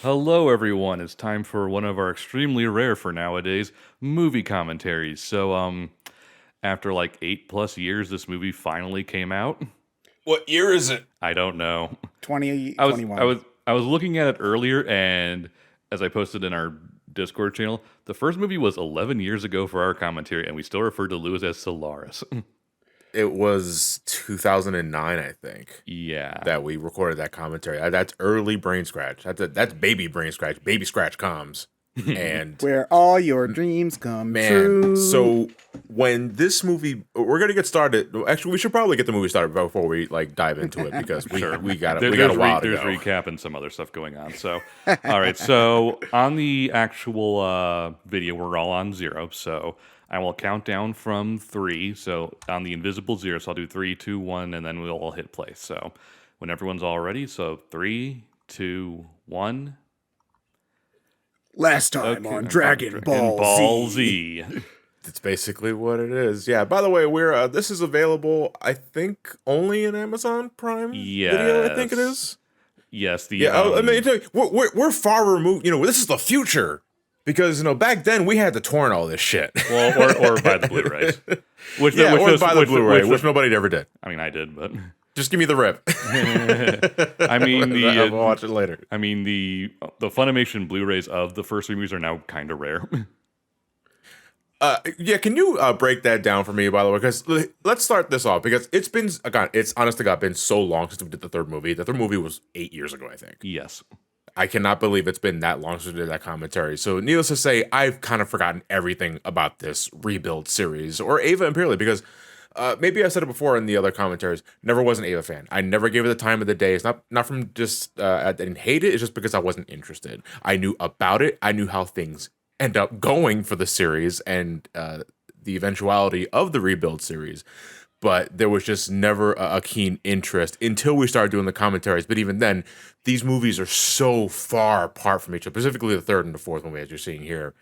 Hello, everyone. It's time for one of our extremely rare for nowadays movie commentaries. After like 8+ years, this movie finally came out. What year is it? I don't know. 2021. I was looking at it earlier, and as I posted in our Discord channel, the first movie was 11 years ago for our commentary, and we still refer to Lewis as Solaris. It was 2009, I think, Yeah. that we recorded that commentary. That's early BrainScratch. That's baby BrainScratch, baby Scratch comms. And Where all your dreams come man, true. so when this movie, we're gonna get started. Actually, we should probably get the movie started before we dive into it because we got we got a while to There's go. recap and some other stuff going on. So, all right. So on the actual video, we're all on 0. So I will count down from 3. So on the invisible 0, so I'll do 3, 2, 1, and then we'll all hit play. So when everyone's all ready, so 3, 2, 1. Last time on Dragon Ball Z. It's basically what it is. Yeah. By the way, we're this is available, I think, only in Amazon Prime Video. I think it is. Yes. I mean, we're far removed. This is the future because back then we had to torrent all this shit. Well, or buy the Blu-rays. Which buy the Blu-ray, which nobody ever did. I mean, I did, but just give me the rip. I mean, I'll watch it later. I mean, the Funimation Blu-rays of the first 3 movies are now kind of rare. Can you break that down for me, by the way? Because let's start this off because it's honest to God been so long since we did the third movie. The third movie was 8 years ago, I think. Yes. I cannot believe it's been that long since we did that commentary. So needless to say, I've kind of forgotten everything about this rebuild series or Eva Imperially because maybe I said it before in the other commentaries. Never was an Eva fan. I never gave it the time of the day. It's not from just I didn't hate it. It's just because I wasn't interested. I knew about it. I knew how things end up going for the series and the eventuality of the rebuild series. But there was just never a keen interest until we started doing the commentaries. But even then, these movies are so far apart from each other, specifically the third and the fourth movie, as you're seeing here,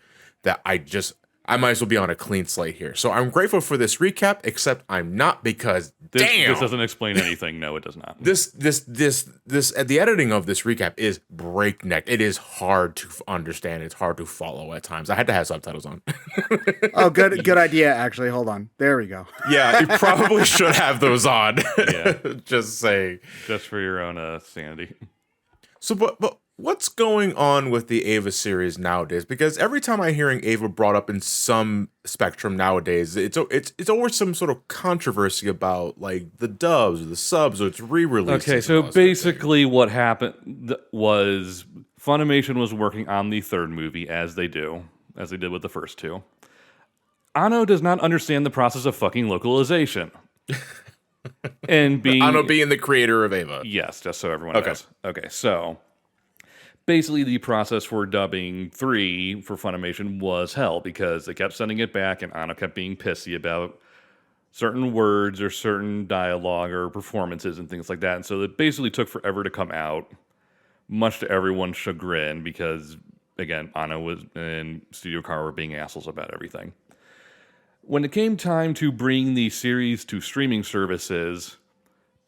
that I might as well be on a clean slate here. So I'm grateful for this recap, except I'm not because this doesn't explain anything. No, it does not. This the editing of this recap is breakneck. It is hard to understand. It's hard to follow at times. I had to have subtitles on. Oh, good idea. Actually, hold on. There we go. Yeah, you probably should have those on. Yeah, just saying. Just for your own sanity. So, but what's going on with the Ava series nowadays? Because every time I'm hearing Ava brought up in some spectrum nowadays, it's always some sort of controversy about like the dubs or the subs or its re-releases. Okay, so basically what happened was Funimation was working on the third movie as they did with the first 2. Anno does not understand the process of fucking localization. And Anno being the creator of Ava. Yes, just so everyone knows. Okay, so basically the process for dubbing 3 for Funimation was hell because they kept sending it back and Anno kept being pissy about certain words or certain dialogue or performances and things like that. And so it basically took forever to come out, much to everyone's chagrin because, again, Anno and Studio Car were being assholes about everything. When it came time to bring the series to streaming services,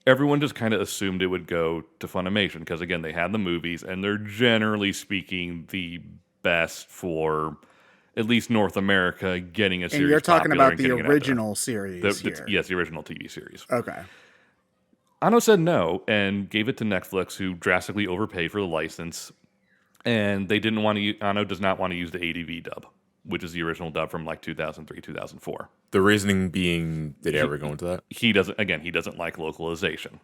everyone just kind of assumed it would go to Funimation because, again, they had the movies and they're generally speaking the best for at least North America getting a series. And you're talking about the original series here. Yes, the original TV series. Okay. Anno said no and gave it to Netflix, who drastically overpaid for the license. And they didn't want to. Anno does not want to use the ADV dub, which is the original dub from like 2003, 2004. The reasoning being, did he ever go into that? He doesn't like localization.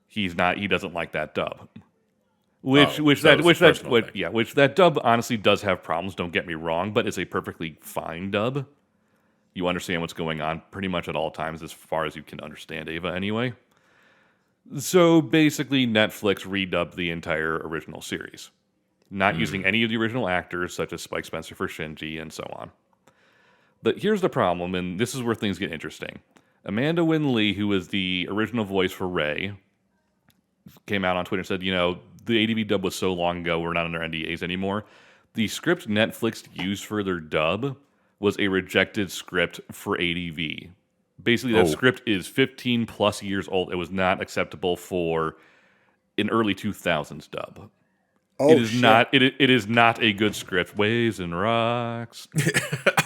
He doesn't like that dub. Which that dub honestly does have problems, don't get me wrong, but it's a perfectly fine dub. You understand what's going on pretty much at all times as far as you can understand Ava anyway. So basically Netflix redubbed the entire original series, not using any of the original actors such as Spike Spencer for Shinji and so on. But here's the problem, and this is where things get interesting. Amanda Wynn Lee, who was the original voice for Rey, came out on Twitter and said, the ADV dub was so long ago, we're not under NDAs anymore. The script Netflix used for their dub was a rejected script for ADV. Basically, that script is 15 plus years old. It was not acceptable for an early 2000s dub. Oh, shit. It is not a good script. Waves and rocks.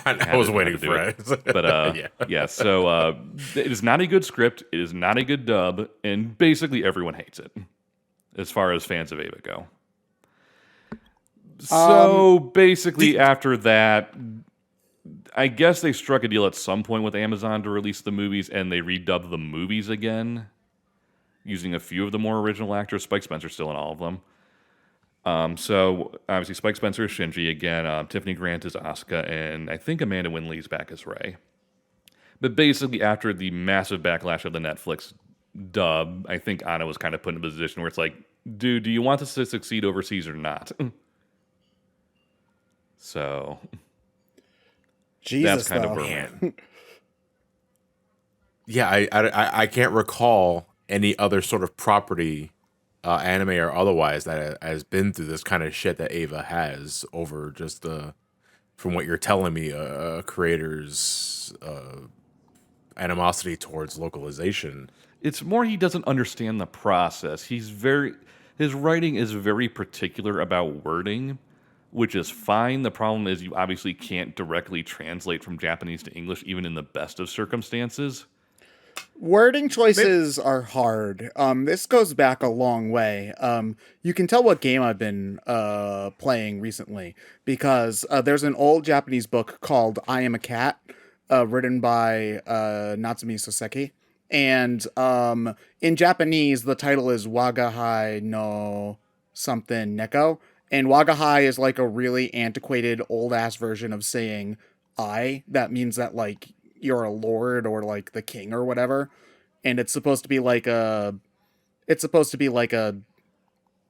I was waiting for it. But yeah. So it is not a good script. It is not a good dub, and basically everyone hates it, as far as fans of Ava go. So basically, after that, I guess they struck a deal at some point with Amazon to release the movies, and they redubbed the movies again, using a few of the more original actors. Spike Spencer's still in all of them. So obviously Spike Spencer is Shinji again. Tiffany Grant is Asuka, and I think Amanda Winley's back as Rey. But basically, after the massive backlash of the Netflix dub, I think Anno was kind of put in a position where it's like, dude, do you want this to succeed overseas or not? So Jesus, that's kind though. of where we're at. Yeah, I can't recall any other sort of property, anime or otherwise, that has been through this kind of shit that Ava has over just from what you're telling me, creators' animosity towards localization. It's more he doesn't understand the process. His writing is very particular about wording, which is fine. The problem is you obviously can't directly translate from Japanese to English, even in the best of circumstances. Wording choices are hard. This goes back a long way. You can tell what game I've been playing recently because there's an old Japanese book called I Am a Cat, written by Natsumi Soseki. And in Japanese, the title is Wagahai no something Neko. And Wagahai is like a really antiquated, old-ass version of saying I. That means that, like, you're a lord or like the king or whatever, and it's supposed to be like a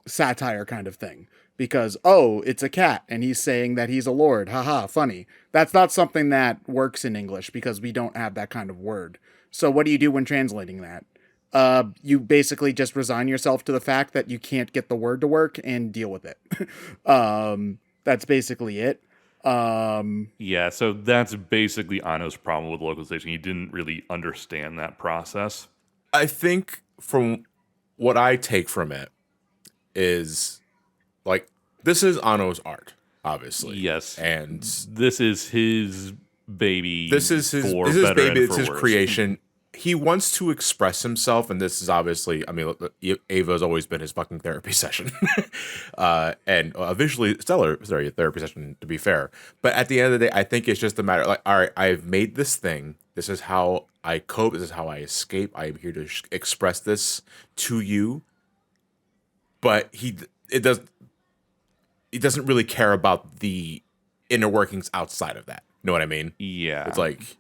satire kind of thing because it's a cat and he's saying that he's a lord, haha, funny. That's not something that works in English because we don't have that kind of word. So what do you do when translating that? You basically just resign yourself to the fact that you can't get the word to work and deal with it. That's basically it. Yeah, so that's basically Anno's problem with localization. He didn't really understand that process. I think from what I take from it is, like, this is Anno's art, obviously. Yes. And this is his baby. This is his baby. It's his creation. He wants to express himself, and this is obviously, I mean, Ava's always been his fucking therapy session. And a visually stellar therapy session, to be fair. But at the end of the day, I think it's just a matter, like, all right, I've made this thing. This is how I cope. This is how I escape. I am here to express this to you. But he doesn't really care about the inner workings outside of that. You know what I mean? Yeah. It's like,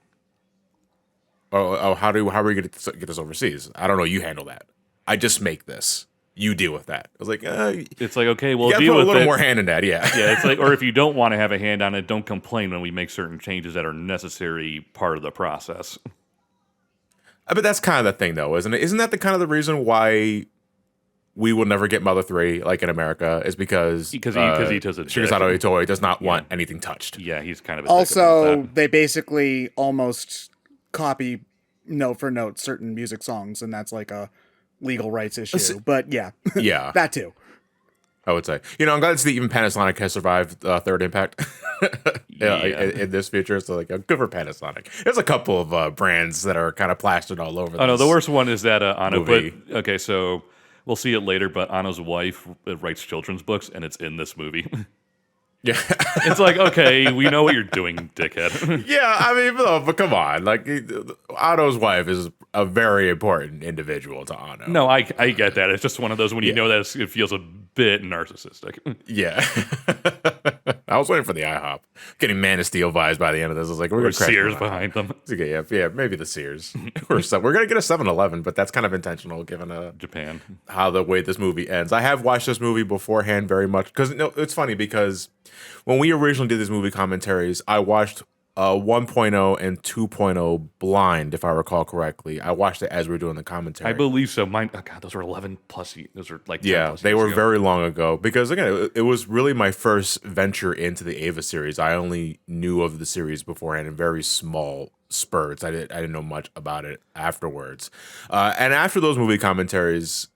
how are we going to get this overseas? I don't know. You handle that. I just make this. You deal with that. I was like, it's like, okay, well, you deal put with a little it. more hand in that, yeah. Yeah, it's like, or if you don't want to have a hand on it, don't complain when we make certain changes that are necessary part of the process. But that's kind of the thing, though, isn't it? Isn't that the kind of the reason why we will never get Mother 3 like in America? Is because he does a Shigesato Itoi does not want anything touched. Yeah, he's kind of a also they basically almost copy note for note certain music songs, and that's like a legal rights issue. But yeah, that too. I would say, I'm glad to see even Panasonic has survived Third Impact in this feature. So, like, good for Panasonic. There's a couple of brands that are kind of plastered all over. Oh no, the worst one is that Anno. But okay, so we'll see it later. But Anno's wife writes children's books, and it's in this movie. Yeah, it's like, okay, we know what you're doing, dickhead. Yeah, I mean, but come on, like, Anno's wife is a very important individual to Anno. No, I get that. It's just one of those when you know that it feels a bit narcissistic. Yeah, I was waiting for the IHOP, getting Man of Steel vibes by the end of this. I was like, we're gonna Sears behind them. Okay, yeah, maybe the Sears. We're gonna get a 7-Eleven, but that's kind of intentional given Japan, how the way this movie ends. I have watched this movie beforehand very much because it's funny because when we originally did these movie commentaries, I watched 1.0 and 2.0 blind, if I recall correctly. I watched it as we were doing the commentary. I believe so. Mine, God, those were 11 plus. Those are like 10 plus they were ago. very long ago because again, it was really my first venture into the Ava series. I only knew of the series beforehand in very small spurts. I didn't know much about it afterwards. And after those movie commentaries,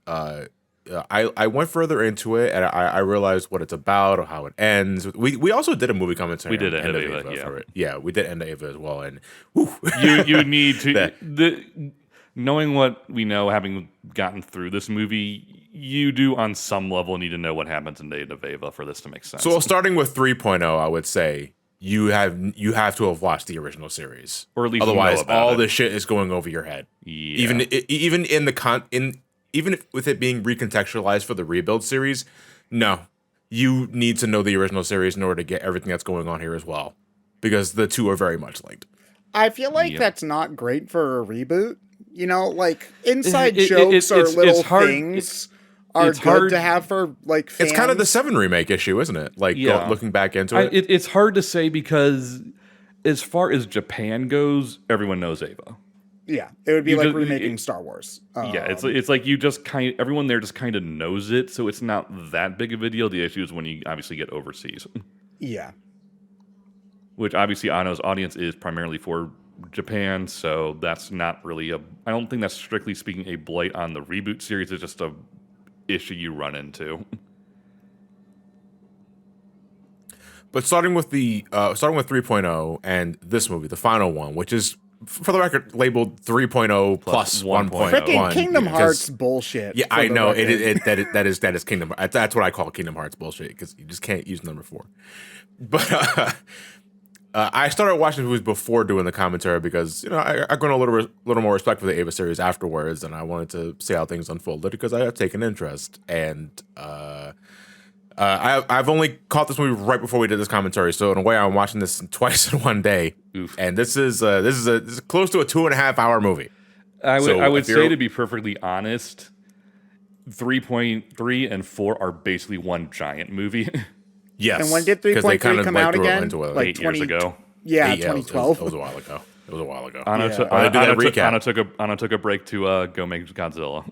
I went further into it, and I realized what it's about or how it ends. We also did a movie commentary. We did on End of Eva Eva, for it. Yeah, we did End of Eva as well, and whew. you need to That- knowing what we know, having gotten through this movie, you do on some level need to know what happens in End of Eva for this to make sense. So starting with 3.0, I would say you have to have watched the original series, or at least otherwise know about all it. this shit is going over your head. Yeah. Even with it being recontextualized for the rebuild series, no, you need to know the original series in order to get everything that's going on here as well, because the two are very much linked. I feel like Yep. that's not great for a reboot. You know, like inside It- jokes or it's little hard- things are it's good hard- to have for like fans. It's kind of the 7 remake issue, isn't it? Like Yeah. looking back into it. It's hard to say because as far as Japan goes, everyone knows Eva. Yeah, it would be You like just- remaking Star Wars. Yeah, it's like you just everyone there just kind of knows it, so it's not that big of a deal. The issue is when you obviously get overseas, Yeah. which obviously Anno's audience is primarily for Japan, so that's not really I don't think that's strictly speaking a blight on the reboot series. It's just a issue you run into. But starting with 3.0 and this movie, the final one, which is for the record labeled 3.0 plus 1.1. Freaking Kingdom because- Hearts bullshit. Yeah, for I the know record. that is Kingdom. That's what I call Kingdom Hearts bullshit, because you just can't use number 4. But I started watching movies before doing the commentary because I grown a little more respect for the Eva series afterwards, and I wanted to see how things unfolded because I have taken interest. And I've only caught this movie right before we did this commentary, so in a way I'm watching this twice in one day. Oof. And this is close to a 2.5 hour movie. I would So if say, you're- to be perfectly honest, 3.3 and 4 are basically one giant movie. Yes. And when did 'cause they 3.3 kinda, come like, out threw it again? into a- Like 8 years ago. Yeah, 2012. 2012. It was a while ago. It was a while ago. Anno, Yeah. took, Oh, they did that Anno, took, recap. Anno took a break to go make Godzilla.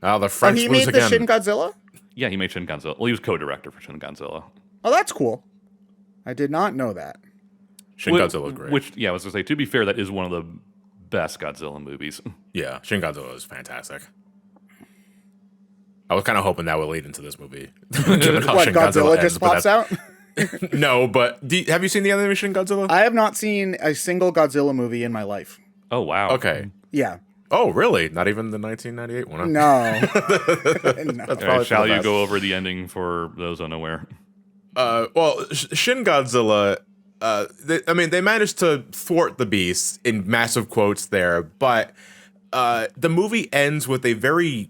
Oh, the Oh, French he lose made the again. Shin Godzilla? Yeah, he made Shin Godzilla. Well, he was co-director for Shin Godzilla. Oh, that's cool. I did not know that. Shin Godzilla is great. Which, yeah, I was going to say, to be fair, that is one of the best Godzilla movies. Yeah, Shin Godzilla is fantastic. I was kind of hoping that would lead into this movie. Given how What, Shin Godzilla ends, just but pops out? No, but have you seen the animation Godzilla? I have not seen a single Godzilla movie in my life. Oh, wow. Okay. Yeah. Oh, really? Not even the 1998 one? Huh? No. No. All Probably right, for shall the you best. go over the ending for those unaware? Well, Shin Godzilla, they managed to thwart the beast in massive quotes there, but the movie ends with a very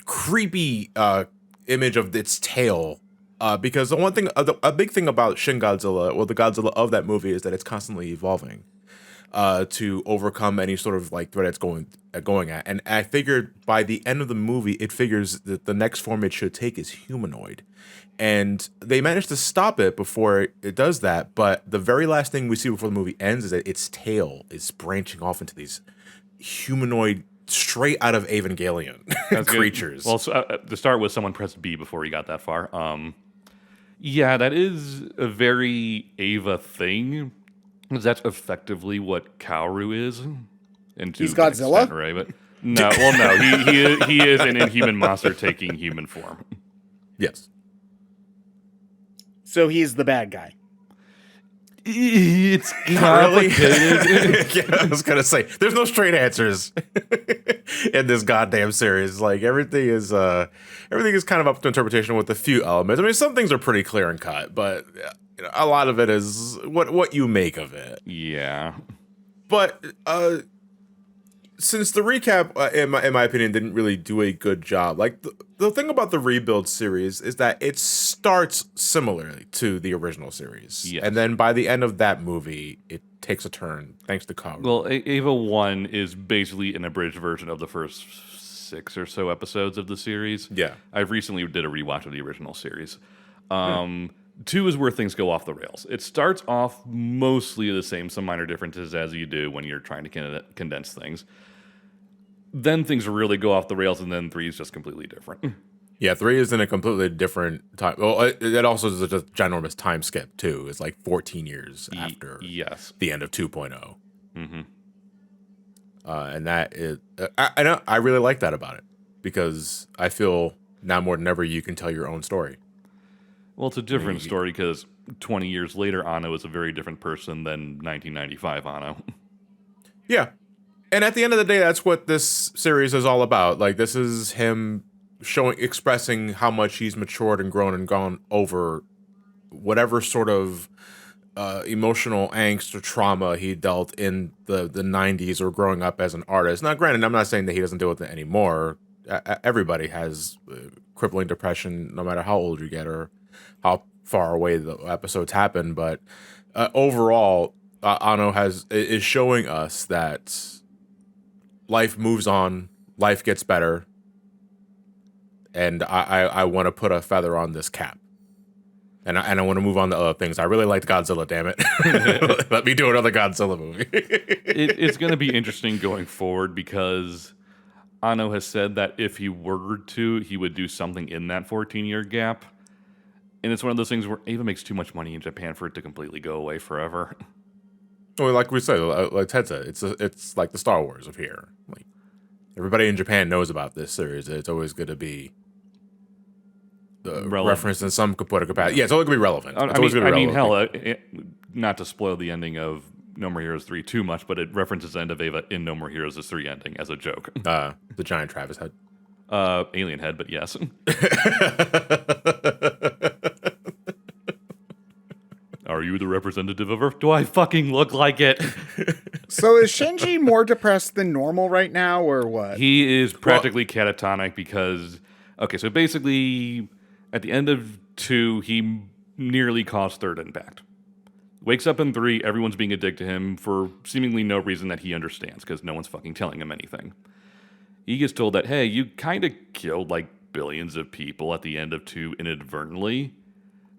creepy image of its tail. Because the one thing, a big thing about Shin Godzilla, well, the Godzilla of that movie, is that it's constantly evolving to overcome any sort of like threat it's going at. And I figured by the end of the movie, it figures that the next form it should take is humanoid. And they managed to stop it before it does that. But the very last thing we see before the movie ends is that its tail is branching off into these humanoid, straight out of Evangelion That's good. creatures. Well, so, to start with, someone pressed B before he got that far. Yeah, that is a very Ava thing. 'Cause that's effectively what Kaworu is. And He's Godzilla? right? But no, he is an inhuman monster taking human form. Yes. So he's the bad guy. It's Not really. complicated. Yeah, I was gonna say there's no straight answers in this goddamn series. Like everything is kind of up to interpretation with a few elements. I mean, some things are pretty clear and cut, but a lot of it is what you make of it. Yeah. But since the recap, in my opinion, didn't really do a good job. Like the thing about the rebuild series is that it starts similarly to the original series, Yes. and then by the end of that movie, it takes a turn thanks to Kaworu. Well, Ava 1 is basically an abridged version of the first 6 or so episodes of the series. Yeah. I've recently did a rewatch of the original series. 2 is where things go off the rails. It starts off mostly the same, some minor differences as you do when you're trying to condense things. Then things really go off the rails, and then 3 is just completely different. Yeah, 3 is in a completely different time. Well, it also is a ginormous time skip too. It's like 14 years after Yes. the end of 2.0. And that is, I really like that about it because I feel now more than ever you can tell your own story. Well, it's a different story because 20 years later, Anno is a very different person than 1995 Anno. Yeah. And at the end of the day, that's what this series is all about. Like, this is him expressing how much he's matured and grown and gone over whatever sort of emotional angst or trauma he dealt in the 90s or growing up as an artist. Now, granted, I'm not saying that he doesn't deal with it anymore. Everybody has crippling depression, no matter how old you get or how far away the episodes happen. But overall, Anno is showing us that life moves on, life gets better, and I want to put a feather on this cap. And I want to move on to other things. I really liked Godzilla, damn it. Let me do another Godzilla movie. It's going to be interesting going forward because Anno has said that if he were to, he would do something in that 14-year gap. And it's one of those things where Eva makes too much money in Japan for it to completely go away forever. Well, like we said, like Ted said, it's like the Star Wars of here. Like, everybody in Japan knows about this series. It's always going to be referenced in some capacity. Yeah, it's always going to be relevant. I mean, hell, not to spoil the ending of No More Heroes 3 too much, but it references the end of Eva in No More Heroes 3 ending as a joke. The giant Travis head. Alien head, but yes. Are you the representative of Earth? Do I fucking look like it? So is Shinji more depressed than normal right now, or what? He is practically catatonic because... Okay, so basically, at the end of 2, he nearly caused third impact. Wakes up in 3, everyone's being a dick to him for seemingly no reason that he understands, because no one's fucking telling him anything. He gets told that, hey, you kind of killed, like, billions of people at the end of 2 inadvertently.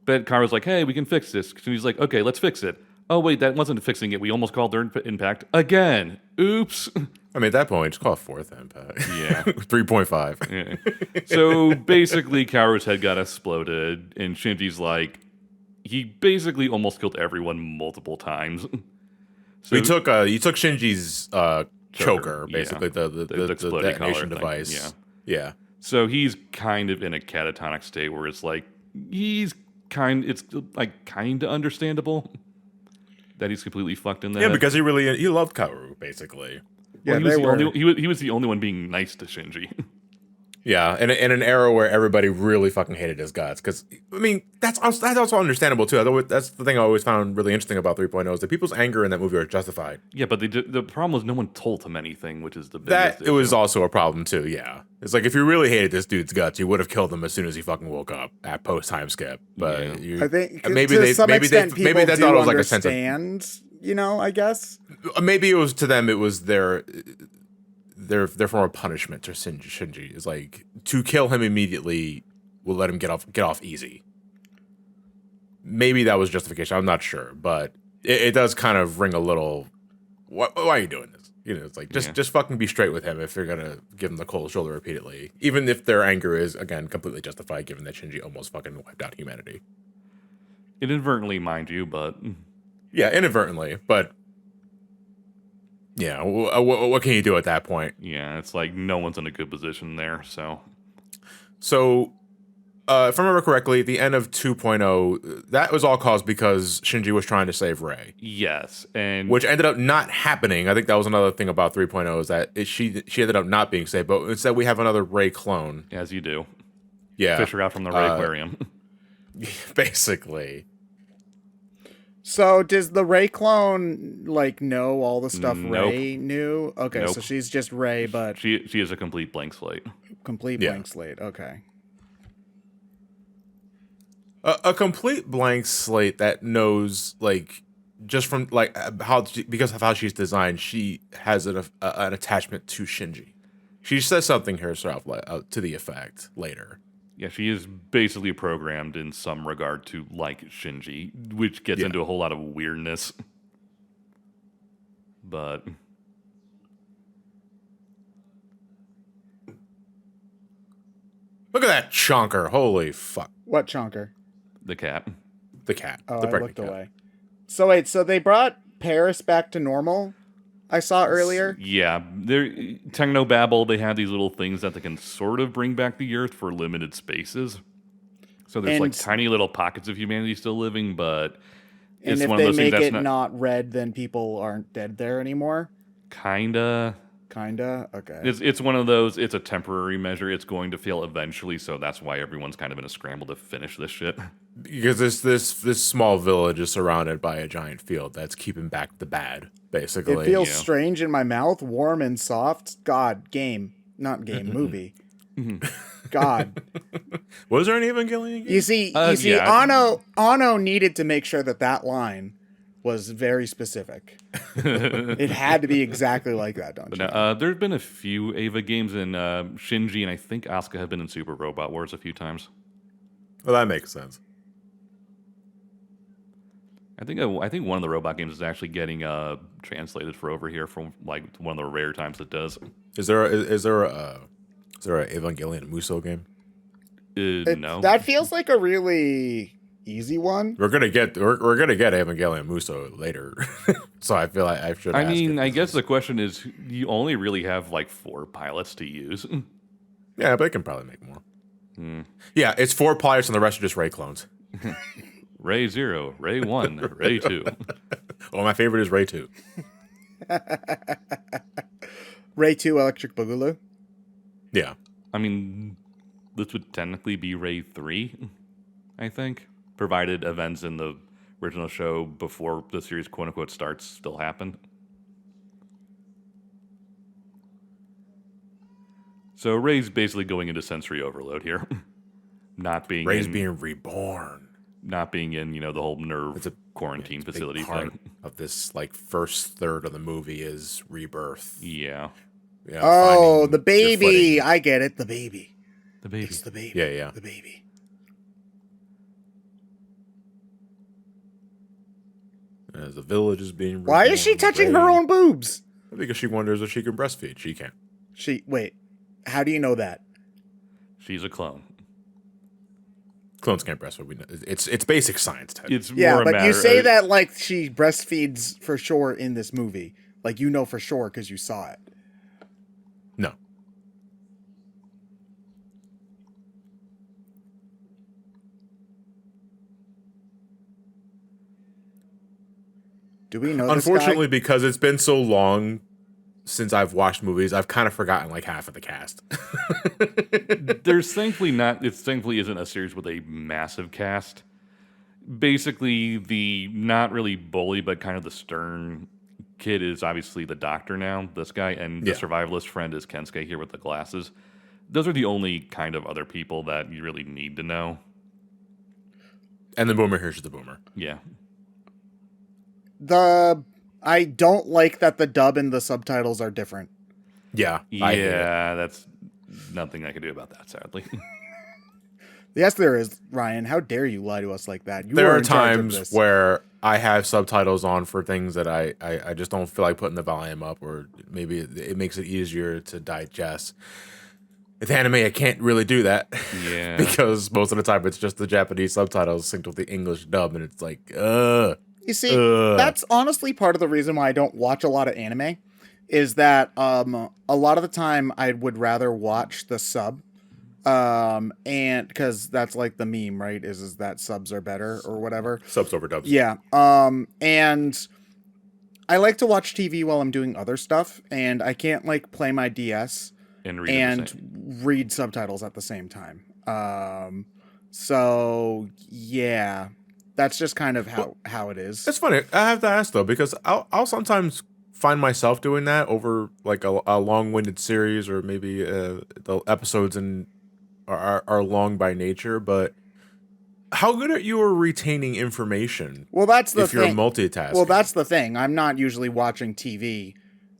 But Kaworu's like, hey, we can fix this. And he's like, okay, let's fix it. Oh, wait, that wasn't fixing it. We almost called third impact again. Oops. I mean, at that point, just call it fourth impact. Yeah. 3.5. Yeah. So basically, Kaworu's head got exploded, and Shinji's like, he basically almost killed everyone multiple times. So you took Shinji's choker, basically, yeah. the thing. detonation device. Yeah. So he's kind of in a catatonic state where it's like, it's kind of understandable that he's completely fucked in the head. Yeah, because he loved Kaworu, basically. Yeah, well, he was the only one being nice to Shinji. Yeah, in an era where everybody really fucking hated his guts. Because, I mean, that's also understandable, too. That's the thing I always found really interesting about 3.0 is that people's anger in that movie are justified. Yeah, but the problem was no one told him anything, which is the biggest issue. It was also a problem, too, yeah. It's like, if you really hated this dude's guts, you would have killed him as soon as he fucking woke up at post-time skip. But I think maybe to some maybe extent, they thought it was like a sense of... I guess. Maybe it was to them, it was their form of punishment to Shinji is like to kill him immediately will let him get off easy. Maybe that was justification. I'm not sure, but it does kind of ring a little. Why are you doing this? You know, it's like just fucking be straight with him if you're gonna give him the cold shoulder repeatedly, even if their anger is again completely justified, given that Shinji almost fucking wiped out humanity. Inadvertently, mind you, but yeah, inadvertently, but. Yeah, what can you do at that point? Yeah, it's like no one's in a good position there, so... So, if I remember correctly, the end of 2.0, that was all caused because Shinji was trying to save Rei. Yes, and... Which ended up not happening. I think that was another thing about 3.0, is that she ended up not being saved, but instead we have another Rei clone. As you do. Yeah. Fish her out from the Rei aquarium. Basically. So does the Rei clone know all the stuff Nope. Rei knew? Okay, Nope. so she's just Rei, but She is a complete blank slate. blank slate. Okay. A complete blank slate that knows just from because of how she's designed, she has an attachment to Shinji. She says something herself to the effect later. Yeah, she is basically programmed in some regard to like Shinji, which gets into a whole lot of weirdness. But look at that chonker! Holy fuck! What chonker? The cat. The cat. Oh, the I pregnant looked cat. away. So wait, so they brought Paris back to normal? I saw earlier. Yeah, Technobabble, they have these little things that they can sort of bring back the Earth for limited spaces. So there's like And- tiny little pockets of humanity still living, but And it's if one of they those things make that's it not red, then people aren't dead there anymore. kinda. Kinda. Okay. It's one of those. It's a temporary measure. It's going to fail eventually, so that's why everyone's kind of in a scramble to finish this shit. Because this small village is surrounded by a giant field that's keeping back the bad, basically. It feels Yeah. strange in my mouth, warm and soft. God, game, not game, movie. God, Was there an Evangelion game? you see, yeah. Anno needed to make sure that line was very specific. It had to be exactly like that, don't you? know? There's been a few Ava games, and Shinji and I think Asuka have been in Super Robot Wars a few times. Well, that makes sense. I think one of the robot games is actually getting translated for over here from like one of the rare times it does. Is there a Evangelion Muso game? No, That feels like a really easy one. We're gonna get Evangelion Muso later, so I feel like I should. I ask mean, if I this guess is- the question is, you only really have like 4 pilots to use. yeah, but they can probably make more. Yeah, it's 4 pilots and the rest are just Ray clones. Ray 0, Ray 1, Ray 2. Well, my favorite is Ray 2. Ray 2 Electric Boogaloo. Yeah, I mean, this would technically be Ray 3, I think, provided events in the original show before the series quote unquote starts still happen. So Ray's basically going into sensory overload here. Not being Ray's in, being reborn. not being in, the whole nerve It's a quarantine Big facility part thing. of this like first third of the movie is rebirth. Yeah. Yeah, Oh, finding the your baby. footing. I get it. The baby. The baby. It's the baby. Yeah. The baby. As the village is being reborn. Why is she touching her Ray- own boobs? Because she wonders if she can breastfeed. She can. Wait. How do you know that? She's a clone. Clones can't breastfeed. We know. It's basic science, Ted. It's Yeah, more a but matter you say of, that like she breastfeeds for sure in this movie. Like you know for sure because you saw it. No. Do we know Unfortunately, this because it's been so long since I've watched movies, I've kind of forgotten like half of the cast. there's thankfully not. It thankfully isn't a series with a massive cast. Basically, the not really bully, but kind of the stern kid is obviously the doctor now. This guy, and the Yeah. survivalist friend is Kensuke here with the glasses. Those are the only kind of other people that you really need to know. And the boomer here's the boomer. Yeah, I don't like that the dub and the subtitles are different. Yeah. I hate it. yeah. That's nothing I can do about that, sadly. Yes, there is, Ryan. How dare you lie to us like that? You There were are in charge of times this. where I have subtitles on for things that I just don't feel like putting the volume up, or maybe it makes it easier to digest. With anime, I can't really do that. Yeah. Because most of the time it's just the Japanese subtitles synced with the English dub, and it's like, You see, that's honestly part of the reason why I don't watch a lot of anime, is that a lot of the time I would rather watch the sub, and because that's like the meme, right? Is that subs are better or whatever. subs over dubs. Yeah. And I like to watch TV while I'm doing other stuff, and I can't like play my DS And read at the same- and read subtitles at the same time. So yeah, that's just kind of how it is. It's funny. I have to ask though, because I'll sometimes find myself doing that over like a long-winded series, or maybe the episodes are long by nature. But how good are you at retaining information? Well, that's the if you're thing. multitasking. Well, that's the thing. I'm not usually watching TV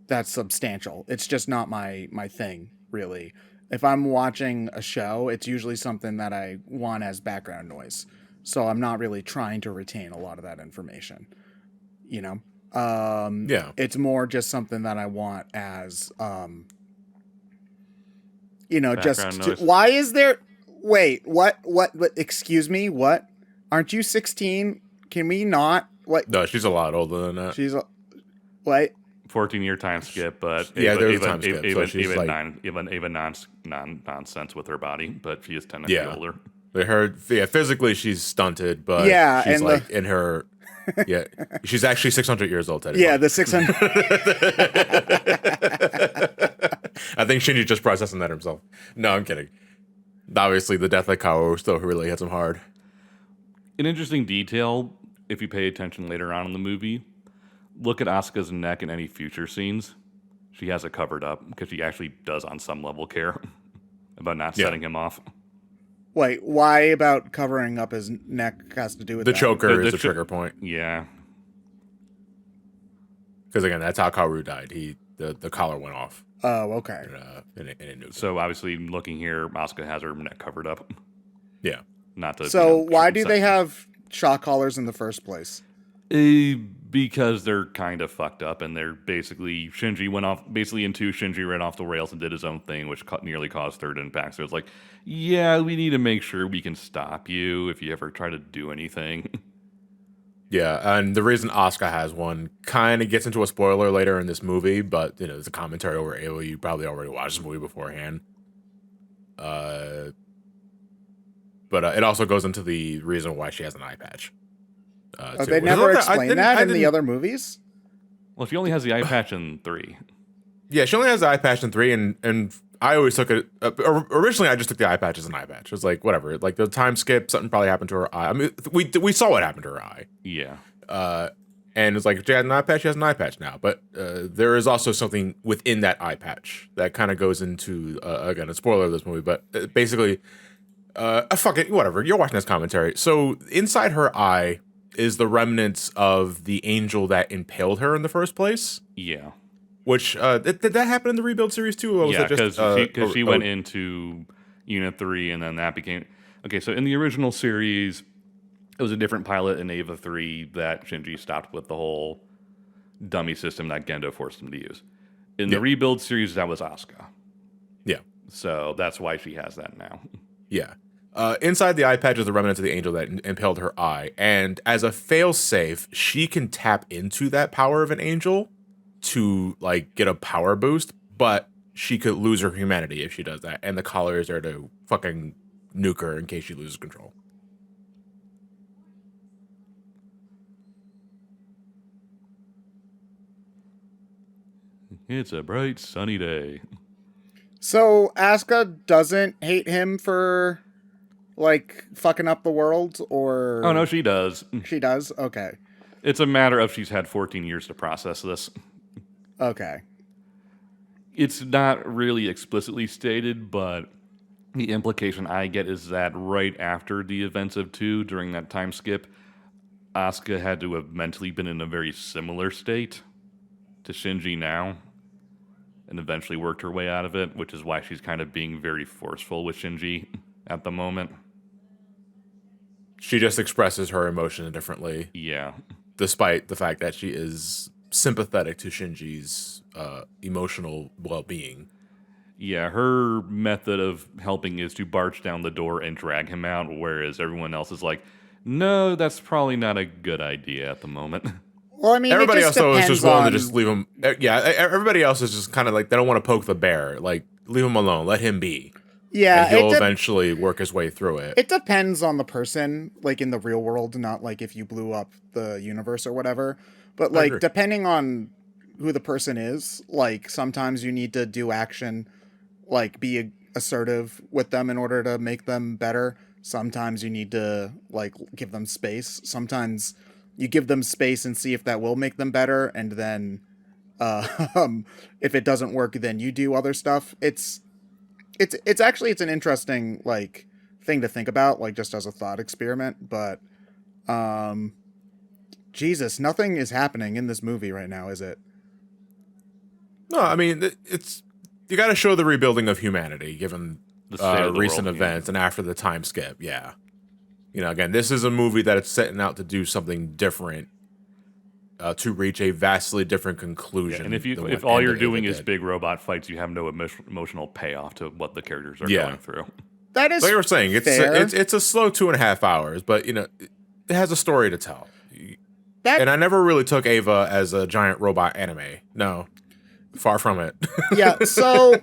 that's substantial. It's just not my thing, really. If I'm watching a show, it's usually something that I want as background noise. So I'm not really trying to retain a lot of that information. You know? Yeah. It's more just something that I want as Background noise. why is there wait, what excuse me, what? Aren't you 16? Can we not what No, she's a lot older than that. she's a what? 14-year time skip, but there's a time skip. So she's even nonsense with her body, but she is technically older. Physically she's stunted, but she's like in her. Yeah, she's actually 600 years old. Yeah, the 600. I think Shinji just processing that himself. No, I'm kidding. Obviously, the death of Kaworu still really hits him hard. An interesting detail, if you pay attention later on in the movie, look at Asuka's neck in any future scenes. She has it covered up because she actually does, on some level, care about not setting him off. Wait, why about covering up his neck has to do with the that? choker is a trigger point. Yeah. Because again, that's how Kaworu died. The collar went off. Oh, okay. In a nuke. So obviously, looking here, Asuka has her neck covered up. Yeah. Not to. So why do they have shock collars in the first place? Because they're kind of fucked up, and they're basically Shinji ran off the rails and did his own thing, which nearly caused third impact. So it's like, yeah, we need to make sure we can stop you if you ever try to do anything. Yeah, and the reason Asuka has one kind of gets into a spoiler later in this movie, but it's a commentary over AO. You probably already watched this movie beforehand. But it also goes into the reason why she has an eye patch. They never explained that in the other movies? Well, she only has the eye patch in 3. Yeah, she only has the eye patch in 3, and I always took it. Originally, I just took the eye patch as an eye patch. It was like, whatever. Like, the time skip, something probably happened to her eye. I mean, we saw what happened to her eye. Yeah. And it's like, if she had an eye patch, she has an eye patch now. But there is also something within that eye patch that kind of goes into, again, a spoiler of this movie, but basically, fuck it, whatever. You're watching this commentary. So, inside her eye is the remnants of the angel that impaled her in the first place. Yeah. Which, did that happen in the Rebuild series too? Or was it just, because she went into Unit 3 and then that became... Okay, so in the original series, it was a different pilot in Eva 3 that Shinji stopped with the whole dummy system that Gendo forced him to use. In the Rebuild series, that was Asuka. Yeah. So that's why she has that now. Yeah. Inside the eye patch is the remnants of the angel that impaled her eye. And as a failsafe, she can tap into that power of an angel to, like, get a power boost, but she could lose her humanity if she does that. And the collar is there to fucking nuke her in case she loses control. It's a bright, sunny day. So Asuka doesn't hate him for... like, fucking up the world, or... Oh, no, she does. She does? Okay. It's a matter of she's had 14 years to process this. Okay. It's not really explicitly stated, but the implication I get is that right after the events of 2, during that time skip, Asuka had to have mentally been in a very similar state to Shinji now, and eventually worked her way out of it, which is why she's kind of being very forceful with Shinji at the moment. She just expresses her emotion differently. Yeah. Despite the fact that she is sympathetic to Shinji's emotional well-being. Yeah, her method of helping is to barge down the door and drag him out, whereas everyone else is like, no, that's probably not a good idea at the moment. Well, I mean, everybody else though is just willing to just leave him. Yeah, everybody else is just kind of like, they don't want to poke the bear. Like, leave him alone, let him be. Yeah, and he'll eventually work his way through it. It depends on the person, like in the real world, not like if you blew up the universe or whatever. But like, depending on who the person is, like sometimes you need to do action, like be assertive with them in order to make them better. Sometimes you need to like give them space. Sometimes you give them space and see if that will make them better, and then if it doesn't work, then you do other stuff. It's an interesting like thing to think about, like just as a thought experiment. But Jesus, nothing is happening in this movie right now, is it? No, I mean it's you got to show the rebuilding of humanity given the recent events and after the time skip. Yeah, again, this is a movie that it's setting out to do something different. To reach a vastly different conclusion. Yeah, and if all you're doing is big robot fights, you have no emotional payoff to what the characters are going through. That is like you were saying, it's a slow 2.5 hours, but it has a story to tell. And I never really took Eva as a giant robot anime. No, far from it. Yeah, so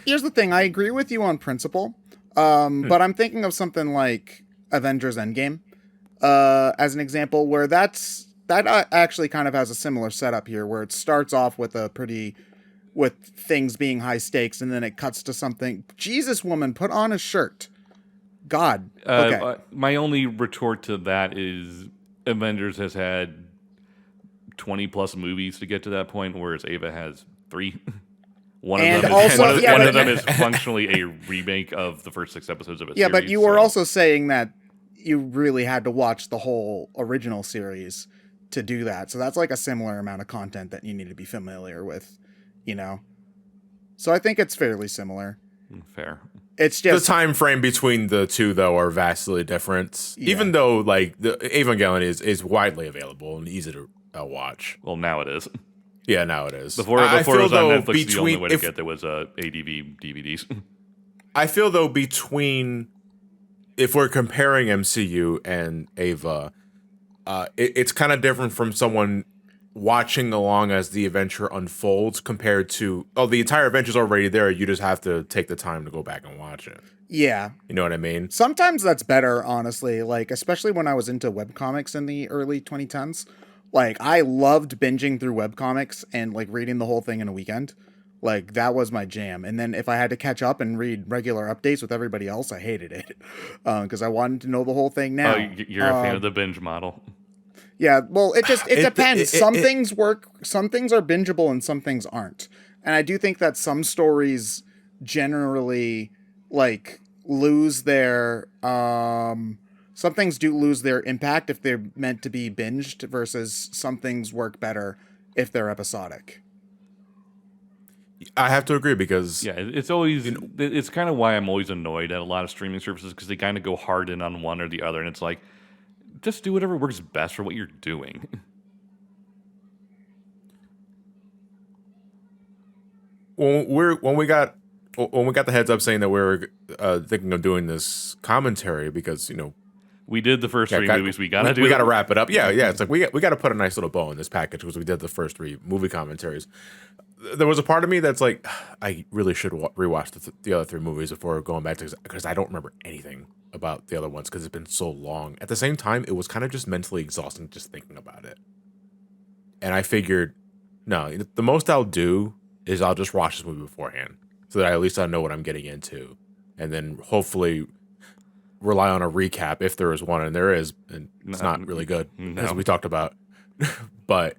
here's the thing. I agree with you on principle, but I'm thinking of something like Avengers Endgame as an example, where that actually kind of has a similar setup here, where it starts off with with things being high stakes, and then it cuts to something. Jesus, woman, put on a shirt. God. Okay. My only retort to that is Avengers has had 20 plus movies to get to that point, whereas Ava has 3. One of them is functionally a remake of the first 6 episodes of a series. Yeah, but you were also saying that you really had to watch the whole original series to do that. So that's like a similar amount of content that you need to be familiar with, you know? So I think it's fairly similar. Fair. It's just the time frame between the two, though, are vastly different. Yeah. Even though, like, the Evangelion is widely available and easy to watch. Well, now it is. Yeah, now it is. Before it was on Netflix, the only way to get there was ADV DVDs. I feel, though, if we're comparing MCU and Ava, it's kind of different from someone watching along as the adventure unfolds compared to, the entire adventure's already there. You just have to take the time to go back and watch it. Yeah. You know what I mean? Sometimes that's better, honestly. Like, especially when I was into webcomics in the early 2010s. Like, I loved binging through webcomics and, like, reading the whole thing in a weekend. Like, that was my jam. And then if I had to catch up and read regular updates with everybody else, I hated it. Because I wanted to know the whole thing now. Oh, you're a fan of the binge model. Yeah, well, it depends. Some things work, some things are bingeable, and some things aren't. And I do think that some stories generally, like, lose their... some things do lose their impact if they're meant to be binged, versus some things work better if they're episodic. I have to agree, because... Yeah, it's always... it's kind of why I'm always annoyed at a lot of streaming services, because they kind of go hard in on one or the other, and it's like, just do whatever works best for what you're doing. When we got the heads up saying that we were thinking of doing this commentary, because, you know, we did the first 3 movies. We gotta wrap it up. Yeah. It's like we got to put a nice little bow in this package, because we did the first 3 movie commentaries. There was a part of me that's like, I really should rewatch the other 3 movies before going back to, because I don't remember anything about the other ones, because it's been so long. At the same time, it was kind of just mentally exhausting just thinking about it. And I figured, no, the most I'll do is I'll just watch this movie beforehand, so that at least I know what I'm getting into, and then hopefully rely on a recap if there is one, and there is, and it's not really good, as we talked about. But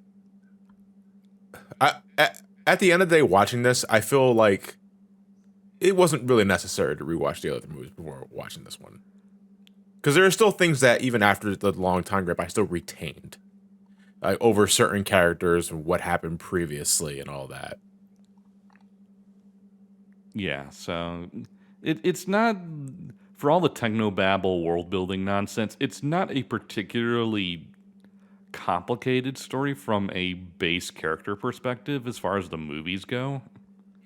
at the end of the day, watching this, I feel like it wasn't really necessary to rewatch the other movies before watching this one, because there are still things that even after the long time grip, I still retained, like over certain characters and what happened previously and all that. Yeah, so it's not, for all the technobabble world building nonsense, it's not a particularly complicated story from a base character perspective as far as the movies go.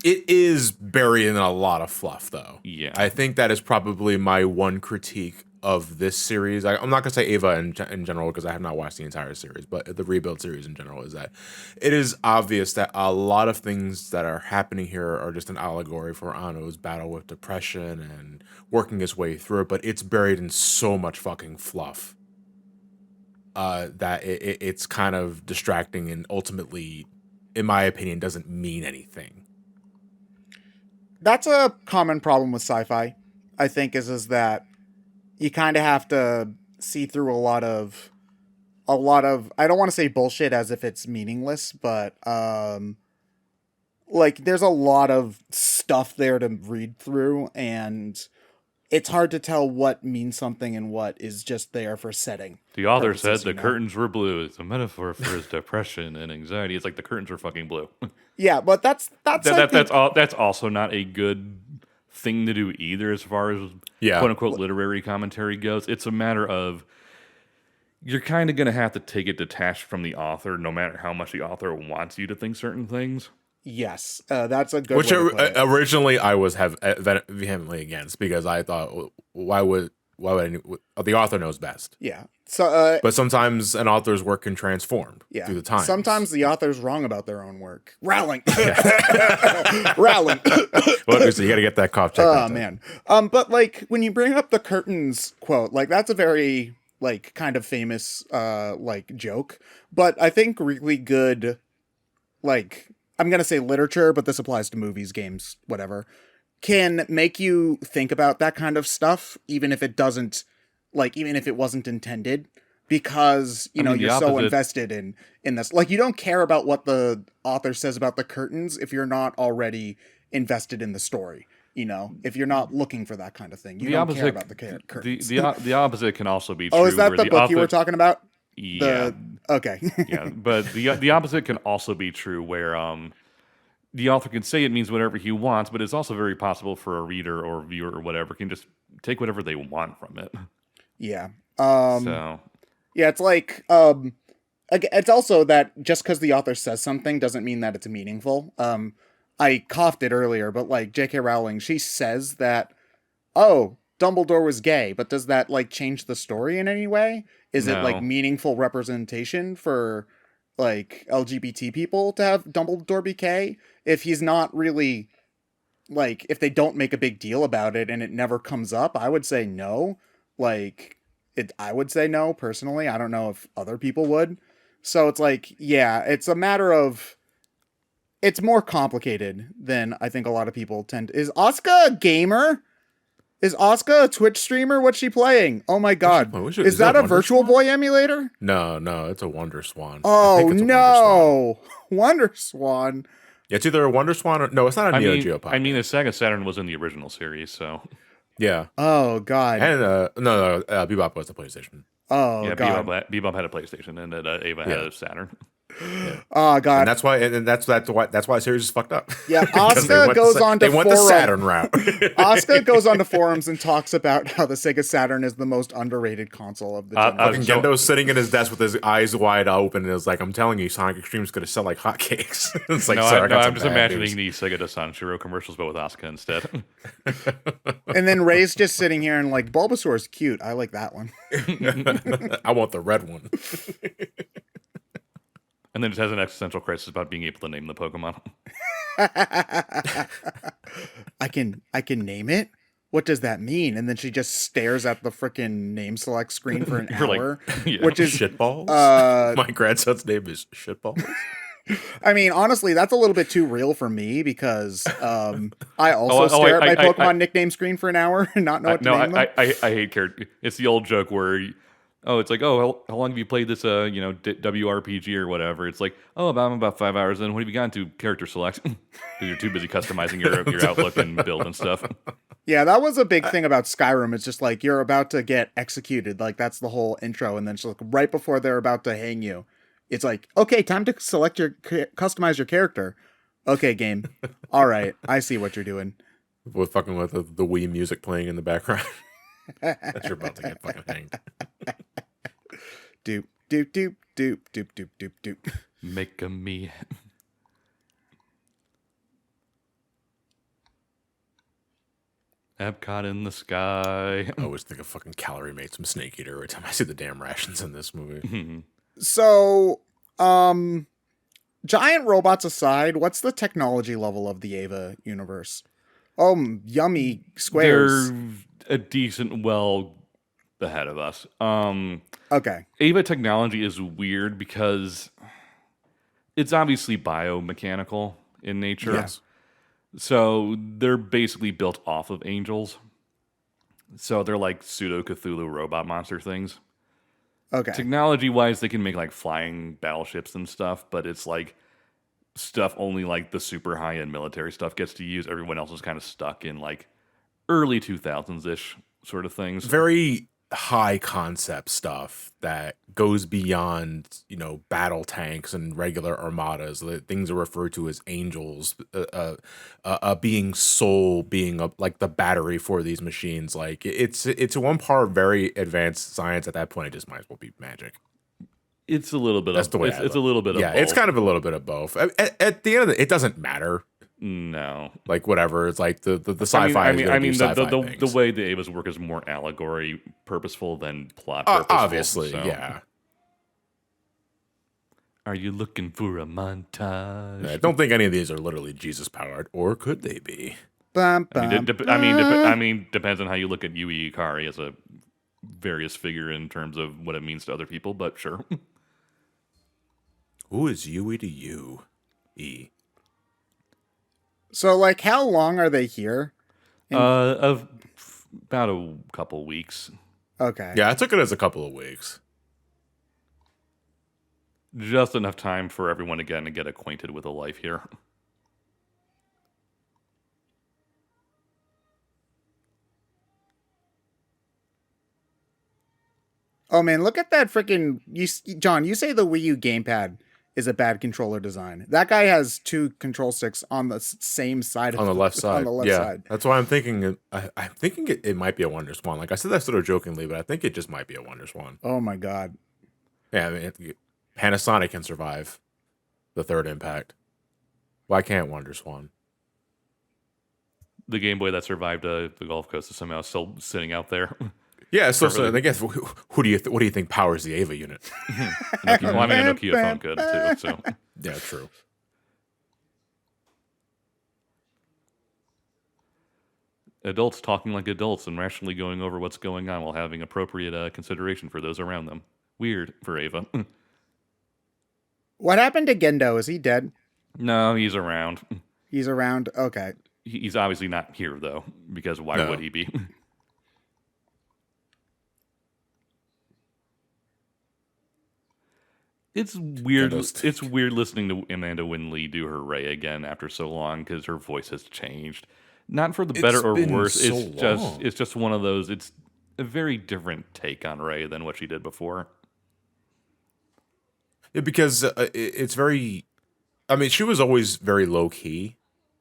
It is buried in a lot of fluff, though. Yeah. I think that is probably my one critique of this series. I'm not going to say Ava in general, because I have not watched the entire series, but the Rebuild series in general, is that it is obvious that a lot of things that are happening here are just an allegory for Anno's battle with depression and working his way through it, but it's buried in so much fucking fluff that it's kind of distracting, and ultimately, in my opinion, doesn't mean anything. That's a common problem with sci-fi, I think, is that you kind of have to see through a lot of, I don't want to say bullshit as if it's meaningless, but like, there's a lot of stuff there to read through, and it's hard to tell what means something and what is just there for setting. The author said the curtains were blue. It's a metaphor for his depression and anxiety. It's like the curtains were fucking blue. Yeah, but that's also not a good thing to do either, as far as quote unquote literary commentary goes. It's a matter of, you're kind of going to have to take it detached from the author, no matter how much the author wants you to think certain things. Yes, that's a good. Which originally I was vehemently against, because I thought, why would the author knows best. Yeah. So, but sometimes an author's work can transform through the time. Sometimes the author's wrong about their own work. Rowling. Rowling. Well, so you got to get that cough checked out. Oh, man. But, like, when you bring up the curtains quote, like, that's a very, like, kind of famous, like, joke. But I think really good, like, I'm going to say literature, but this applies to movies, games, whatever, can make you think about that kind of stuff, even if it doesn't, like, even if it wasn't intended, because, you know, you're so invested in this. Like, you don't care about what the author says about the curtains if you're not already invested in the story. You know, if you're not looking for that kind of thing, you don't care about the curtains. The opposite can also be true. Oh, is that the book you were talking about? Yeah. Okay. Yeah, but the opposite can also be true, where the author can say it means whatever he wants, but it's also very possible for a reader or viewer or whatever can just take whatever they want from it. Yeah. So. Yeah, it's like it's also that just because the author says something doesn't mean that it's meaningful. I coughed it earlier, but like J.K. Rowling, she says that, oh, Dumbledore was gay, but does that like change the story in any way? Is it like meaningful representation for like LGBT people to have Dumbledore be gay? If he's not really, like, if they don't make a big deal about it and it never comes up, I would say no. Like, I would say no personally. I don't know if other people would. So it's like, yeah, it's a matter of, it's more complicated than I think a lot of people tend to. Is Asuka a gamer? Is Asuka a Twitch streamer? What's she playing? Oh my god. Is that a Virtual Boy emulator? No, it's a Wonder Swan. Oh no. Wonder Swan. Yeah, it's either a Wonder Swan or no, it's not a Neo Geo Pocket. I mean, the Sega Saturn was in the original series, so yeah. Oh god. And no, Bebop was the PlayStation. Oh yeah, god. Bebop had a PlayStation, and Ava had a Saturn. Yeah. Oh god. And that's why the series is fucked up. Yeah, Asuka goes on to they went the Saturn route. Asuka goes on to forums and talks about how the Sega Saturn is the most underrated console of the generation. Gendo's sitting in his desk with his eyes wide open and is like, I'm telling you, Sonic Extreme's gonna sell like hotcakes. It's like, I'm just imagining the Sega to Sanshiro commercials, but with Asuka instead. And then Ray's just sitting here and like, Bulbasaur's cute. I like that one. I want the red one. And then just has an existential crisis about being able to name the Pokemon. I can name it? What does that mean? And then she just stares at the freaking name select screen for an hour. Like, which is Shitballs? My grandson's name is Shitballs. I mean, honestly, that's a little bit too real for me because I also stare at my Pokemon nickname screen for an hour and not know what to name them. I hate character. It's the old joke where it's like, how long have you played this, WRPG or whatever? It's like, I'm about 5 hours in. What have you gotten to? Character select. Because you're too busy customizing your outlook and build and stuff. Yeah, that was a big thing about Skyrim. It's just like, you're about to get executed. Like, that's the whole intro. And then it's like, right before they're about to hang you, it's like, okay, time to customize your character. Okay, game. All right, I see what you're doing. With fucking with the Wii music playing in the background. That you're about to get fucking hanged. Doop, doop, doop, doop, doop, doop, doop, doop. Make a me. Epcot in the sky. I always think of fucking Calorie Mates from Snake Eater every time I see the damn rations in this movie. So, giant robots aside, what's the technology level of the Ava universe? Oh, yummy squares. They're a decent ahead of us. Okay. Ava technology is weird because it's obviously biomechanical in nature. Yes. So they're basically built off of angels. So they're like pseudo Cthulhu robot monster things. Okay. Technology-wise, they can make like flying battleships and stuff, but it's like stuff only like the super high-end military stuff gets to use. Everyone else is kind of stuck in like early 2000s-ish sort of things. Very high concept stuff that goes beyond, battle tanks and regular armadas. The things are referred to as angels, being soul, being like the battery for these machines. Like it's one part very advanced science. At that point, it just might as well be magic. It's a little bit. It's a little bit of both. It's kind of a little bit of both. At the end of it doesn't matter. No. Like whatever, it's like the sci-fi. The way the Avas work is more allegory purposeful than plot purposeful. Obviously, so. yeah. Are you looking for a montage? I don't think any of these are literally Jesus powered, or could they be? Bum, I mean, depends on how you look at Yui Ikari as a various figure in terms of what it means to other people, but sure. Who is Yui to you, E? So, like, how long are they here? Of about a couple weeks. Okay. Yeah, I took it as a couple of weeks. Just enough time for everyone again to get acquainted with a life here. Oh man, look at that freaking John. You say the Wii U gamepad is a bad controller design. That guy has two control sticks on the same side On the left side. On the left side. That's why I'm thinking. I'm thinking it might be a Wonder Swan. Like I said that sort of jokingly, but I think it just might be a Wonder Swan. Oh my god. Yeah, I mean, Panasonic can survive the third impact. Why can't Wonder Swan? The Game Boy that survived the Gulf Coast is somehow still sitting out there. Yeah, so I guess what do you think powers the Ava unit? Well, I mean, a Nokia phone could too. So yeah, true. Adults talking like adults and rationally going over what's going on while having appropriate consideration for those around them. Weird for Ava. What happened to Gendo? Is he dead? No, he's around. He's around. Okay. He's obviously not here though, because why would he be? It's weird. It's weird listening to Amanda Winley do her Ray again after so long because her voice has changed. Not for the better or worse. It's just one of those. It's a very different take on Ray than what she did before. Yeah, because it's very. I mean, she was always very low key,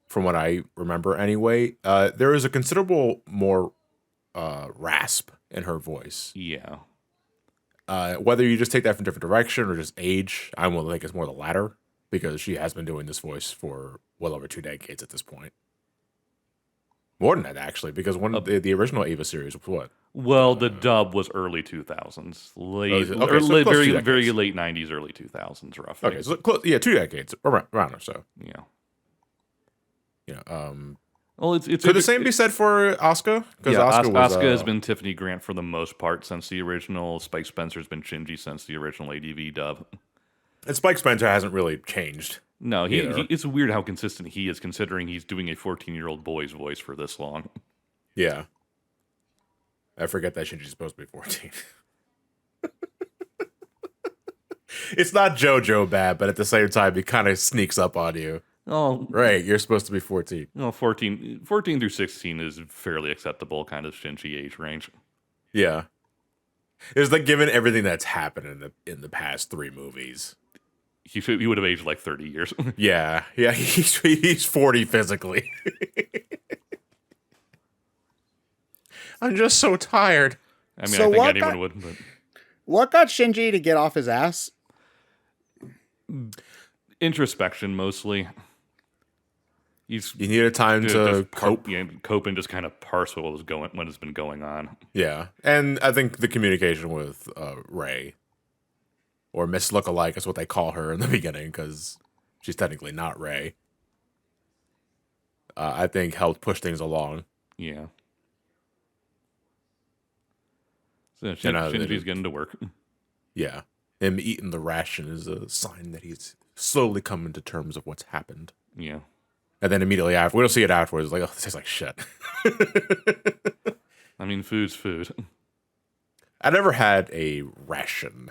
from what I remember. Anyway, there is a considerable more rasp in her voice. Yeah. Whether you just take that from different direction or just age, I'm willing to think it's more the latter because she has been doing this voice for well over 2 decades at this point. More than that, actually, because the original Ava series was what? Well, the dub was early 2000s, very late 90s, early 2000s, roughly. Okay, so close, 2 decades around or so. Yeah. Yeah. Well, it's could the same be said for Asuka? Because Asuka has been Tiffany Grant for the most part since the original. Spike Spencer's been Shinji since the original ADV dub. And Spike Spencer hasn't really changed. No, it's weird how consistent he is, considering he's doing a 14-year-old boy's voice for this long. Yeah. I forget that Shinji's supposed to be 14. It's not JoJo bad, but at the same time, he kind of sneaks up on you. Oh, right, you're supposed to be 14. No, 14 through 16 is fairly acceptable kind of Shinji age range. Yeah. It's like given everything that's happened in the past 3 movies. He would have aged like 30 years. Yeah, he's 40 physically. I'm just so tired. I mean, so I think anyone would. But what got Shinji to get off his ass? Introspection, mostly. You needed time to cope. Cope and just kind of parse what has been going on. Yeah, and I think the communication with Ray, or Miss Lookalike is what they call her in the beginning, because she's technically not Ray. I think helped push things along. Yeah. So Shinji's getting to work. Yeah, him eating the ration is a sign that he's slowly coming to terms of what's happened. Yeah. And then immediately after, we don't see it afterwards. Like, oh, this tastes like shit. I mean, food's food. I never had a ration.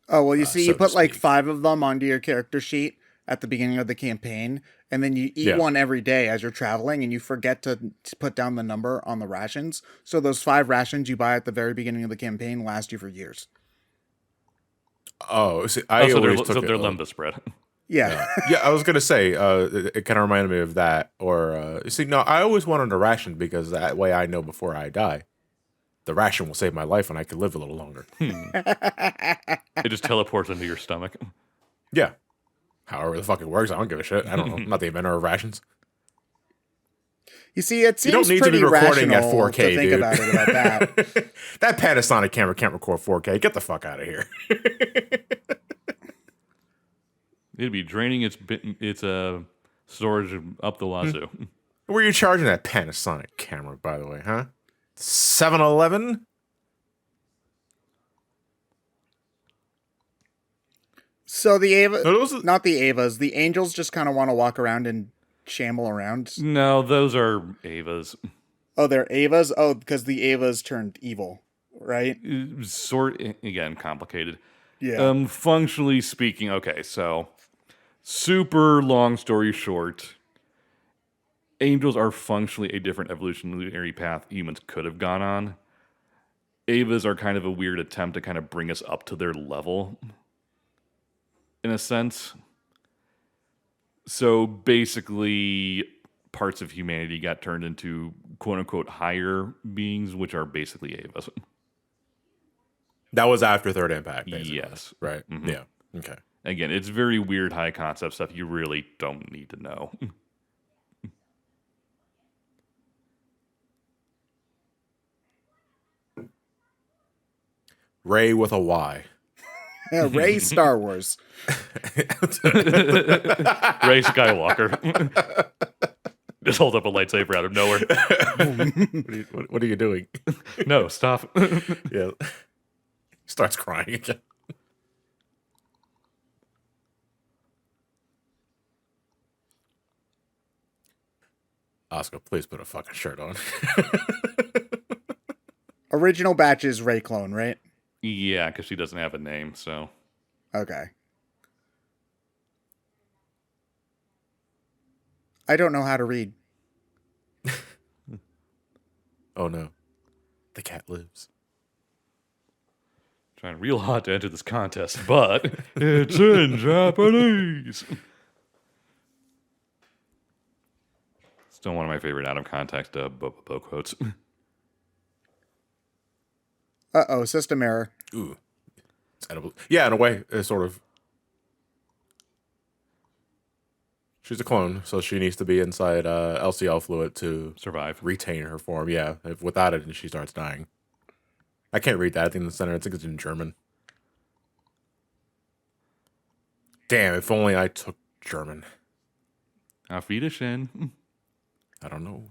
Oh, well, you see, you put like 5 of them onto your character sheet at the beginning of the campaign, and then you eat one every day as you're traveling, and you forget to put down the number on the rations. So those 5 rations you buy at the very beginning of the campaign last you for years. Oh, see, they're Lemba spread. Yeah. Yeah, I was going to say, it kind of reminded me of that. Or, see, no, I always wanted a ration because that way I know before I die, the ration will save my life and I can live a little longer. It just teleports into your stomach. Yeah. However the fuck it works, I don't give a shit. I don't know. I'm not the inventor of rations. You see, it You don't seems need to be pretty recording at rational 4K, to think dude. about it about that. That Panasonic camera can't record 4K. Get the fuck out of here. It'd be draining its storage up the wazoo. Where are you charging that Panasonic camera, by the way, huh? 7-Eleven? So the Ava, No, those- not the Avas, the angels just kind of want to walk around and shamble around. No, those are Avas. Oh, they're Avas? Oh, because the Avas turned evil, right? Again, complicated. Yeah. Functionally speaking, okay, so super long story short, angels are functionally a different evolutionary path humans could have gone on. Avas are kind of a weird attempt to kind of bring us up to their level, in a sense. So basically, parts of humanity got turned into quote-unquote higher beings, which are basically Avas. That was after Third Impact, basically. Yes. Right. Mhm. Yeah. Okay. Again, it's very weird high concept stuff you really don't need to know. Ray with a Y. Ray Star Wars. Ray Skywalker. Just hold up a lightsaber out of nowhere. What are you doing? No, stop. Yeah. Starts crying again. Asuka, please put a fucking shirt on. Original batch is Ray clone, right? Yeah, because she doesn't have a name, so. Okay. I don't know how to read. Oh no. The cat lives. Trying real hard to enter this contest, but it's in Japanese. Still one of my favorite out of context Bobo quotes. Uh-oh, system error. Ooh. It's edible. Yeah, in a way, it's sort of. She's a clone, so she needs to be inside LCL fluid to Survive. retain her form. Yeah, if without it, she starts dying. I can't read that. I think in the center, I think it's in German. Damn, if only I took German. Auf Wiedersehen. I don't know.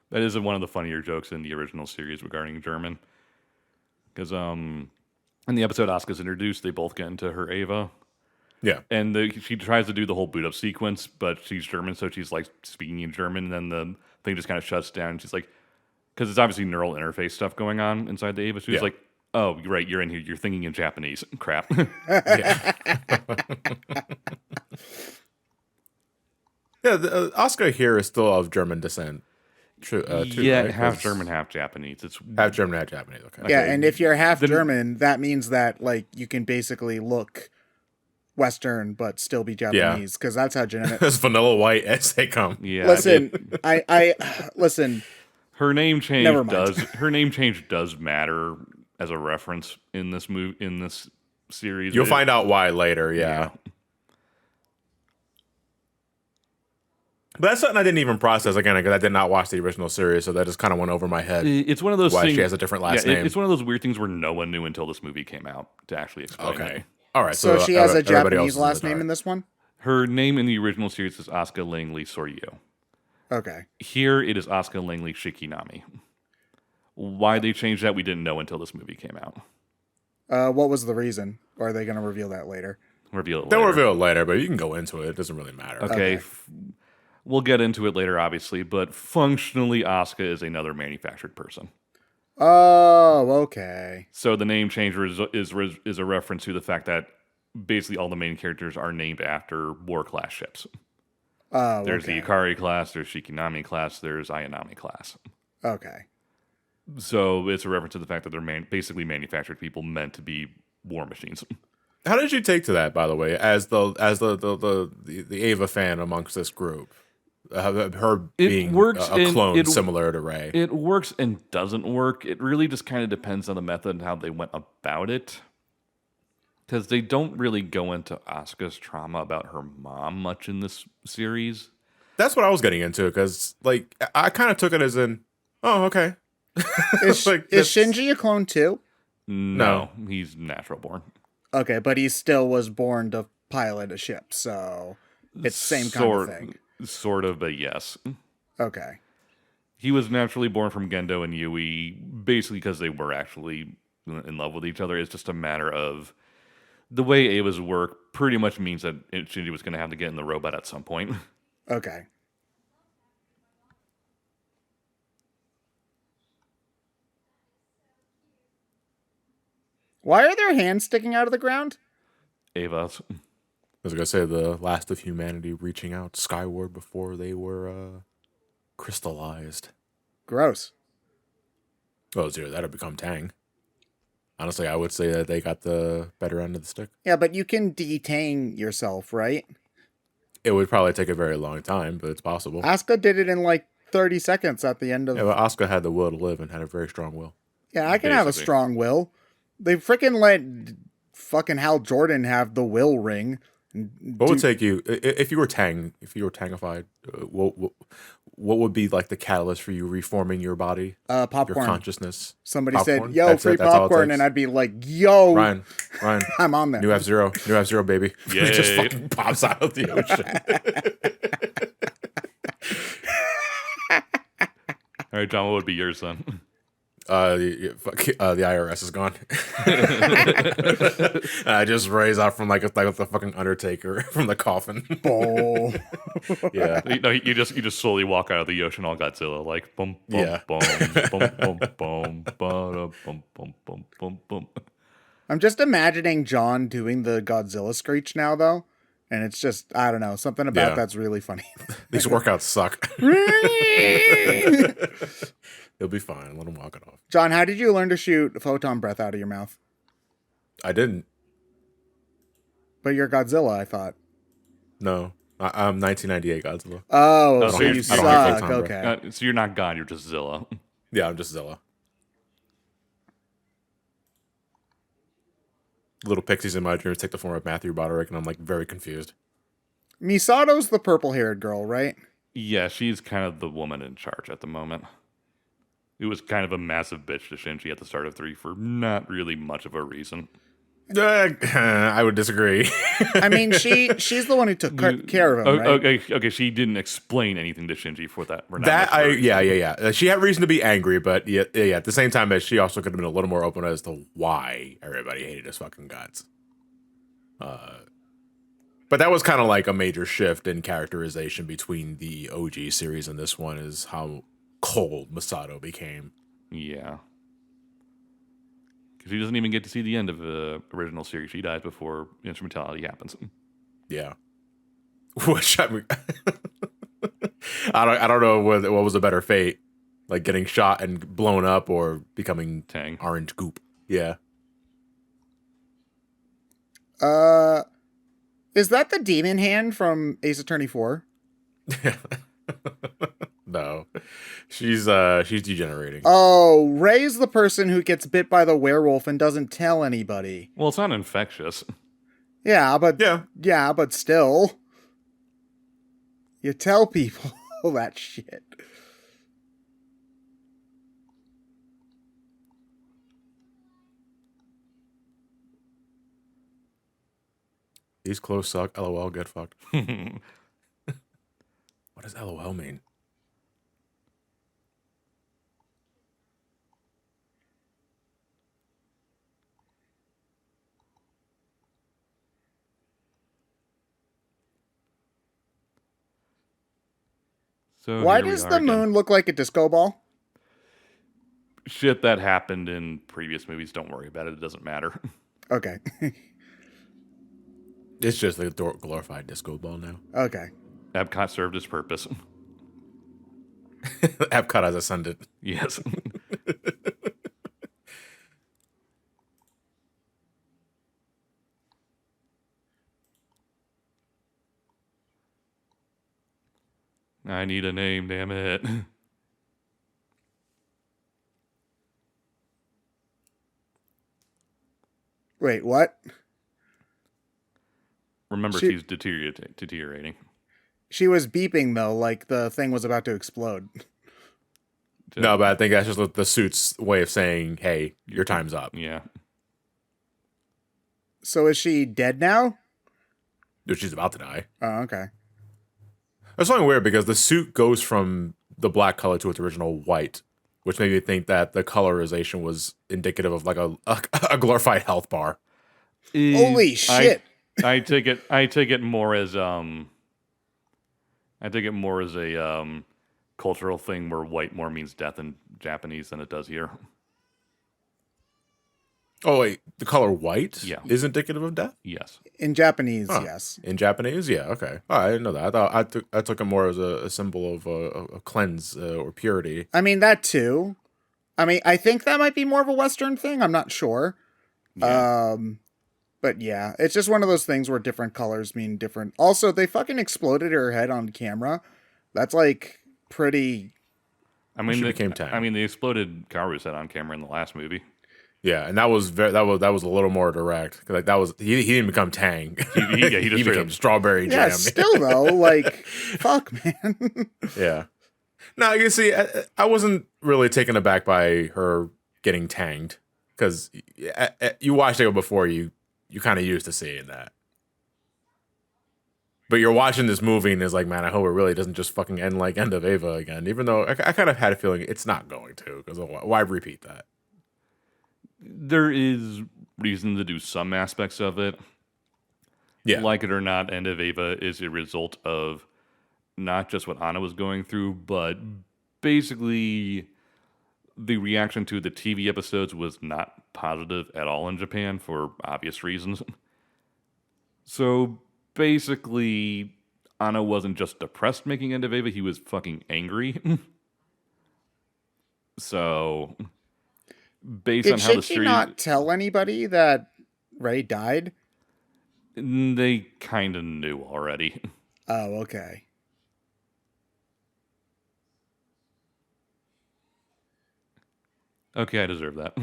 That is one of the funnier jokes in the original series regarding German. Because in the episode Asuka's introduced, they both get into her Ava. Yeah. And she tries to do the whole boot up sequence, but she's German, so she's like speaking in German, and then the thing just kind of shuts down. And she's like, because it's obviously neural interface stuff going on inside the Ava. She's Yeah. like, oh, you're right, you're in here. You're thinking in Japanese. Crap. Yeah, Asuka here is still of German descent. True, too, yeah, right? half 'Cause German, half Japanese. It's half German, half Japanese. Okay. Yeah, Okay. and if you're half Then- German, that means that like you can basically look Western but still be Japanese because that's how genetic. As vanilla white as they come. yeah. Listen, I listen. Her name change Never mind. does matter as a reference in this series. You'll find out why later. Yeah. But that's something I didn't even process again because I did not watch the original series, so that just kind of went over my head. It's one of those Why things. she has a different last yeah, name. It's one of those weird things where no one knew until this movie came out to actually explain Okay. it. All right. So she has a everybody else Japanese is in last the name dark. in this one. Her name in the original series is Asuka Langley Soryu. Okay. Here it is Asuka Langley Shikinami. Why they changed that, we didn't know until this movie came out. What was the reason? Or are they going to reveal that later? Reveal it They'll later. reveal it later, but you can go into it. It doesn't really matter. Okay. We'll get into it later, obviously, but functionally, Asuka is another manufactured person. Oh, okay. So the name change is a reference to the fact that basically all the main characters are named after war class ships. Oh, There's okay. the Ikari class, there's Shikinami class, there's Ayanami class. Okay. So it's a reference to the fact that they're basically manufactured people meant to be war machines. How did you take to that, by the way, as the Ava fan amongst this group? Her being works a in- clone it- similar to Rey. It works and doesn't work. It really just kind of depends on the method and how they went about it. Because they don't really go into Asuka's trauma about her mom much in this series. That's what I was getting into, because like I kind of took it as in, oh, okay. Is Shinji a clone too? No, he's natural born. Okay, but he still was born to pilot a ship, so it's same kind of thing. Sort of, but yes. Okay. He was naturally born from Gendo and Yui, basically because they were actually in love with each other. It's just a matter of the way Ava's work pretty much means that Shinji was going to have to get in the robot at some point. Okay. Why are their hands sticking out of the ground? Ava's. I was gonna say the last of humanity reaching out skyward before they were crystallized. Gross. Oh, zero. That'd become Tang. Honestly, I would say that they got the better end of the stick. Yeah, but you can detang yourself, right? It would probably take a very long time, but it's possible. Asuka did it in like 30 seconds at the end of... Yeah, but Asuka had the will to live and had a very strong will. Yeah, I can have a strong will. They freaking let fucking Hal Jordan have the will ring. What would take you if you were tangified? What would be like the catalyst for you reforming your body, popcorn, your consciousness? Somebody popcorn? said, "Yo, that's free it, popcorn," and I'd be like, "Yo, Ryan, I'm on there." New F-Zero, baby. Yay. It just fucking pops out of the ocean. All right, John, what would be yours then? The IRS is gone. I just raise out from like the fucking Undertaker from the coffin. Oh. Yeah. You just slowly walk out of the ocean, all Godzilla, like boom, boom, Yeah. boom, boom, boom, boom, boom, boom, boom, boom, boom, boom. I'm just imagining John doing the Godzilla screech now, though, and it's just, I don't know, something about that's really funny. These workouts suck. He'll be fine. Let him walk it off. John, how did you learn to shoot photon breath out of your mouth? I didn't. But you're Godzilla, I thought. No. I'm 1998 Godzilla. Oh, so you you suck. suck. Okay. So you're not God, you're just Zilla. Yeah, I'm just Zilla. Little pixies in my dreams take the form of Matthew Broderick, and I'm like very confused. Misato's the purple-haired girl, right? Yeah, she's kind of the woman in charge at the moment. It was kind of a massive bitch to Shinji at the start of 3 for not really much of a reason. I would disagree. I mean, she's the one who took care of him, right? Okay. She didn't explain anything to Shinji for that. Yeah. She had reason to be angry, but yeah. At the same time, she also could have been a little more open as to why everybody hated his fucking guts. But that was kind of like a major shift in characterization between the OG series and this one, is how cold Misato became. Yeah. Because she doesn't even get to see the end of the original series. She dies before instrumentality happens. Yeah. Which, I mean, I don't know what was a better fate, like getting shot and blown up or becoming Tang. orange goop. Yeah. Is that the demon hand from Ace Attorney 4? No. She's degenerating. Oh, Ray's the person who gets bit by the werewolf and doesn't tell anybody. Well, it's not infectious. Yeah, but still. You tell people that shit. These clothes suck. LOL, get fucked. What does LOL mean? So why does the moon look like a disco ball? Shit that happened in previous movies. Don't worry about it. It doesn't matter. Okay. It's just a glorified disco ball now. Okay. Epcot served its purpose. Epcot has ascended. Yes. I need a name, damn it. Wait, what? Remember, she's deteriorating. She was beeping though, like the thing was about to explode. No, but I think that's just the suit's way of saying, "Hey, your time's up." Yeah. So is she dead now? Dude, she's about to die. Oh, okay. That's something weird because the suit goes from the black color to its original white, which made me think that the colorization was indicative of like a glorified health bar. Holy shit! I take it more as a cultural thing where white more means death in Japanese than it does here. Oh wait, the color white is indicative of death? Yes. In Japanese, yes. In Japanese, yeah, okay. Oh, I didn't know that. I took it more as a symbol of a cleanse or purity. I mean that too. I mean, I think that might be more of a Western thing. I'm not sure. Yeah. But yeah, it's just one of those things where different colors mean different. Also, they fucking exploded her head on camera. That's like pretty. I mean, became Tang. I mean, they exploded Kaworu's head on camera in the last movie. Yeah, and that was that was a little more direct. Like that was he didn't become Tang. He became strawberry jam. Yeah, still though, like fuck, man. Yeah. No, you see, I wasn't really taken aback by her getting tanged because you watched it before. You kind of used to seeing that. But you're watching this movie and it's like, man, I hope it really doesn't just fucking end like End of Eva again. Even though I kind of had a feeling it's not going to, because why repeat that? There is reason to do some aspects of it. Yeah. Like it or not, End of Eva is a result of not just what Anno was going through, but basically the reaction to the TV episodes was not positive at all in Japan for obvious reasons. So basically, Anno wasn't just depressed making End of Eva, he was fucking angry. So based on how the series... Did Shinji not tell anybody that Rei died? They kind of knew already. Oh, okay. Okay, I deserve that.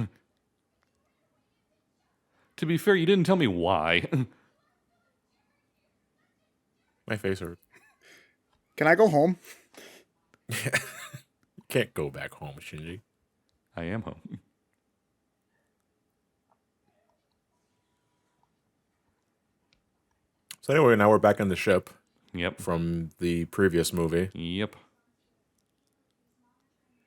To be fair, you didn't tell me why. My face hurt. Can I go home? Can't go back home, Shinji. I am home. So anyway, now we're back on the ship. Yep. From the previous movie. Yep.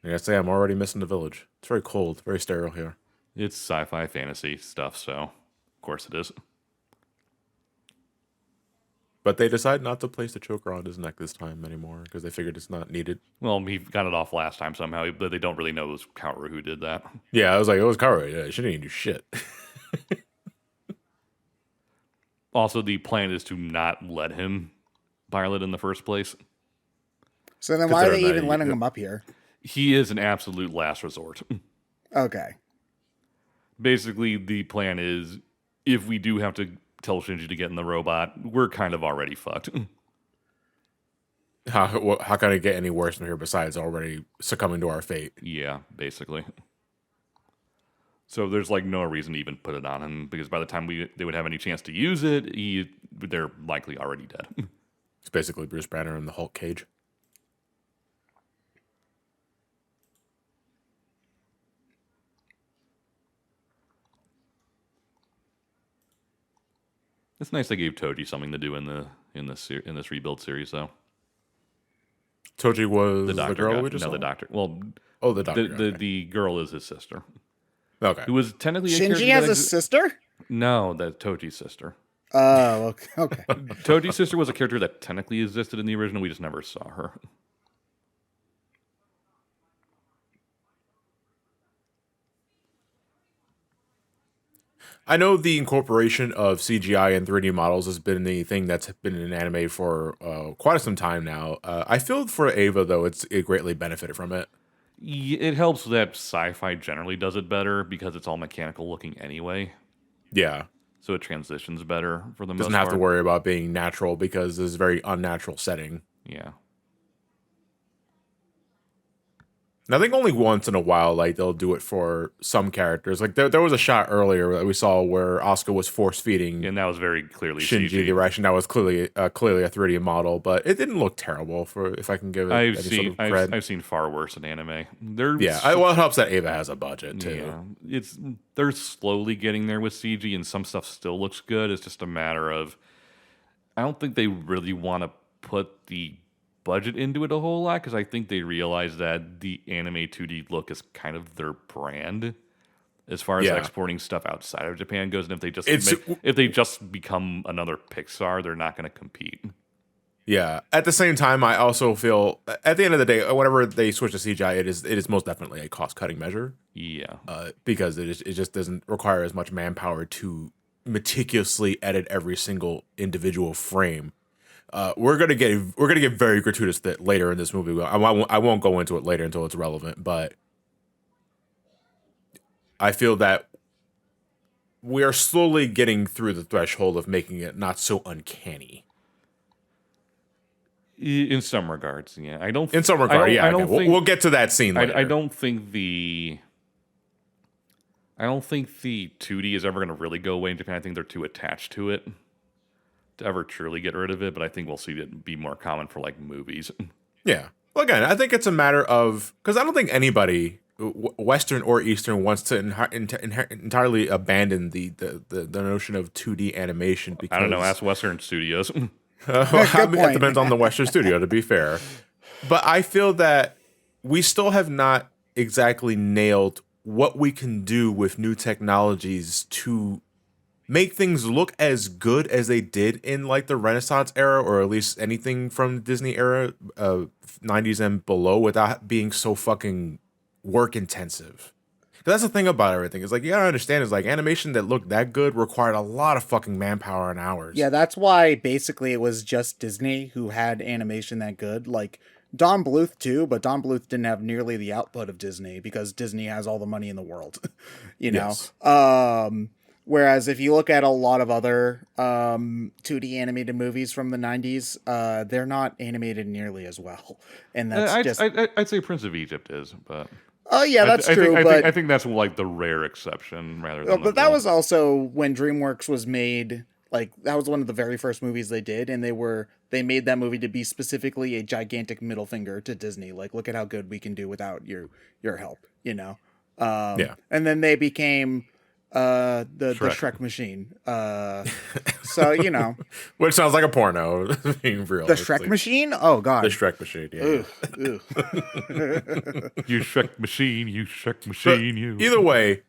I gotta say, I'm already missing the village. It's very cold, very sterile here. It's sci-fi fantasy stuff, so of course it is. But they decide not to place the choker on his neck this time anymore because they figured it's not needed. Well, he got it off last time somehow, but they don't really know it was Kaworu who did that. Yeah, I was like, it was Kaworu. Yeah, she didn't even do shit. Also, the plan is to not let him pilot in the first place. So then why are they even letting him up here? He is an absolute last resort. Okay. Basically, the plan is if we do have to tell Shinji to get in the robot, we're kind of already fucked. How can it get any worse from here besides already succumbing to our fate? Yeah, basically. So there's like no reason to even put it on him because by the time they would have any chance to use it, they're likely already dead. It's basically Bruce Banner in the Hulk cage. It's nice they gave Toji something to do in this rebuild series, though. Toji was the girl we just saw? No, the doctor. Well, the doctor. The girl is his sister. Okay. Who was technically Shinji has a sister? No, that's Toji's sister. Oh, okay. Toji's sister was a character that technically existed in the original. We just never saw her. I know the incorporation of CGI and 3D models has been the thing that's been in anime for quite some time now. I feel for Eva, though, it greatly benefited from it. It helps that sci-fi generally does it better because it's all mechanical looking anyway. Yeah. So it transitions better for the most part. Doesn't have to worry about being natural because it's a very unnatural setting. Yeah. And I think only once in a while, like they'll do it for some characters. Like there was a shot earlier that we saw where Asuka was force feeding And that was very clearly Shinji CG. the Russian. That was clearly a 3D model, but it didn't look terrible. For if I can give it any sort of cred. I've seen far worse in anime. Well, it helps that Ava has a budget too. Yeah, they're slowly getting there with CG, and some stuff still looks good. It's just a matter of I don't think they really want to put the budget into it a whole lot because I think they realize that the anime 2D look is kind of their brand as far as exporting stuff outside of Japan goes. And if they just become another Pixar, they're not going to compete. Yeah. At the same time, I also feel at the end of the day, whenever they switch to CGI, it is most definitely a cost cutting measure. Yeah, because it just doesn't require as much manpower to meticulously edit every single individual frame. We're gonna get very gratuitous later in this movie. I won't go into it later until it's relevant, but I feel that we are slowly getting through the threshold of making it not so uncanny. In some regards, yeah. We'll get to that scene later. I don't think the 2D is ever going to really go away in Japan. I think they're too attached to it to ever truly get rid of it, but I think we'll see it be more common for like movies. Yeah. Well, again, I think it's a matter of because I don't think anybody, Western or Eastern, wants to entirely abandon the notion of 2D animation. Because I don't know. Ask Western studios. It depends on the Western studio, to be fair. But I feel that we still have not exactly nailed what we can do with new technologies to make things look as good as they did in like the Renaissance era, or at least anything from the Disney era, 90s and below, without being so fucking work intensive. That's the thing about everything. It's like, you gotta understand, is like animation that looked that good required a lot of fucking manpower and hours. Yeah, that's why basically it was just Disney who had animation that good. Like Don Bluth too, but Don Bluth didn't have nearly the output of Disney because Disney has all the money in the world. you know? Yes. Whereas if you look at a lot of other 2D animated movies from the 90s, they're not animated nearly as well. And that's I'd say Prince of Egypt is, but... Oh, yeah, that's true. I think that's like the rare exception rather than... But that was also when DreamWorks was made... Like, that was one of the very first movies they did, and they made that movie to be specifically a gigantic middle finger to Disney. Like, look at how good we can do without your help, you know? Yeah. And then they became... the Shrek machine. So, you know. Which sounds like a porno, being real. The Shrek machine? Oh, God. The Shrek machine, yeah. You Shrek machine, you. Either way,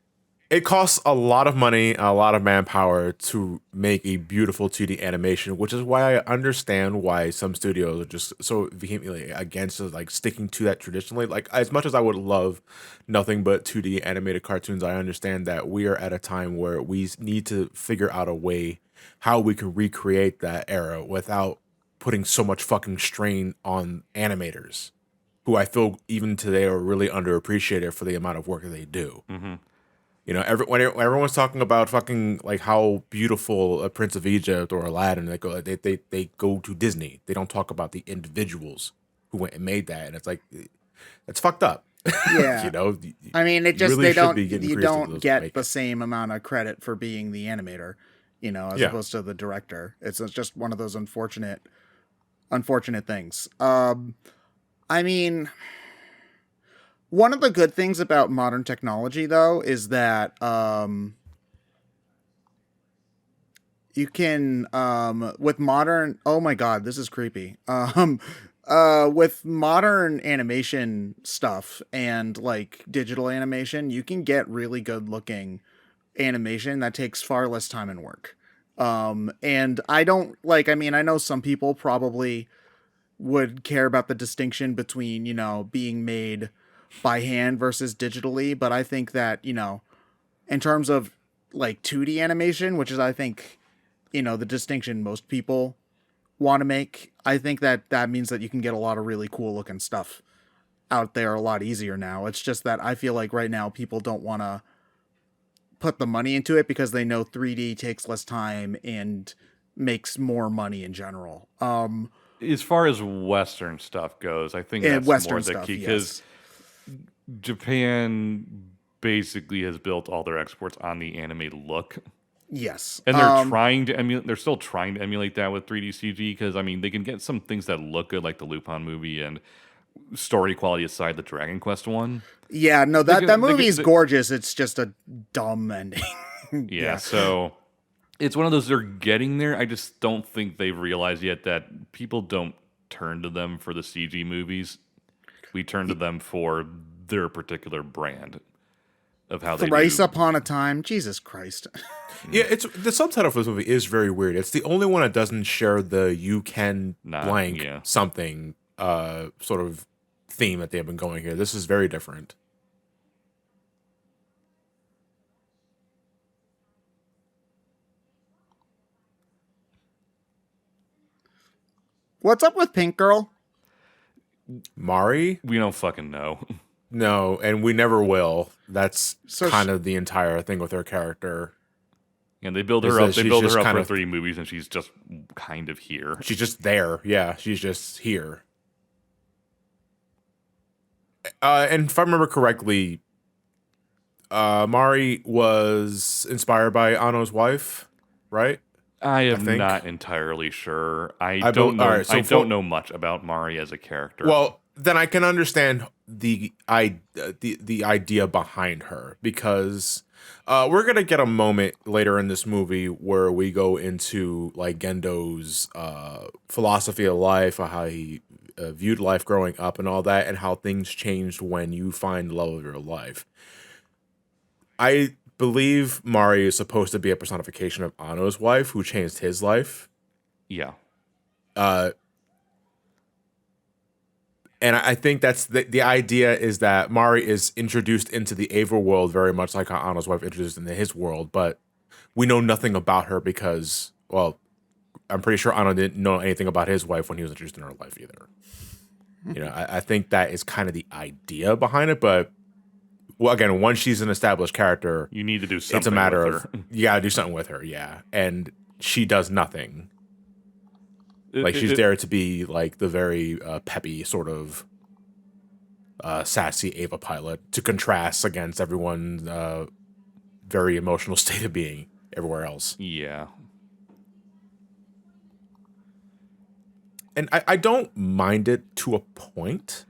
it costs a lot of money and a lot of manpower to make a beautiful 2D animation, which is why I understand why some studios are just so vehemently against like sticking to that traditionally. Like, as much as I would love nothing but 2D animated cartoons, I understand that we are at a time where we need to figure out a way how we can recreate that era without putting so much fucking strain on animators, who I feel even today are really underappreciated for the amount of work that they do. Mm-hmm. You know, when everyone's talking about fucking like how beautiful a Prince of Egypt or Aladdin, they go to Disney. They don't talk about the individuals who went and made that, and it's like, it's fucked up. Yeah, you know. I mean, it just you don't get the same amount of credit for being the animator, you know, as opposed to the director. It's just one of those unfortunate things. I mean. One of the good things about modern technology, though, is that you can, with modern... Oh my god, this is creepy. With modern animation stuff and, like, digital animation, you can get really good-looking animation that takes far less time and work. And I don't... Like, I mean, I know some people probably would care about the distinction between, you know, being made... by hand versus digitally, but I think that, you know, in terms of like 2D animation, which is I think, you know, the distinction most people want to make, I think that means that you can get a lot of really cool looking stuff out there a lot easier now. It's just that I feel like right now people don't want to put the money into it because they know 3D takes less time and makes more money in general. As far as Western stuff goes, I think that's Western more the key because Japan basically has built all their exports on the anime look. Yes. And they're trying to emulate. They're still trying to emulate that with 3D CG because I mean they can get some things that look good, like the Lupin movie, and story quality aside, the Dragon Quest one. Yeah, no, that movie is gorgeous. It's just a dumb ending. Yeah, so it's one of those they're getting there. I just don't think they've realized yet that people don't turn to them for the CG movies. We turn to them for their particular brand of how they do. Thrice Upon a Time. Jesus Christ. Yeah, it's the subtitle for this movie is very weird. It's the only one that doesn't share the "you can blank something" sort of theme that they have been going here. This is very different. What's up with Pink Girl? Mari? We don't fucking know. No, and we never will. That's kind of the entire thing with her character. And they build her up. They build her up for 3 movies, and she's just kind of here. She's just there. Yeah, she's just here. And if I remember correctly, Mari was inspired by Anno's wife, right? I am not entirely sure. I don't know. I don't know much about Mari as a character. Well, then I can understand the idea behind her, because we're gonna get a moment later in this movie where we go into like Gendo's philosophy of life, how he viewed life growing up and all that, and how things changed when you find the love of your life. I believe Mari is supposed to be a personification of Anno's wife, who changed his life. Yeah. And I think that's the idea, is that Mari is introduced into the Ava world very much like how Anno's wife introduced into his world, but we know nothing about her because, well, I'm pretty sure Anno didn't know anything about his wife when he was introduced in her life either. You know, I think that is kind of the idea behind it, but well, again, once she's an established character, you need to do something. It's a matter with of her. You gotta do something with her, yeah, and she does nothing. She's there to be like the very peppy sort of sassy Ava pilot to contrast against everyone's very emotional state of being everywhere else. Yeah. And I don't mind it to a point,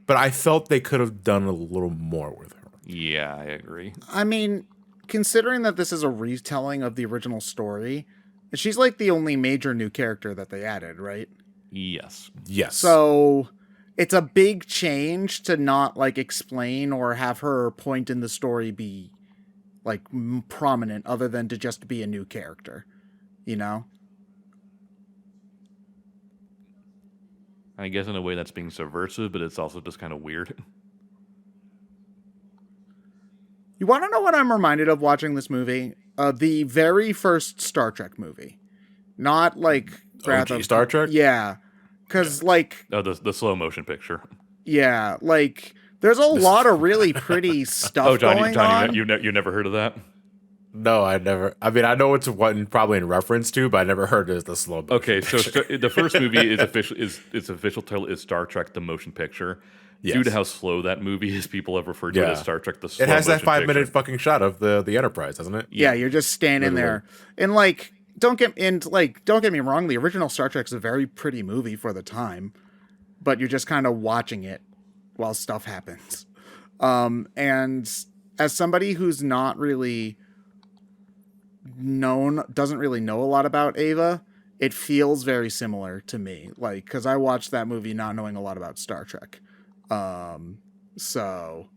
but I felt they could have done a little more with her. Yeah, I agree. I mean, considering that this is a retelling of the original story, she's like the only major new character that they added, right? Yes. Yes. So it's a big change to not like explain or have her point in the story be like prominent, other than to just be a new character, you know? I guess in a way that's being subversive, but it's also just kind of weird. You want to know what I'm reminded of watching this movie? The very first Star Trek movie. Not like... OG Star Trek? Yeah. Because like... Oh, the slow motion picture. Yeah, like... There's a lot of really pretty stuff going on. You never heard of that? No, I never. I mean, I know it's one probably in reference to, but I never heard it as the slow motion. Okay, so the first movie is its official title is Star Trek: The Motion Picture. Yes. Due to how slow that movie is, people have referred to it as Star Trek: The Slow Motion Picture. It has that 5-minute fucking shot of the Enterprise, doesn't it? Yeah, you're just standing there, and like, don't get me wrong. The original Star Trek's a very pretty movie for the time, but you're just kind of watching it while stuff happens. And as somebody who's not really doesn't really know a lot about Ava, it feels very similar to me, like, because I watched that movie not knowing a lot about Star Trek. So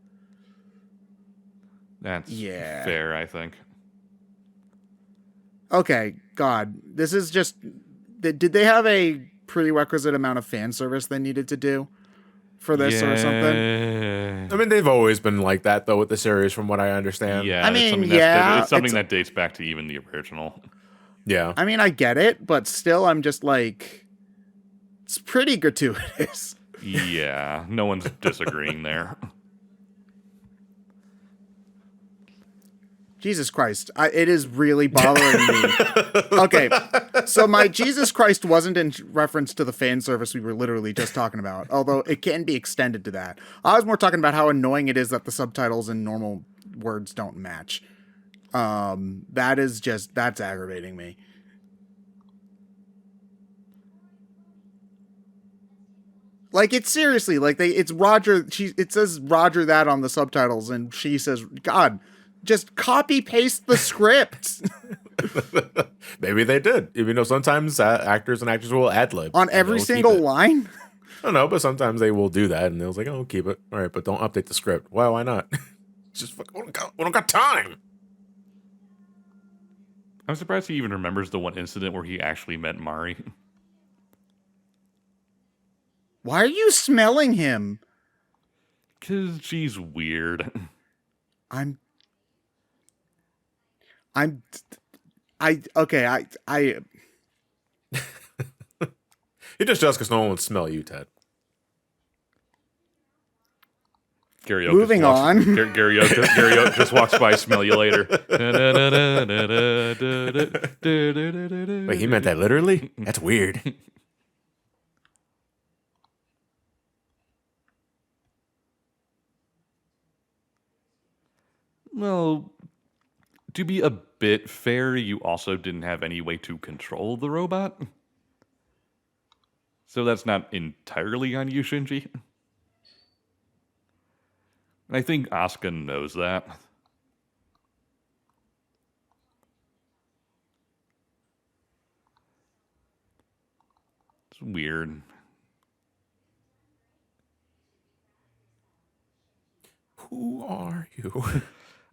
that's fair, I think. Okay, God, this is just... Did they have a prerequisite amount of fan service they needed to do for this or something? I mean, they've always been like that, though, with the series, from what I understand. Yeah, I mean, it's something that dates back to even the original. Yeah. I mean, I get it, but still, I'm just like... It's pretty gratuitous. Yeah, no one's disagreeing there. Jesus Christ. It is really bothering me. Okay, so my Jesus Christ wasn't in reference to the fan service we were literally just talking about, although it can be extended to that. I was more talking about how annoying it is that the subtitles and normal words don't match. That's aggravating me. Like, it's seriously, like, it's Roger, it says Roger that on the subtitles, and she says, God, just copy-paste the script. Maybe they did, even though sometimes actors and actors will ad-lib. On every single line? I don't know, but sometimes they will do that, and they'll like, oh, keep it. All right, but don't update the script. Well, why not? Just we don't got time. I'm surprised he even remembers the one incident where he actually met Mari. Why are you smelling him? Because she's weird. Okay. He just does because no one would smell you, Ted. Gary Moving on. Gary Oak just walks by, smell you later. Wait, he meant that literally? That's weird. Well, to be a bit fair, you also didn't have any way to control the robot. So that's not entirely on you, Shinji. And I think Asuka knows that. It's weird. Who are you?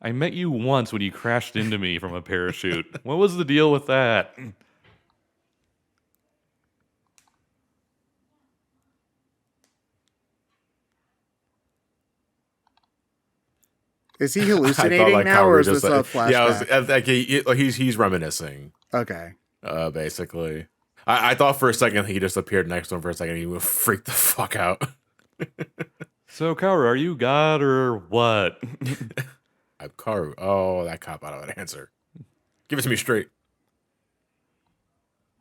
I met you once when you crashed into me from a parachute. What was the deal with that? Is he hallucinating now, or is this a Yeah, flashback? he's reminiscing. Okay. Basically. I thought for a second he just appeared next to him for a second and he would freak the fuck out. So, Kaworu, are you God or what? I'm Kaworu. Oh, that cop out of an answer. Give it to me straight.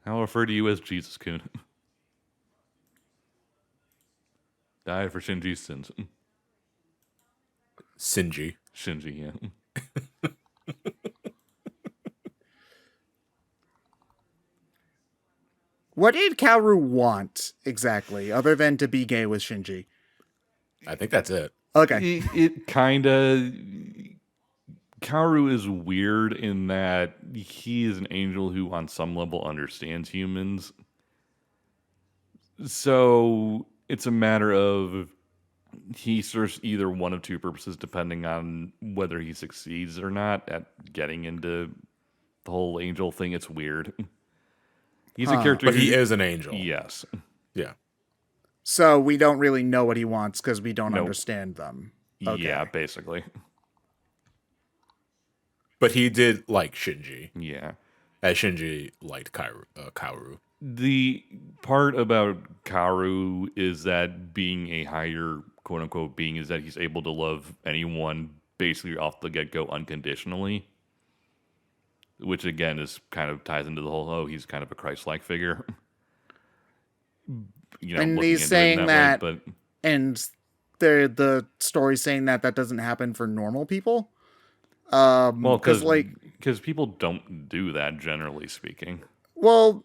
I'll refer to you as Jesus-kun. Died for Shinji's sins. Shinji. Shinji, yeah. What did Kaworu want exactly, other than to be gay with Shinji? I think that's it. Okay. It kind of... Kaworu is weird in that he is an angel who on some level understands humans. So it's a matter of he serves either one of two purposes depending on whether he succeeds or not at getting into the whole angel thing. It's weird. He's a character but he is an angel. Yes. Yeah. So we don't really know what he wants because we don't understand them. Okay. Yeah, basically. But he did like Shinji. Yeah. As Shinji liked Kaworu. The part about Kaworu is that being a higher quote-unquote being is that he's able to love anyone basically off the get-go unconditionally. Which, again, is kind of ties into the whole, he's kind of a Christ-like figure. And he's saying that, and the story's saying that doesn't happen for normal people. Well, because people don't do that, generally speaking. Well,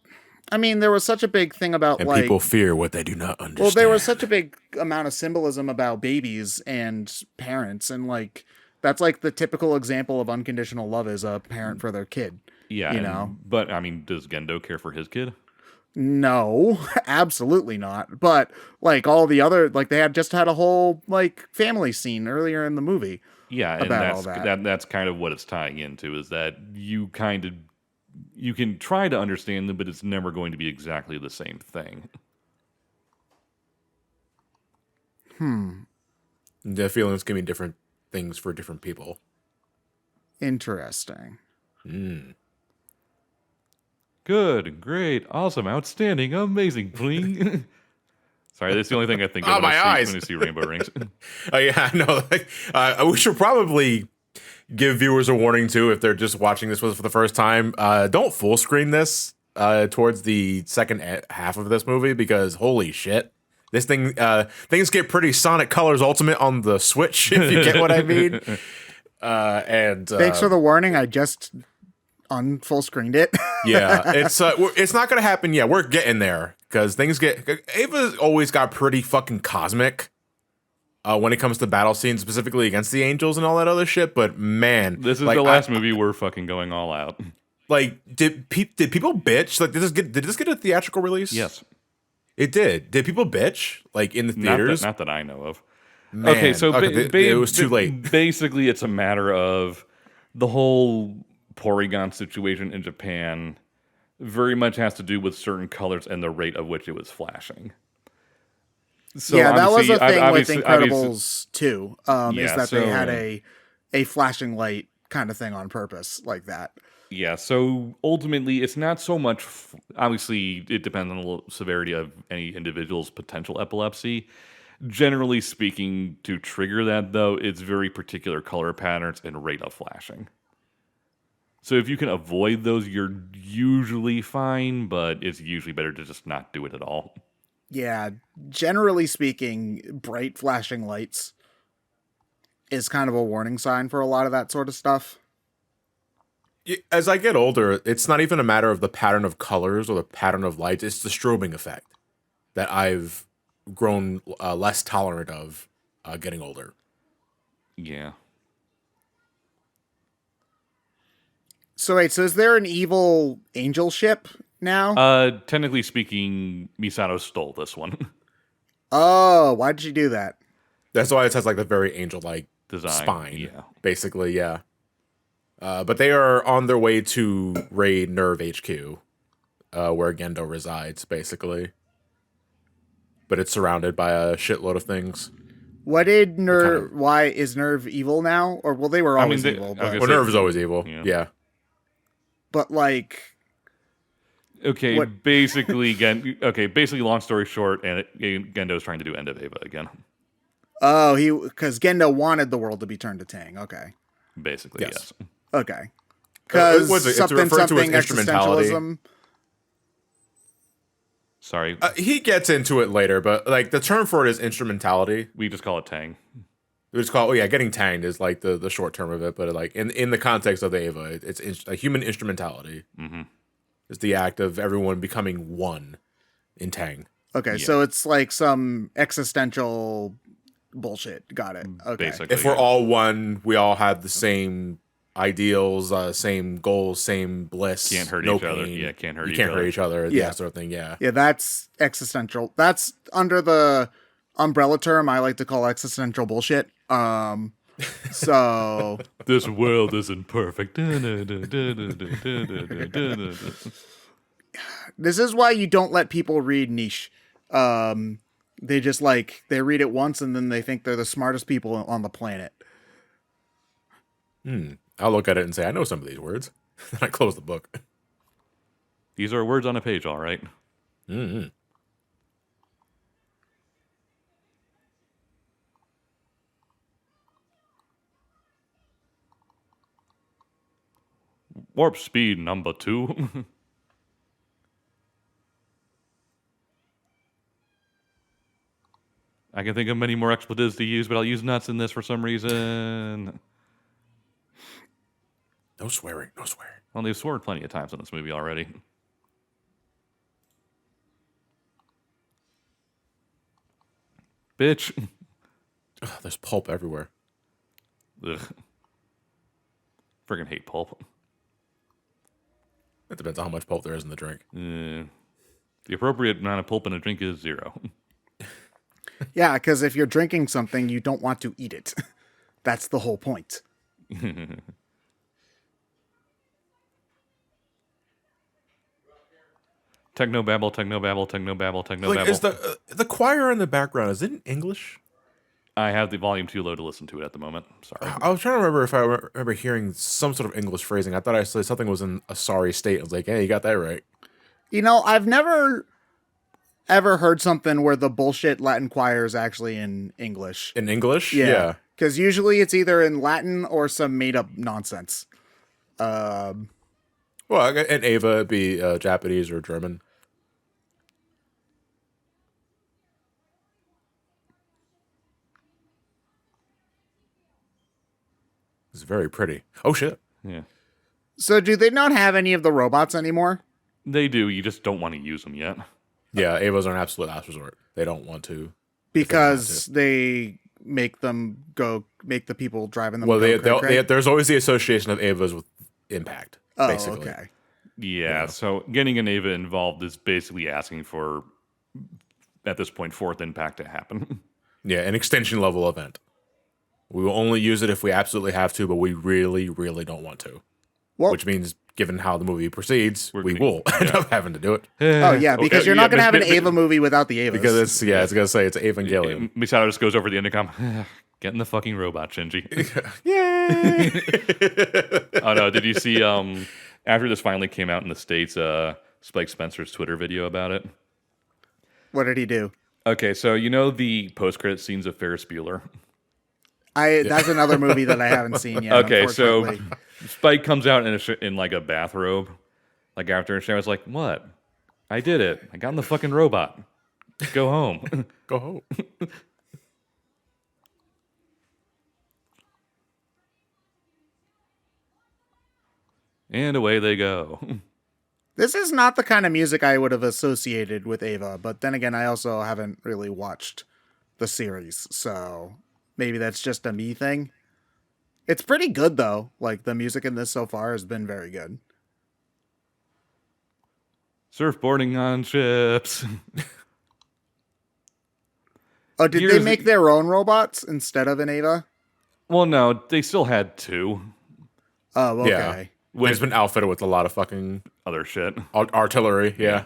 I mean, there was such a big thing about and people fear what they do not understand. Well, there was such a big amount of symbolism about babies and parents, and that's like the typical example of unconditional love is a parent for their kid. Yeah, but I mean, does Gendo care for his kid? No, absolutely not. But all the other, they had just had a whole family scene earlier in the movie. Yeah, and that's kind of what it's tying into, is that you can try to understand them, but it's never going to be exactly the same thing. The feelings can be different things for different people. Interesting. Good, great, awesome, outstanding, amazing, pling. Sorry, that's the only thing I think of when I see rainbow rings. Oh yeah, no. We should probably give viewers a warning too if they're just watching this for the first time. Don't full screen this towards the second half of this movie because holy shit. This thing, things get pretty Sonic Colors Ultimate on the Switch, if you get what I mean. Thanks for the warning. I just full screened it. Yeah, it's not gonna happen yet. We're getting there because things get. Ava's always got pretty fucking cosmic when it comes to battle scenes, specifically against the angels and all that other shit. But man, this is the last movie we're fucking going all out. Like, did people bitch? Like, did this get a theatrical release? Yes, it did. Did people bitch like in the theaters? Not that I know of. Man. Okay, so it was too late. Basically, it's a matter of the whole Porygon situation in Japan very much has to do with certain colors and the rate at which it was flashing. So yeah, that was a thing with Incredibles 2, is that they had a flashing light kind of thing on purpose like that. Yeah, so ultimately, it's not so much... Obviously, it depends on the severity of any individual's potential epilepsy. Generally speaking, to trigger that, though, it's very particular color patterns and rate of flashing. So if you can avoid those, you're usually fine, but it's usually better to just not do it at all. Yeah, generally speaking, bright flashing lights is kind of a warning sign for a lot of that sort of stuff. As I get older, it's not even a matter of the pattern of colors or the pattern of lights. It's the strobing effect that I've grown less tolerant of getting older. Yeah. So wait, so is there an evil angel ship now? Technically speaking, Misato stole this one. Oh, why did she do that? That's why it has like the very angel-like design spine. Yeah. Basically, yeah. But they are on their way to raid Nerve HQ, where Gendo resides, basically. But it's surrounded by a shitload of things. What did Nerve... Why is Nerve evil now? Or, well, they were always evil. But... Well, Nerve is always evil, yeah. But, like... Okay, basically, basically, long story short, and Gendo's trying to do End of Eva again. Oh, because Gendo wanted the world to be turned to Tang, okay. Basically, yes. Okay. Because it's referred to as instrumentality. Sorry. He gets into it later, but like the term for it is instrumentality. We just call it Tang. We just call it, getting tanged is like the short term of it, but like in the context of the Eva, it's a human instrumentality. Mm-hmm. It's the act of everyone becoming one in Tang. Okay, so it's like some existential bullshit. Got it. Okay. Basically, if we're all one, we all have the same ideals, same goals, same bliss. Can't hurt each other. Yeah, can't hurt each other. Yeah, that sort of thing. Yeah. Yeah, that's existential. That's under the umbrella term I like to call existential bullshit. So this world isn't perfect. This is why you don't let people read niche. They just they read it once and then they think they're the smartest people on the planet. I'll look at it and say, I know some of these words. Then I close the book. These are words on a page, all right. Mm-hmm. Warp speed number 2. I can think of many more expletives to use, but I'll use nuts in this for some reason. No swearing, no swearing. Well, they've sworn plenty of times in this movie already. Bitch. Ugh, there's pulp everywhere. Ugh. Friggin' hate pulp. It depends on how much pulp there is in the drink. The appropriate amount of pulp in a drink is 0. Yeah, because if you're drinking something, you don't want to eat it. That's the whole point. Technobabble, technobabble, technobabble, technobabble. Like, is the choir in the background, is it in English? I have the volume too low to listen to it at the moment. Sorry. I was trying to remember if I remember hearing some sort of English phrasing. I thought I said something was in a sorry state. I was like, hey, you got that right. You know, I've never ever heard something where the bullshit Latin choir is actually in English. In English? Yeah. Because usually it's either in Latin or some made-up nonsense. Well, and Ava would be Japanese or German. It's very pretty. Oh, shit. Yeah. So do they not have any of the robots anymore? They do. You just don't want to use them yet. Yeah, Avas are an absolute last resort. They don't want to. Because they make the people driving them. Well, there's always the association of Avas with impact. Oh, basically. okay. Yeah, so getting an Ava involved is basically asking for, at this point, fourth impact to happen. Yeah, an extension level event. We will only use it if we absolutely have to, but we really, really don't want to. Well, which means, given how the movie proceeds, we will end up having to do it. Oh, yeah, because you're not going to have an Ava movie without the Avas. Because it's going to say it's Evangelion. Misato just goes over the intercom. Get in the fucking robot, Shinji. Yay! Oh, no, did you see, after this finally came out in the States, Spike Spencer's Twitter video about it? What did he do? Okay, so you know the post-credit scenes of Ferris Bueller? That's another movie that I haven't seen yet. Okay, so Spike comes out in like a bathrobe, like after a shower. I was like, "What? I did it! I got in the fucking robot. Go home. Go home." And away they go. This is not the kind of music I would have associated with Ava, but then again, I also haven't really watched the series, so maybe that's just a me thing. It's pretty good, though. Like, the music in this so far has been very good. Surfboarding on ships. Oh, did they make their own robots instead of an Ava? Well, no, they still had two. Oh, okay. Yeah. It's been outfitted with a lot of fucking other shit. Artillery, yeah.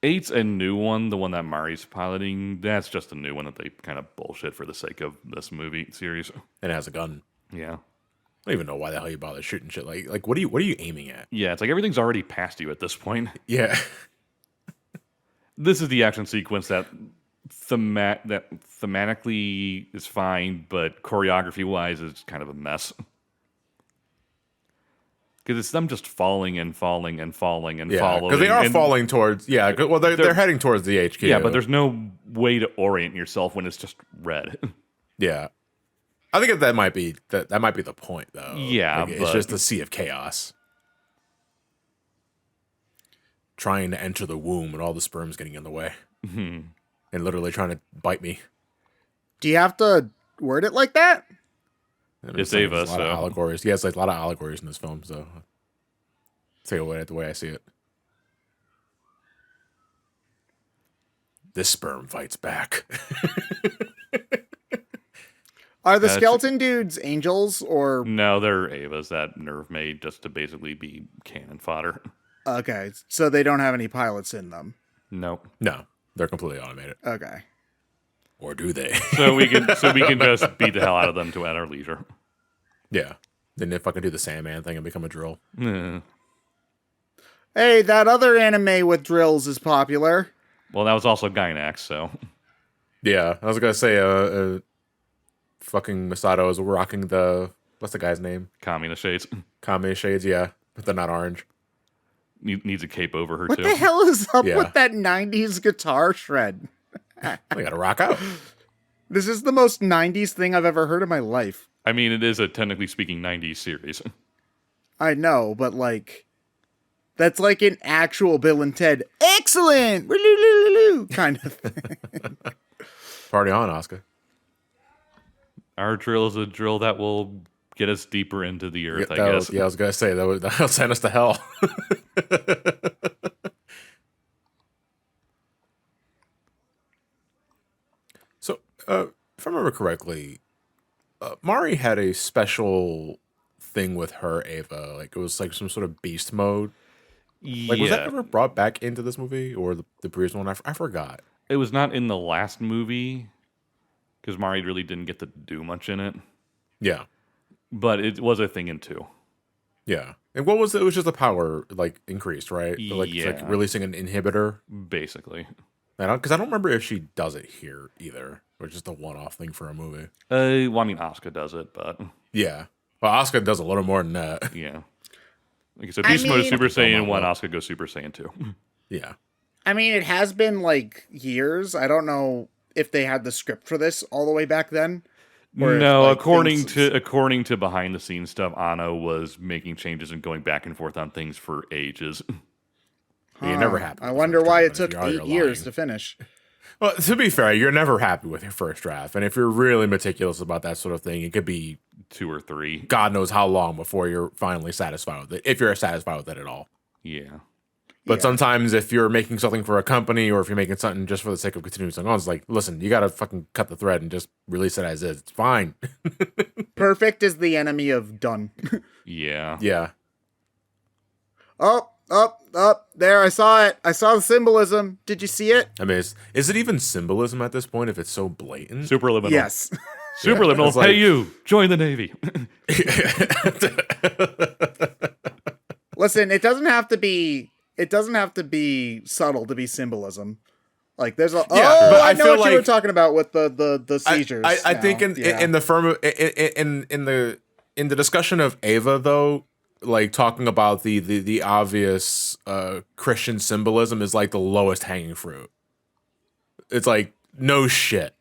8's a new one, the one that Mari's piloting. That's just a new one that they kind of bullshit for the sake of this movie series. And it has a gun. Yeah. I don't even know why the hell you bother shooting shit. Like what are you aiming at? Yeah, it's like everything's already past you at this point. Yeah. This is the action sequence that thematically is fine, but choreography-wise is kind of a mess. Because it's them just falling and falling and falling and falling. Because they are falling towards, well, they're heading towards the HQ. Yeah, but there's no way to orient yourself when it's just red. Yeah. I think that might be the point, though. Yeah, like, it's just a sea of chaos. Trying to enter the womb and all the sperm's getting in the way. Mm-hmm. And literally trying to bite me. Do you have to word it like that? It's Ava, a lot of allegories. Yeah, it's like a lot of allegories in this film, so take away the way I see it. This sperm fights back. Are the skeleton dudes angels or... No, they're Avas that Nerve made just to basically be cannon fodder. Okay, so they don't have any pilots in them. Nope. No, they're completely automated. Okay. Or do they? so we can just beat the hell out of them at our leisure. Yeah. Then they fucking do the Sandman thing and become a drill. Yeah. Hey, that other anime with drills is popular. Well, that was also Gynax, so... Yeah, I was gonna say, fucking Misato is rocking the... What's the guy's name? Communist shades. Communist shades, yeah. But they're not orange. Needs a cape over her, what too. What the hell is up with that 90s guitar shred? They gotta rock out. This is the most 90s thing I've ever heard in my life. I mean, it is a technically speaking 90s series. I know, but like... That's like an actual Bill and Ted, excellent! Kind of thing. Party on, Asuka. Our drill is a drill that will get us deeper into the earth, I guess. I was gonna say, that'll send us to hell. So, if I remember correctly, Mari had a special thing with her Ava. Like, it was like some sort of beast mode. Like, was that ever brought back into this movie or the previous one? I forgot. It was not in the last movie because Mari really didn't get to do much in it. Yeah. But it was a thing in 2. Yeah. And what was it? It was just the power, like, increased, right? Like, yeah. It's like releasing an inhibitor. Basically. Because I don't remember if she does it here either. or just a one-off thing for a movie. Well, I mean, Asuka does it, but Yeah. Well, Asuka does a little more than that. yeah. Like I said, Beast Mode is Super Saiyan 1, Asuka goes Super Saiyan 2. Yeah. I mean, it has been like years. I don't know if they had the script for this all the way back then. No, according to behind the scenes stuff, Anno was making changes and going back and forth on things for ages. You're never happy. I wonder why it took 8 years to finish. Well, to be fair, you're never happy with your first draft. And if you're really meticulous about that sort of thing, it could be 2 or 3. God knows how long before you're finally satisfied with it, if you're satisfied with it at all. Yeah. But sometimes if you're making something for a company or if you're making something just for the sake of continuing something on, it's like, listen, you got to fucking cut the thread and just release it as is. It's fine. Perfect is the enemy of done. Yeah. Yeah. Oh, there, I saw it. I saw the symbolism. Did you see it? I mean, is it even symbolism at this point if it's so blatant? Superliminal. Yes. Superliminal. Like, hey, you, join the Navy. Listen, it doesn't have to be subtle to be symbolism. Like there's a I know what you were talking about with the seizures. I think in the discussion of Ava though, like talking about the obvious Christian symbolism is like the lowest hanging fruit. It's like no shit.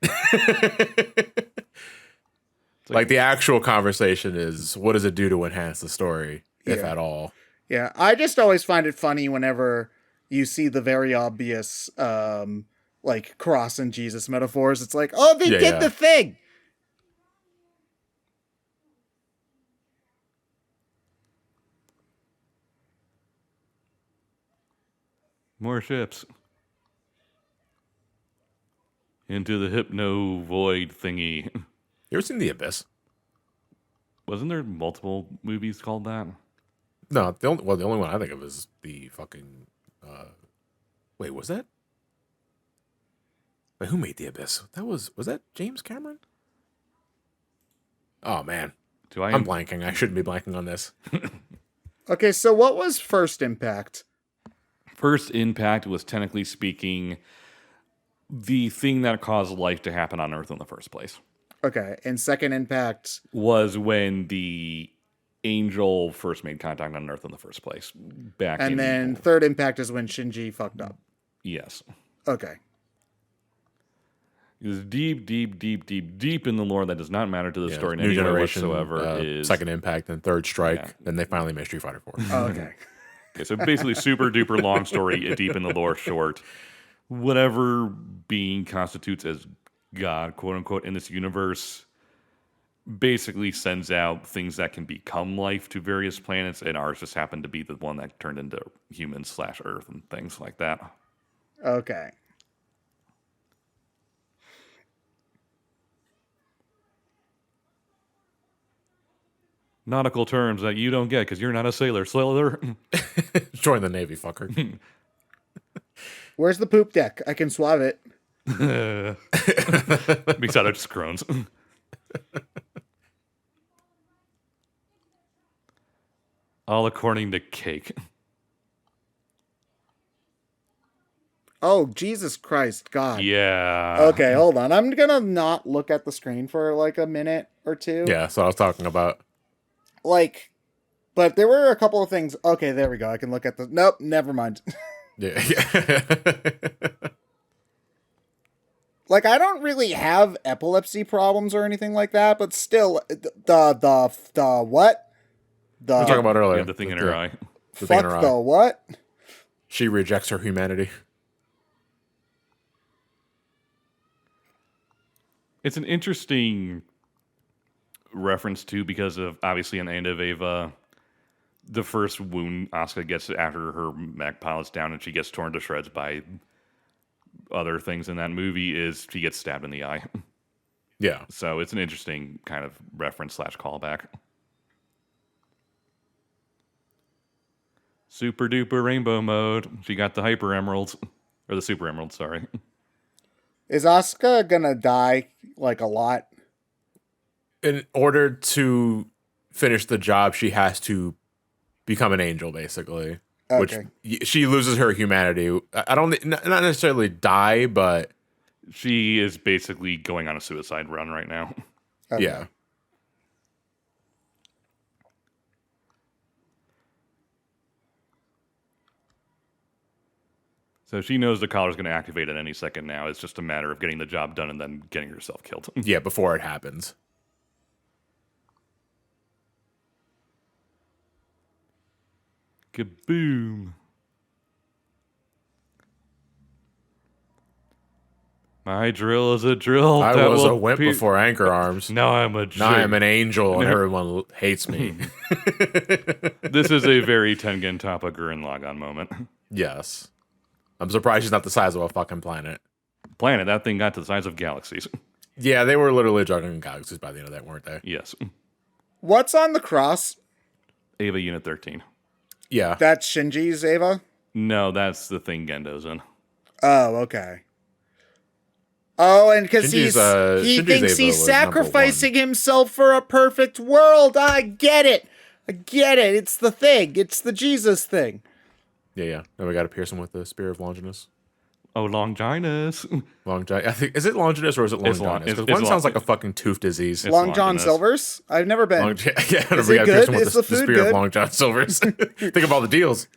Like the actual conversation is what does it do to enhance the story, if at all. Yeah, I just always find it funny whenever you see the very obvious, like cross and Jesus metaphors. It's like, oh, they did the thing. More ships. Into the hypno void thingy. You ever seen The Abyss? Wasn't there multiple movies called that? No, the only one I think of is the fucking. Wait, was that? Wait, who made The Abyss? Was that James Cameron? Oh man, I'm blanking. I shouldn't be blanking on this. Okay, so what was First Impact? First Impact was technically speaking the thing that caused life to happen on Earth in the first place. Okay, and Second Impact was when the Angel first made contact on Earth in the first place. And then Third Impact is when Shinji fucked up. Yes. Okay. It was deep in the lore that does not matter to the story in New any way Generation whatsoever. Is Second Impact and Third Strike. Then they finally made Street Fighter 4. Oh, okay. Okay, so basically super duper long story, deep in the lore short. Whatever being constitutes as God, quote unquote, in this universe basically sends out things that can become life to various planets, and ours just happened to be the one that turned into humans / Earth and things like that. Okay. Nautical terms that you don't get because you're not a sailor. Join the Navy, fucker. Where's the poop deck? I can swab it. Misato just groans. All according to Cake. Oh, Jesus Christ, God. Yeah. Okay, hold on. I'm gonna not look at the screen for like a minute or two. Yeah, that's what I was talking about. Like, but there were a couple of things. Okay, there we go. I can look at the... Nope, never mind. Yeah. Like, I don't really have epilepsy problems or anything like that, but still, the what? We were talking about earlier. Yeah, the thing in her eye. The thing in her Fuck eye. the what? She rejects her humanity. It's an interesting reference, too, because of, obviously, in the end of Ava, the first wound Asuka gets after her mech pilot's down and she gets torn to shreds by other things in that movie is she gets stabbed in the eye. Yeah. So it's an interesting kind of reference / callback. Super duper rainbow mode. She got the hyper emeralds. Or the super emeralds, sorry. Is Asuka gonna die, like, a lot? In order to finish the job, she has to become an angel, basically. Okay. Which she loses her humanity. I don't not necessarily die, but She is basically going on a suicide run right now. Okay. Yeah. So she knows the collar's going to activate at any second now. It's just a matter of getting the job done and then getting herself killed. Yeah, before it happens. Kaboom. My drill is a drill. I that was will a wimp before Anchor Arms. Now I'm a Now I'm jig. an angel and everyone hates me. This is a very Tengen Toppa Gurren Lagann moment. Yes. I'm surprised she's not the size of a fucking planet. Planet, that thing got to the size of galaxies. Yeah, they were literally juggling galaxies by the end of that, weren't they? Yes. What's on the cross? Ava Unit 13. Yeah. That's Shinji's Ava? No, that's the thing Gendo's in. Oh, okay. Oh, and because he Shinji's thinks Ava he's was sacrificing himself for a perfect world. I get it. It's the thing. It's the Jesus thing. Yeah. Then we got to pierce him with the Spear of Longinus. Oh, Longinus. I think, is it Longinus or is it It's Longinus? Because it's one Lon- sounds like a fucking tooth disease. It's Long John Longinus. Silver's? I've never been. Yeah, Is we it got to pierce good? him with Is the the food Spear good? of Long John Silver's. Think of all the deals.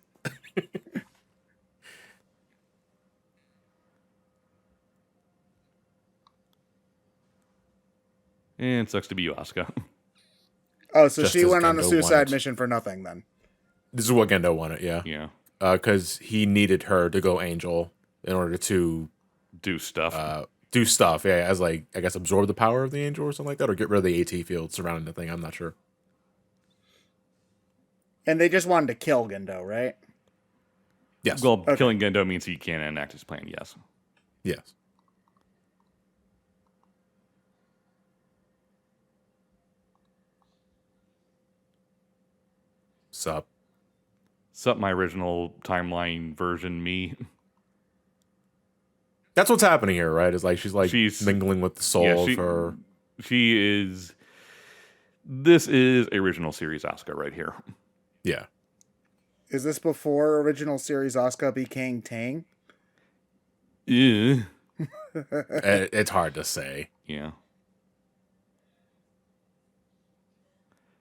And it sucks to be you, Asuka. Oh, so Just she as went on a Gendo suicide wanted. mission for nothing then. This is what Gendo wanted, yeah. Yeah. Because he needed her to go angel in order to Do stuff. do stuff, yeah, as like, I guess, absorb the power of the angel or something like that, or get rid of the AT field surrounding the thing. I'm not sure. And they just wanted to kill Gendo, right? Yes. Well, killing Gendo means he can't enact his plan, yes. Yes. Sup. Sup, my original timeline version me. That's what's happening here, right? Is like she's mingling with the soul Yeah, of her. She is... This is original series Asuka right here. Yeah. Is this before original series Asuka became Tang? Yeah. It's hard to say. Yeah.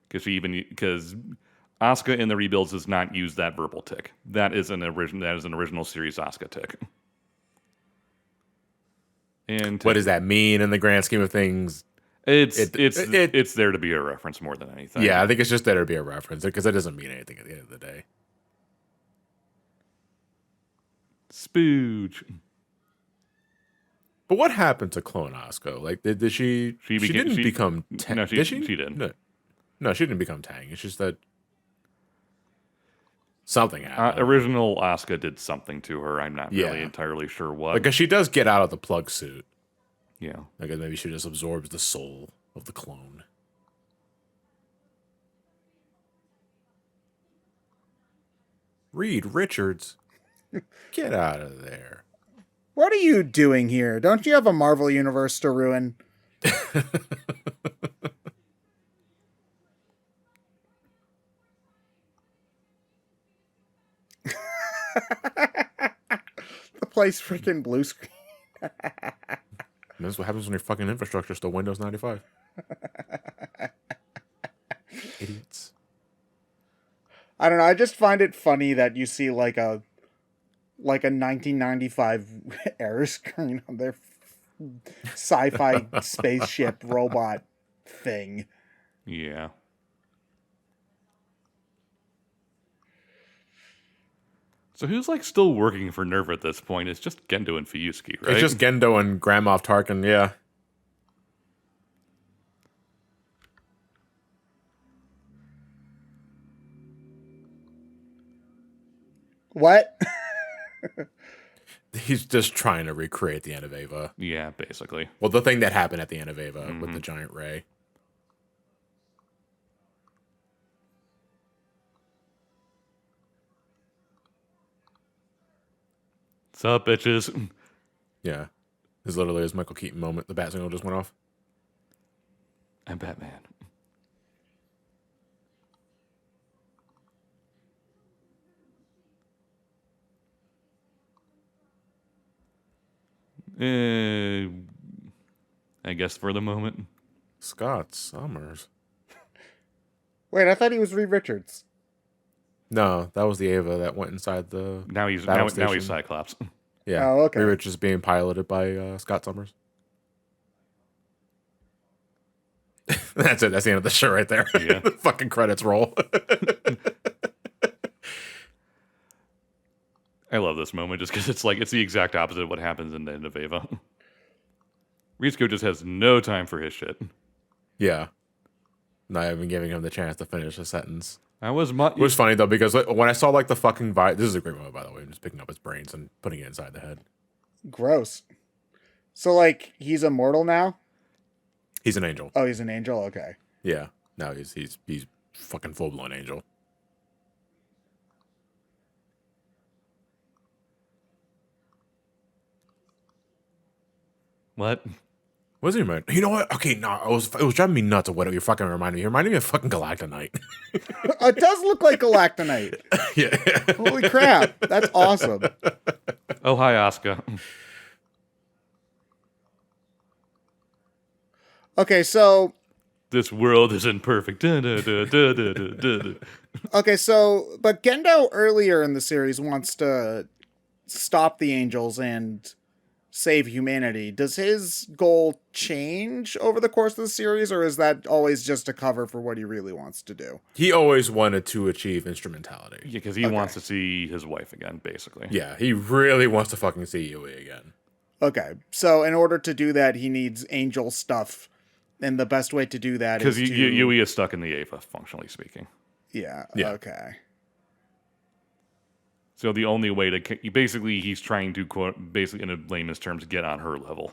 Because Asuka in the rebuilds does not use that verbal tick. That is an original series Asuka tick. And What does that mean in the grand scheme of things? It's there to be a reference more than anything. Yeah, I think it's just there to be a reference because it doesn't mean anything at the end of the day. Spooge. But what happened to Clone Asuka? Like, did she? She didn't become Tang. No, Did she? She did. No, she didn't become Tang. It's just that something happened. Original Asuka did something to her. I'm not really entirely sure what. Because she does get out of the plug suit. Yeah. Like maybe she just absorbs the soul of the clone. Reed Richards, get out of there. What are you doing here? Don't you have a Marvel universe to ruin? The place freaking blue screen. That's what happens when your fucking infrastructure is still Windows 95. Idiots. I don't know. I just find it funny that you see like a 1995 error screen on their sci-fi spaceship robot thing. Yeah. So who's like still working for Nerve at this point? It's just Gendo and Fuyusuki, right? It's just Gendo and Grand Moff Tarkin, yeah. What? He's just trying to recreate the end of Ava. Yeah, basically. Well, the thing that happened at the end of Ava with the giant ray. What's up, bitches? Yeah. This is literally his Michael Keaton moment. The bat signal just went off. I'm Batman. I guess for the moment. Scott Summers. Wait, I thought he was Reed Richards. No, that was the Ava that went inside the Now he's Cyclops. Yeah. Oh, okay. Reed Richards being piloted by Scott Summers. That's it. That's the end of the show right there. Yeah. The fucking credits roll. I love this moment just because it's the exact opposite of what happens in the end of Ava. Rizko just has no time for his shit. Yeah. Not even giving him the chance to finish a sentence. It was funny though, because when I saw like the fucking this is a great moment, by the way. I'm just picking up his brains and putting it inside the head. Gross. So like he's immortal now? He's an angel. Oh, he's an angel? Okay. Yeah. No, he's fucking full blown angel. What? What does he remind? You know what? Okay, no, it was driving me nuts of what you fucking reminded me. He reminded me of fucking Galactonite. It does look like Galactonite. Yeah. Holy crap. That's awesome. Oh, hi, Asuka. Okay, so this world isn't perfect. Okay, so but Gendo earlier in the series wants to stop the angels and save humanity. Does his goal change over the course of the series, or is that always just a cover for what he really wants to do? He always wanted to achieve instrumentality. Yeah, because he wants to see his wife again, basically. Yeah, he really wants to fucking see Yui again. Okay, so in order to do that, he needs angel stuff, and the best way to do that is because Yui is stuck in the Ava, functionally speaking. Yeah. Okay. So the only way to basically he's trying to quote basically in a layman's terms get on her level,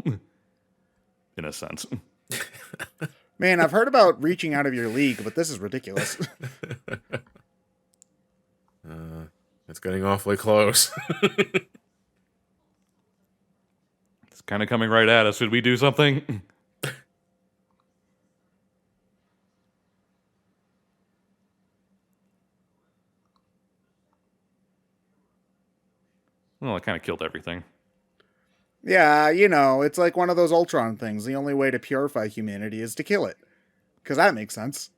in a sense. Man, I've heard about reaching out of your league, but this is ridiculous. It's getting awfully close. It's kind of coming right at us. Should we do something? Well, it kind of killed everything. Yeah, it's like one of those Ultron things. The only way to purify humanity is to kill it. Because that makes sense.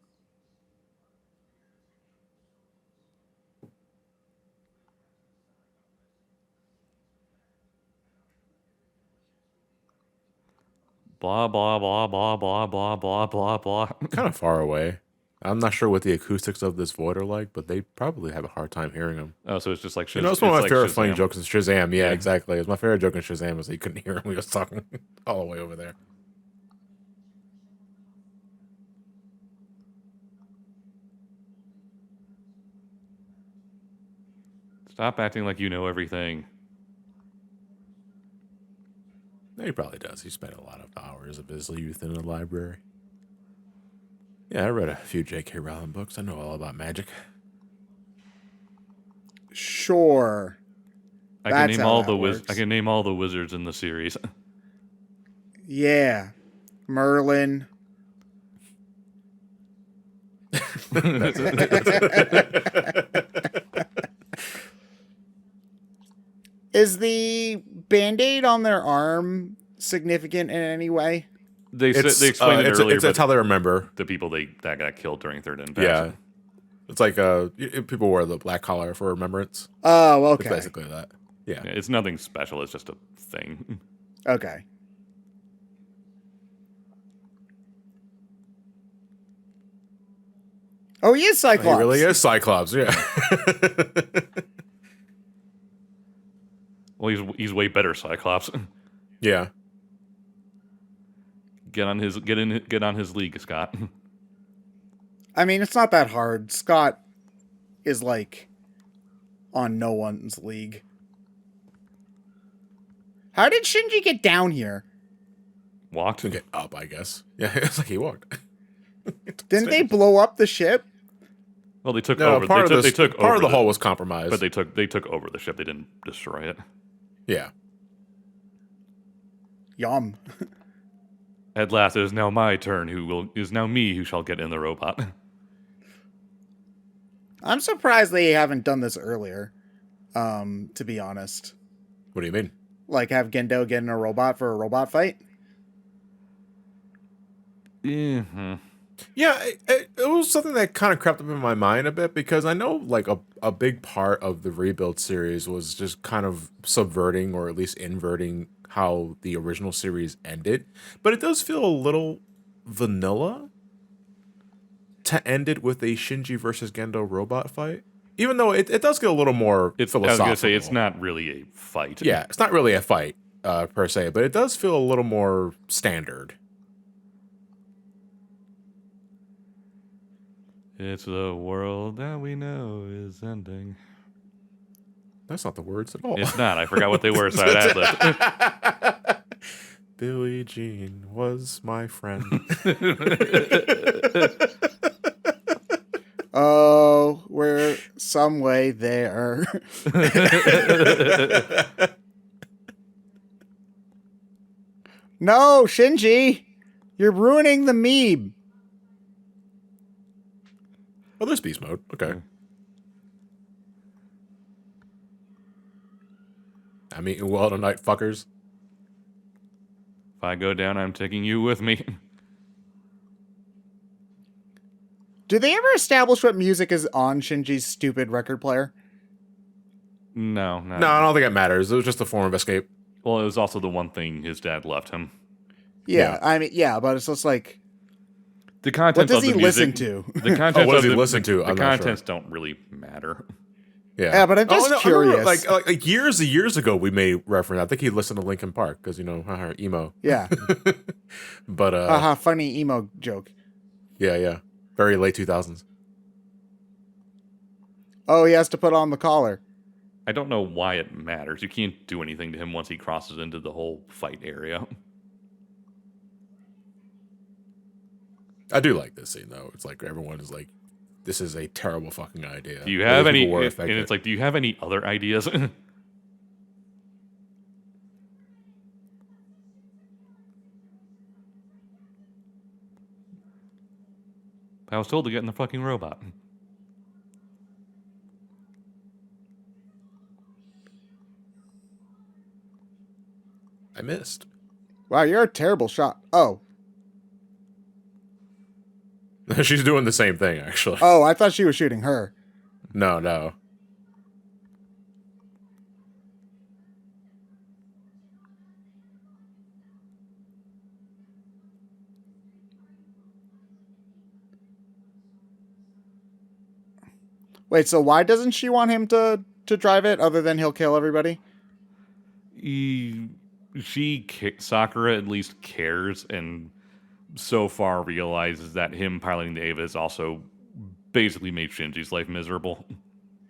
Blah, blah, blah, blah, blah, blah, blah, blah, blah. Kind of far away. I'm not sure what the acoustics of this void are like, but they probably have a hard time hearing him. Oh, so it's just like it's one of my favorite funny jokes in Shazam. Yeah, exactly. It's my favorite joke in Shazam was that you couldn't hear him when he was talking all the way over there. Stop acting like you know everything. He probably does. He spent a lot of hours of his youth in the library. Yeah, I read a few J.K. Rowling books. I know all about magic. Sure. I can name all the wizards in the series. Yeah. Merlin. Is the Band-Aid on their arm significant in any way? They explained it earlier. It's how they remember the people that got killed during Third Impact. Yeah, it's like people wear the black collar for remembrance. Oh, okay. It's basically that. Yeah, it's nothing special. It's just a thing. Okay. Oh, he is Cyclops. He really is Cyclops. Yeah. Well, he's way better Cyclops. Yeah. Get on his league, Scott. I mean, it's not that hard. Scott is like on no one's league. How did Shinji get down here? Walked. To get up, I guess. Yeah, it's like he walked. Didn't they blow up the ship? Well, they took over. Part of the hull was compromised, but they took over the ship. They didn't destroy it. Yeah. Yum. At last, it is now my turn. Is now me who shall get in the robot. I'm surprised they haven't done this earlier. To be honest. What do you mean? Like have Gendo get in a robot for a robot fight? Mm-hmm. Yeah, it was something that kind of crept up in my mind a bit because I know like a big part of the Rebuild series was just kind of subverting or at least inverting how the original series ended. But it does feel a little vanilla to end it with a Shinji versus Gendo robot fight. Even though it does get a little more philosophical. I was going to say, it's not really a fight. Yeah, it's not really a fight per se, but it does feel a little more standard. It's the world that we know is ending. That's not the words at all. It's not. I forgot what they were, so I'd ad-lib. Billie Jean was my friend. Oh, we're some way there. No, Shinji! You're ruining the meme. Oh, there's beast mode. Okay. I'm eating well tonight, fuckers. If I go down, I'm taking you with me. Do they ever establish what music is on Shinji's stupid record player? No. No, I don't think it matters. It was just a form of escape. Well, it was also the one thing his dad left him. Yeah, I mean, yeah, but it's just like, The contents what does of the he music, listen to? The contents what does of he the, listen to? The I'm not contents don't really matter. Yeah, but I'm just I curious. remember, like years ago, we made reference. I think he listened to Linkin Park because emo. Yeah. But Haha, funny emo joke. yeah, very late 2000s. Oh, he has to put on the collar. I don't know why it matters. You can't do anything to him once he crosses into the whole fight area. I do like this scene though. It's like everyone is like, "This is a terrible fucking idea." Do you have Really, any? people were And affected. it's like, do you have any other ideas? I was told to get in the fucking robot. I missed. Wow, you're a terrible shot. Oh. She's doing the same thing actually. Oh, I thought she was shooting her. No. Wait, so why doesn't she want him to drive it other than he'll kill everybody? Sakura at least cares and so far realizes that him piloting the Eva has also basically made Shinji's life miserable.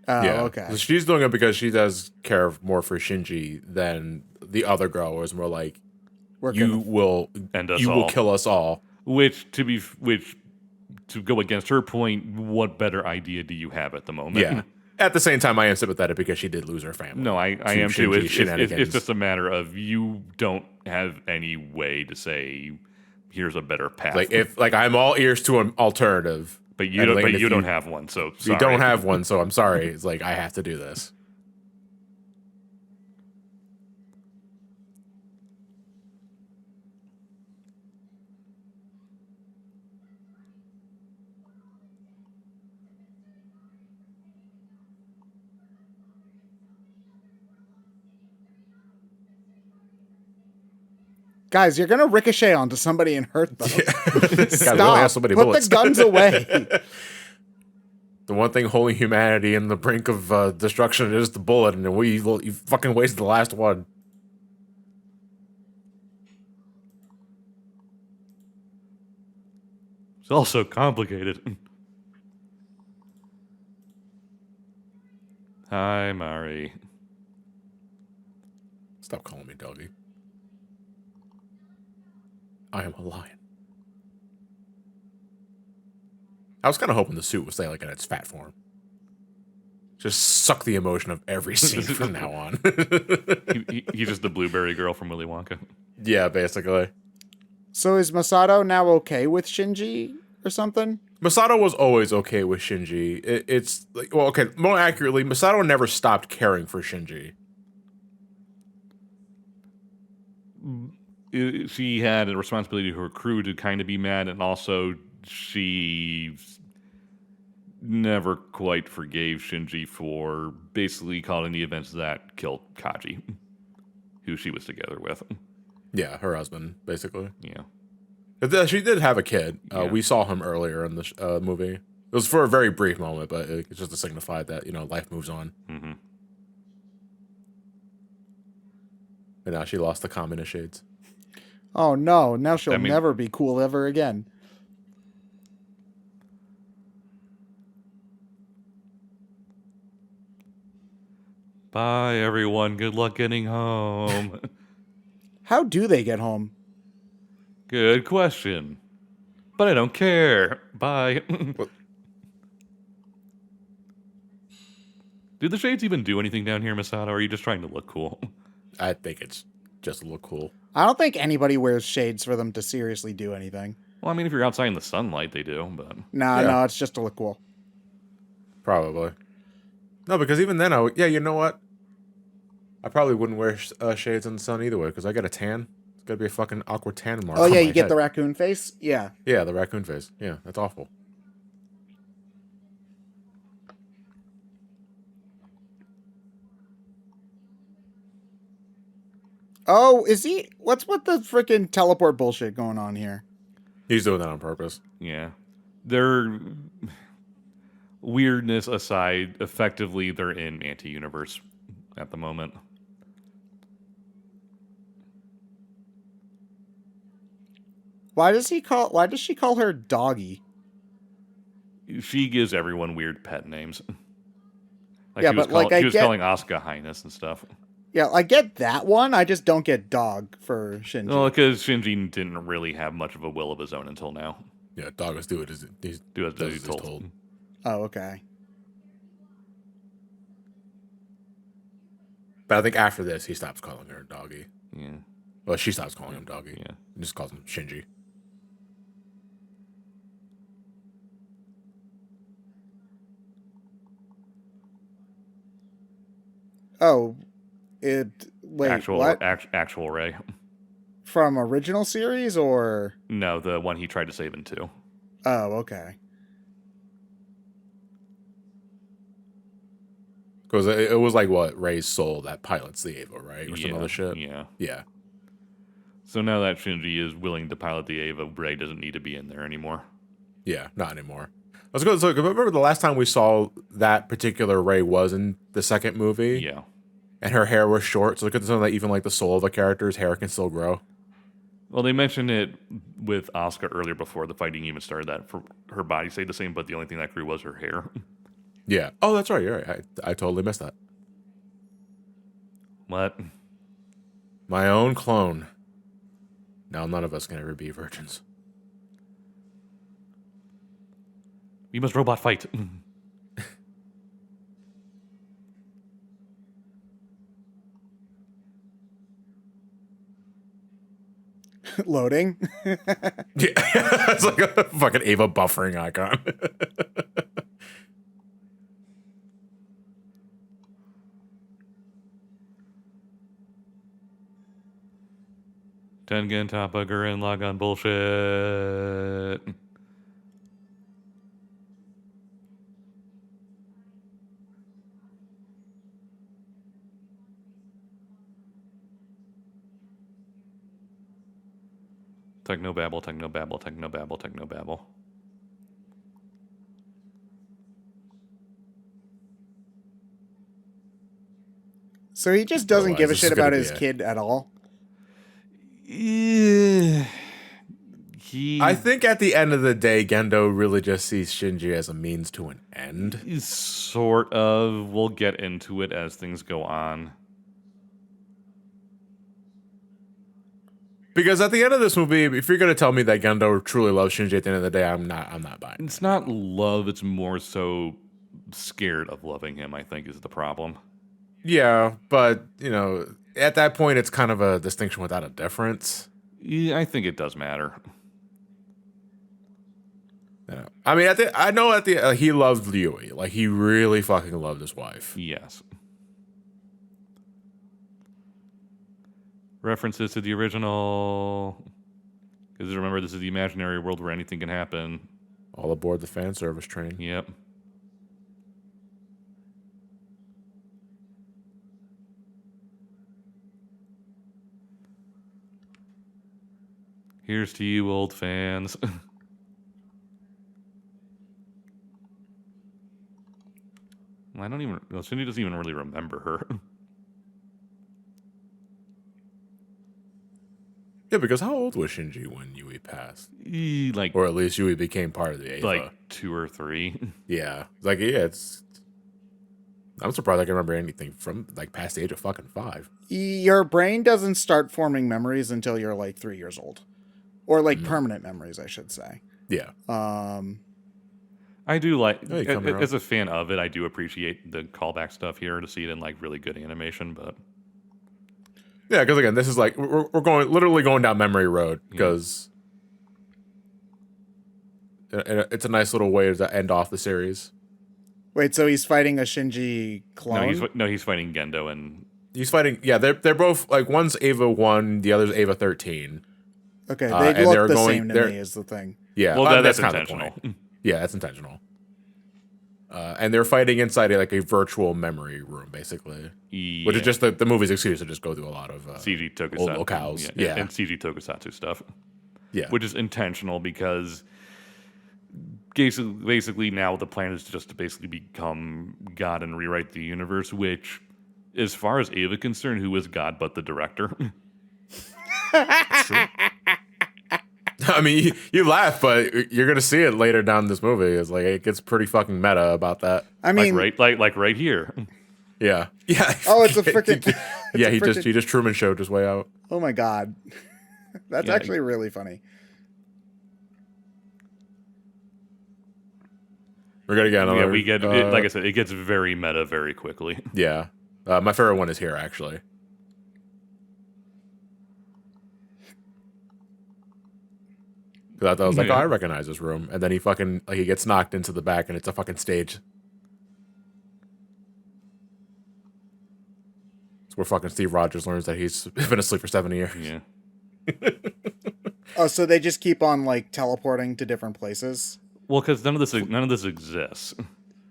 Oh, Yeah. okay. So she's doing it because she does care more for Shinji than the other girl, was more like, you will end us will all. kill us all. Which to go against her point, what better idea do you have at the moment? Yeah. At the same time, I am sympathetic because she did lose her family. No, I am too. Shinji It's shenanigans. just a matter of you don't have any way to say, here's a better path. Like I'm all ears to an alternative. but you don't have one, so sorry. You don't have one, so I'm sorry. It's like I have to do this. Guys, you're gonna ricochet onto somebody and hurt them. Stop. God, we only have so many Put bullets. the guns away. The one thing holding humanity in the brink of destruction is the bullet, and you fucking wasted the last one. It's all so complicated. Hi, Mari. Stop calling me doggy. I am a lion. I was kind of hoping the suit would stay like in its fat form. Just suck the emotion of every scene from now on. He's just the blueberry girl from Willy Wonka. Yeah, basically. So is Misato now okay with Shinji or something? Misato was always okay with Shinji. It's like, well, okay, more accurately, Misato never stopped caring for Shinji. she had a responsibility to her crew to kind of be mad, and also she never quite forgave Shinji for basically calling the events that killed Kaji, who she was together with. Yeah, her husband, basically. Yeah. She did have a kid. Yeah. We saw him earlier in the movie. It was for a very brief moment, but it's just to signify that, life moves on. Mm-hmm. And now she lost the communist shades. Oh no, now she'll never be cool ever again. Bye, everyone. Good luck getting home. How do they get home? Good question. But I don't care. Bye. Do the shades even do anything down here, Misato, or are you just trying to look cool? I think it's just to look cool. I don't think anybody wears shades for them to seriously do anything. Well, I mean, if you're outside in the sunlight, they do, but... No, it's just to look cool. Probably. No, because even then, you know what? I probably wouldn't wear shades in the sun either way, because I got a tan. It's got to be a fucking awkward tan mark. Oh, yeah, you get the raccoon face? Yeah. Yeah, the raccoon face. Yeah, that's awful. Oh, is he? What's with the freaking teleport bullshit going on here? He's doing that on purpose. Yeah. Their weirdness aside, effectively, they're in anti-universe at the moment. Why does she call her Doggy? She gives everyone weird pet names. Yeah, but she was calling Asuka Highness and stuff. Yeah, I get that one. I just don't get dog for Shinji. Well, because Shinji didn't really have much of a will of his own until now. Yeah, dog is do it as he's told. Oh, okay. But I think after this, he stops calling her Doggy. Yeah. Well, she stops calling him Doggy. Yeah. And just calls him Shinji. Oh, wait, what? Actual Ray. From original series or? No, the one he tried to save in 2. Oh, okay. Because it was like what Ray's soul that pilots the Ava, right? Or some other shit. Yeah. Yeah. So now that Shinji is willing to pilot the Ava, Ray doesn't need to be in there anymore. Yeah, not anymore. Let's go. So remember the last time we saw that particular Ray was in the second movie? Yeah. And her hair was short, so look at something that even like the soul of a character's hair can still grow. Well, they mentioned it with Asuka earlier before the fighting even started, that for her body stayed the same, but the only thing that grew was her hair. Yeah. Oh, that's right. You're right. I totally missed that. What? My own clone. Now none of us can ever be virgins. We must robot fight. Loading. Yeah. It's like a fucking Ava buffering icon. Tengen Toppa Gurren Lagann bullshit. Technobabble, technobabble, technobabble, technobabble. So he just doesn't give a shit about his kid at all? I think at the end of the day, Gendo really just sees Shinji as a means to an end. Sort of. We'll get into it as things go on. Because at the end of this movie, if you're going to tell me that Gendo truly loves Shinji at the end of the day, I'm not buying it. It's not love, it's more so scared of loving him, I think, is the problem. Yeah, but, at that point, it's kind of a distinction without a difference. Yeah, I think it does matter. Yeah. I mean, I know he loved Yui. Like, he really fucking loved his wife. Yes. References to the original. Because remember, this is the imaginary world where anything can happen. All aboard the fan service train. Yep. Here's to you, old fans. I don't even... Well, Shinji doesn't even really remember her. Yeah, because how old was Shinji when Yui passed? Like... Or at least Yui became part of the Ava. Like 2 or 3. Yeah. Like, yeah, it's... I'm surprised I can remember anything from, like, past the age of fucking 5. Your brain doesn't start forming memories until you're, like, 3 years old. Or, like, permanent memories, I should say. Yeah. I do like... As a fan of it, I do appreciate the callback stuff here to see it in, like, really good animation, but... Yeah, because, again, this is, like... We're literally going down memory road, because... It's a nice little way to end off the series. Wait, so he's fighting a Shinji clone? No, he's fighting Gendo and... He's fighting... Yeah, they're both... Like, one's Ava 1, the other's Ava 13. Okay, they look the same to me is the thing. Yeah, well, that's kind of intentional. Yeah, that's intentional. And they're fighting inside a virtual memory room, basically. Yeah. Which is just the movie's excuse to just go through a lot of CG Tokusatsu. old locales. Yeah. And CG Tokusatsu stuff. Yeah. Which is intentional because basically now the plan is just to basically become God and rewrite the universe, which, as far as Ava concerned, who is God but the director? I mean, you laugh, but you're gonna see it later down in this movie. It's like it gets pretty fucking meta about that. I mean, like right here. Yeah. Oh, it's a freaking. Yeah, he just Truman showed his way out. Oh my god, that's actually really funny. We're gonna get another. Yeah, we get like I said, it gets very meta very quickly. Yeah, my favorite one is here actually. I was like, oh, I recognize this room, and then he fucking he gets knocked into the back, and it's a fucking stage. It's where fucking Steve Rogers learns that he's been asleep for 70 years. Yeah. Oh, so they just keep on like teleporting to different places. Well, because none of this exists.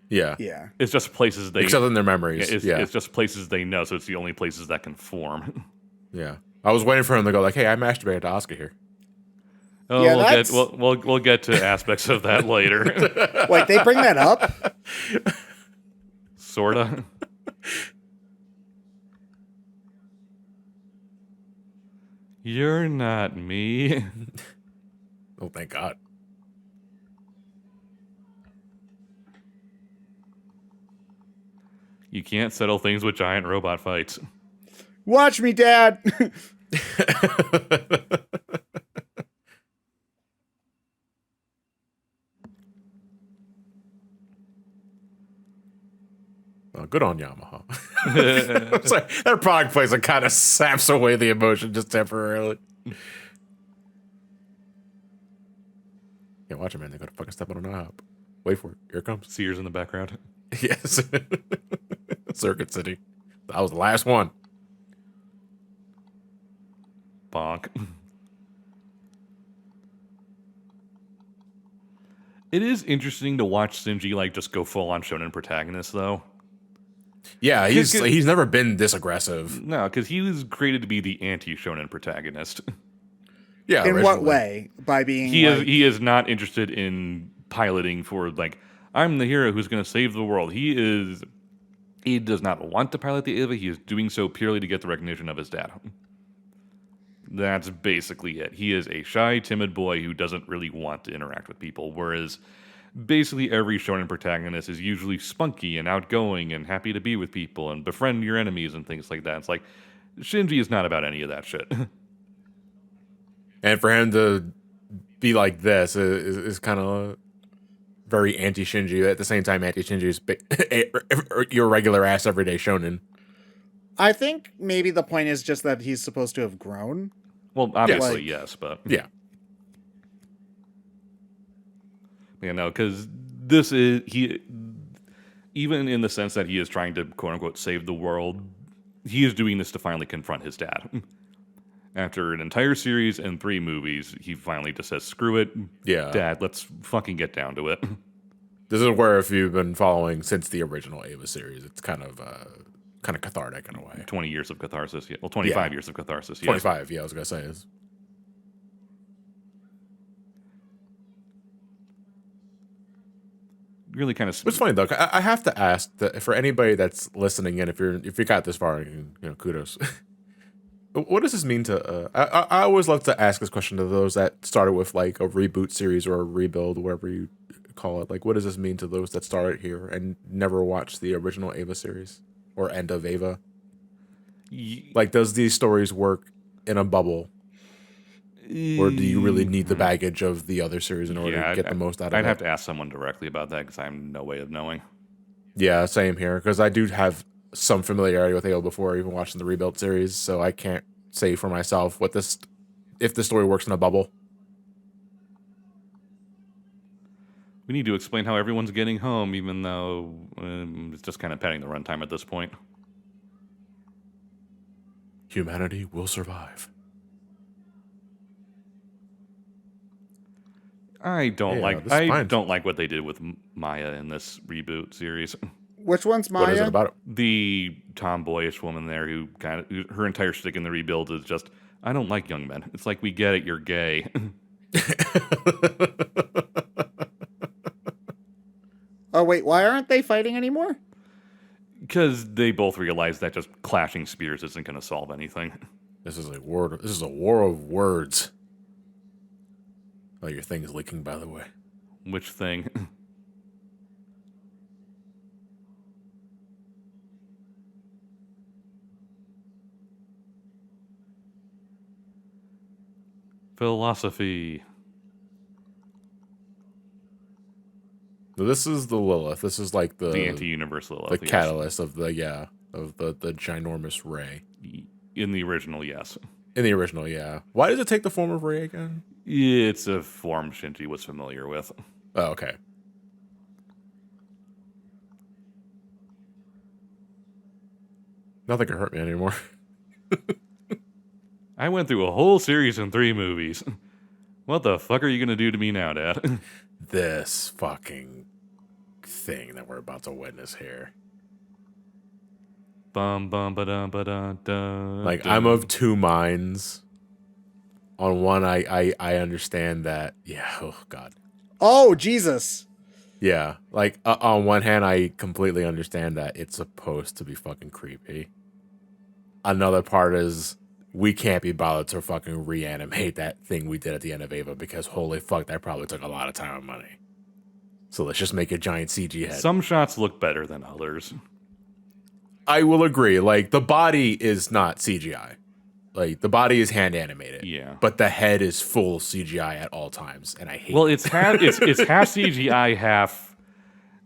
Yeah. Yeah. It's just places they except in their memories. It's just places they know, so it's the only places that can form. Yeah. I was waiting for him to go like, "Hey, I masturbated to Asuka here." Oh, yeah, we'll get to aspects of that later. Wait, they bring that up? Sorta. You're not me. Oh, thank God. You can't settle things with giant robot fights. Watch me, Dad. Oh, good on Yamaha. I'm sorry, that product placement kind of saps away the emotion just temporarily. Yeah, watch it, man. They're gonna fucking step on a knob. Wait for it. Here it comes. Sears in the background. Yes. Circuit City. That was the last one. Bonk. It is interesting to watch Shinji like just go full on shonen protagonist though. Yeah, he's never been this aggressive. No, because he was created to be the anti-shonen protagonist. Yeah. In what way? By being he is not interested in piloting for like I'm the hero who's going to save the world. He does not want to pilot the Ava. He is doing so purely to get the recognition of his dad. That's basically it. He is a shy, timid boy who doesn't really want to interact with people, whereas basically every shonen protagonist is usually spunky and outgoing and happy to be with people and befriend your enemies and things like that. It's like, Shinji is not about any of that shit. And for him to be like this is kind of very anti-Shinji. At the same time, anti-Shinji is your regular ass everyday shonen. I think maybe the point is just that he's supposed to have grown. Well, obviously, yes, but... Yeah. Yeah, no, because this is... Even in the sense that he is trying to, quote-unquote, save the world, he is doing this to finally confront his dad. After an entire series and 3 movies, he finally just says, screw it. Yeah. Dad, let's fucking get down to it. This is where, if you've been following since the original Ava series, it's kind of cathartic in a way. 20 years of catharsis. Yeah. Well, 25 years of catharsis. Yeah. 25, yeah, I was going to say. Really kind of. It's funny, though. I have to ask, that for anybody that's listening in, if you got this far, kudos. What does this mean to... I always love to ask this question to those that started with, like, a reboot series or a rebuild, whatever you call it. Like, what does this mean to those that started here and never watched the original Ava series or end of Ava? Like, does these stories work in a bubble, or do you really need the baggage of the other series in order to get the most out of it? I'd have to ask someone directly about that because I have no way of knowing. Yeah, same here, because I do have some familiarity with Ava before even watching the rebuilt series, so I can't say for myself if the story works in a bubble. We need to explain how everyone's getting home, even though it's just kind of padding the runtime at this point. Humanity will survive. I don't like what they did with Maya in this reboot series. Which one's Maya? What is it about it? The tomboyish woman there who her entire shtick in the rebuild is just, I don't like young men. It's like, we get it, you're gay. Oh, wait, why aren't they fighting anymore? Because they both realize that just clashing spears isn't going to solve anything. This is a war of words. Oh, your thing is leaking, by the way. Which thing? Philosophy. This is the Lilith. This is like the anti-universe Lilith. The catalyst of the ginormous ray. In the original, yes. In the original, yeah. Why does it take the form of Ray again? It's a form Shinji was familiar with. Oh, okay. Nothing can hurt me anymore. I went through a whole series and 3 movies. What the fuck are you going to do to me now, Dad? This fucking thing that we're about to witness here. Bum bum ba dum ba dum dum. Like, I'm of two minds. On one, I understand that. Yeah. Oh God. Oh Jesus. Yeah. Like, on one hand, I completely understand that it's supposed to be fucking creepy. Another part is we can't be bothered to fucking reanimate that thing we did at the end of Ava because holy fuck, that probably took a lot of time and money. So let's just make a giant CG head. Some shots look better than others. I will agree. Like, the body is not CGI. Like, the body is hand animated. Yeah. But the head is full CGI at all times, and I hate it. Well, it's half CGI, half.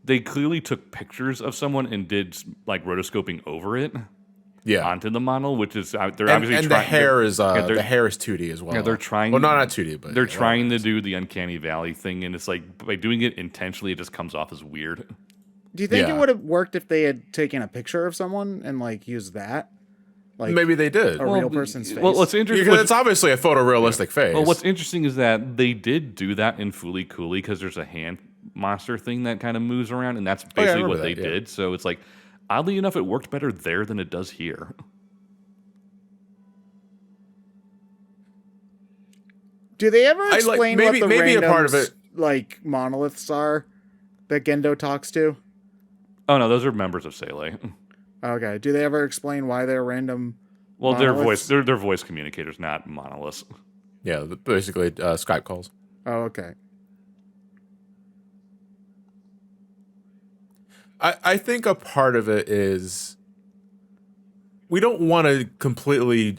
They clearly took pictures of someone and did like rotoscoping over it. Yeah. Onto the model, which is they're obviously and trying. The hair is the hair is 2D as well. Yeah, they're trying. Well, not 2D, but they're trying to do the Uncanny Valley thing, and it's like by doing it intentionally, it just comes off as weird. Do you think it would have worked if they had taken a picture of someone and like used that? Like maybe they did. A real person's face. Well, what's interesting because it's obviously a photorealistic face. Well, what's interesting is that they did do that in Fooly Cooly because there's a hand monster thing that kind of moves around, and that's basically what they did. So it's like, oddly enough, it worked better there than it does here. Do they ever explain what the maybe randoms, a part of it, like monoliths are that Gendo talks to? Oh no, those are members of Sele. Okay. Do they ever explain why they're random? Well, monoliths? they're voice communicators, not monoliths. Yeah, basically Skype calls. Oh, okay. I think a part of it is we don't want to completely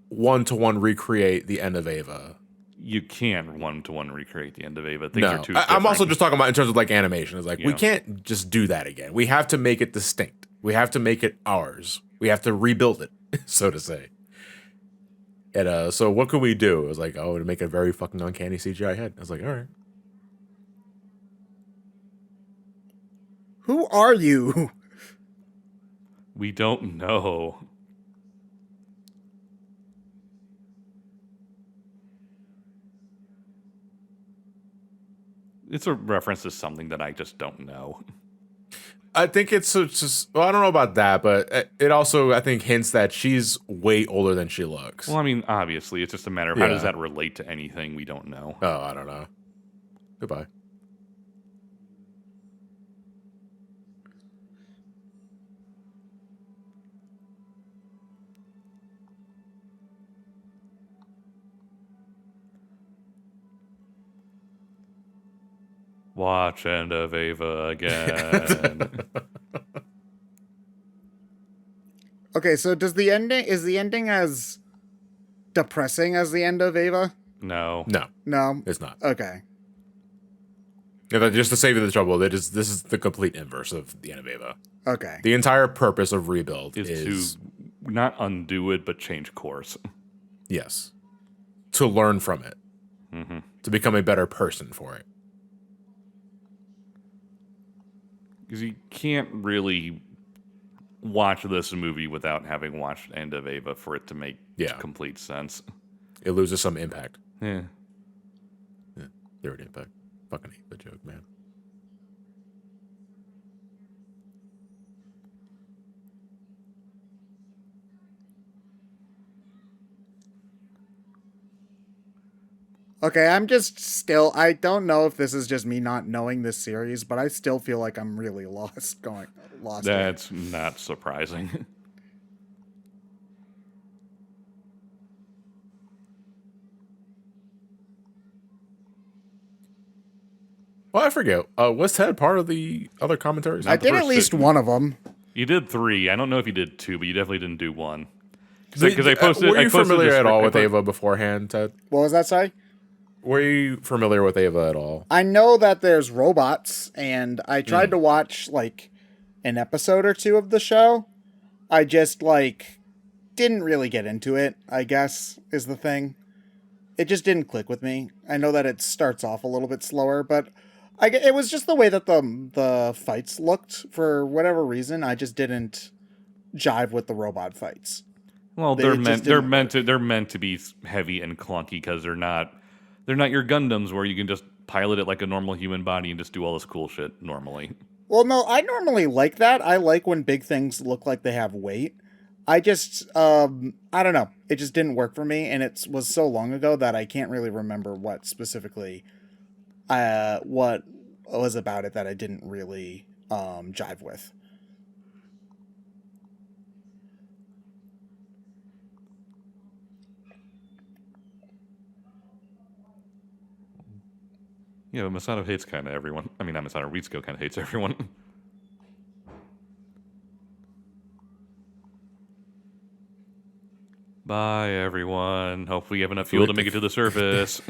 one-to-one recreate the end of Ava. You can one-to-one recreate the end of Ava. Things are too different. I'm also just talking about in terms of like animation. It's like we can't just do that again. We have to make it distinct. We have to make it ours. We have to rebuild it, so to say. And so what can we do? It was like, to make a very fucking uncanny CGI head. I was like, all right. Who are you? We don't know. It's a reference to something that I just don't know. I think it's just, well, I don't know about that, but it also, I think, hints that she's way older than she looks. Well, I mean, obviously, it's just a matter of how does that relate to anything we don't know. Oh, I don't know. Goodbye. Watch End of Ava again. Okay, so is the ending as depressing as the end of Ava? No. No, It's not. Okay. Yeah, just to save you the trouble, this is the complete inverse of the end of Ava. Okay. The entire purpose of Rebuild is to not undo it, but change course. Yes. To learn from it. Mm-hmm. To become a better person for it. Because you can't really watch this movie without having watched End of Ava for it to make complete sense. It loses some impact. Yeah. Zero impact. Fucking hate the joke, man. Okay, I don't know if this is just me not knowing this series, but I still feel like I'm really lost. That's not surprising. Well, I forget. Was Ted part of the other commentaries? I did at least one of them. You did 3. I don't know if you did 2, but you definitely didn't do 1. Because I posted. Were you familiar at all with Ava beforehand, Ted? What was that, sorry? Were you familiar with Ava at all? I know that there's robots, and I tried to watch, like, an episode or 2 of the show. I just, like, didn't really get into it, I guess, is the thing. It just didn't click with me. I know that it starts off a little bit slower, but it was just the way that the fights looked. For whatever reason, I just didn't jive with the robot fights. Well, they're meant to be heavy and clunky because they're not your Gundams where you can just pilot it like a normal human body and just do all this cool shit normally. Well, no, I normally like that. I like when big things look like they have weight. I just, I don't know. It just didn't work for me, and it was so long ago that I can't really remember what specifically, what was about it that I didn't really jive with. Yeah, but Misato hates kind of everyone. I mean, not Misato, Ritsuko kind of hates everyone. Bye, everyone. Hopefully you have enough fuel to make it to the surface.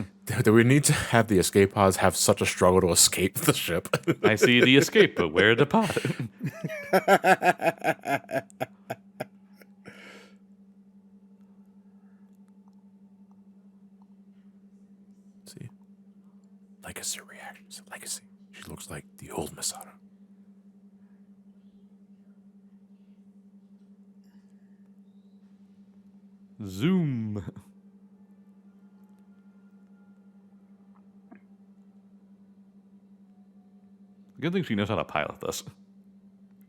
Do we need to have the escape pods have such a struggle to escape the ship? I see the escape, but where the pod? See? Legacy reactions. Legacy. She looks like the old Misato. Zoom. Good thing she knows how to pilot this.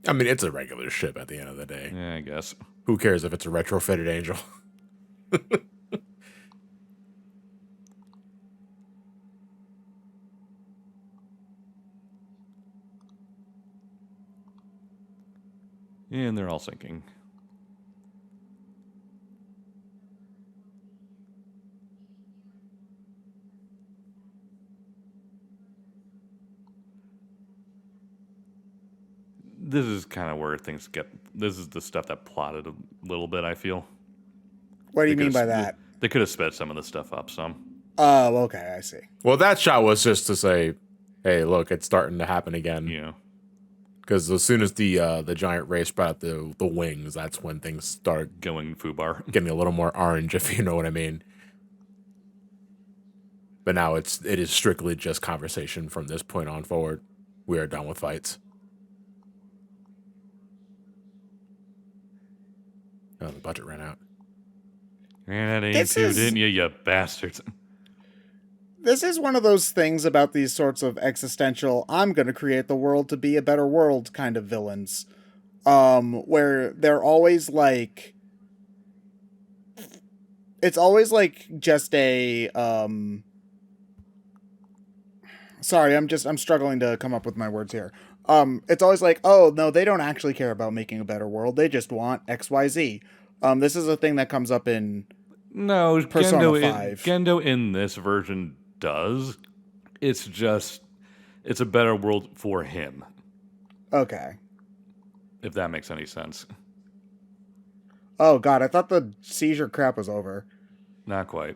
I mean, it's a regular ship at the end of the day. Yeah, I guess. Who cares if it's a retrofitted Angel? And they're all sinking. This is kind of where things get. This is the stuff that plotted a little bit, I feel. What do you mean by that? They could have sped some of the stuff up some. Oh, okay, I see. Well, that shot was just to say, hey, look, it's starting to happen again. Yeah. Because as soon as the giant ray spread out the wings, that's when things start going foobar. Getting a little more orange, if you know what I mean. But now it is strictly just conversation from this point on forward. We are done with fights. Oh, the budget ran out. Ran out of didn't you bastards? This is one of those things about these sorts of existential, I'm going to create the world to be a better world kind of villains. Where they're always like, it's always like just a, sorry, I'm struggling to come up with my words here. It's always like, oh no, they don't actually care about making a better world. They just want XYZ. This is a thing that comes up in Persona 5. Gendo in this version does. It's just, it's a better world for him. Okay. If that makes any sense. Oh god, I thought the seizure crap was over. Not quite.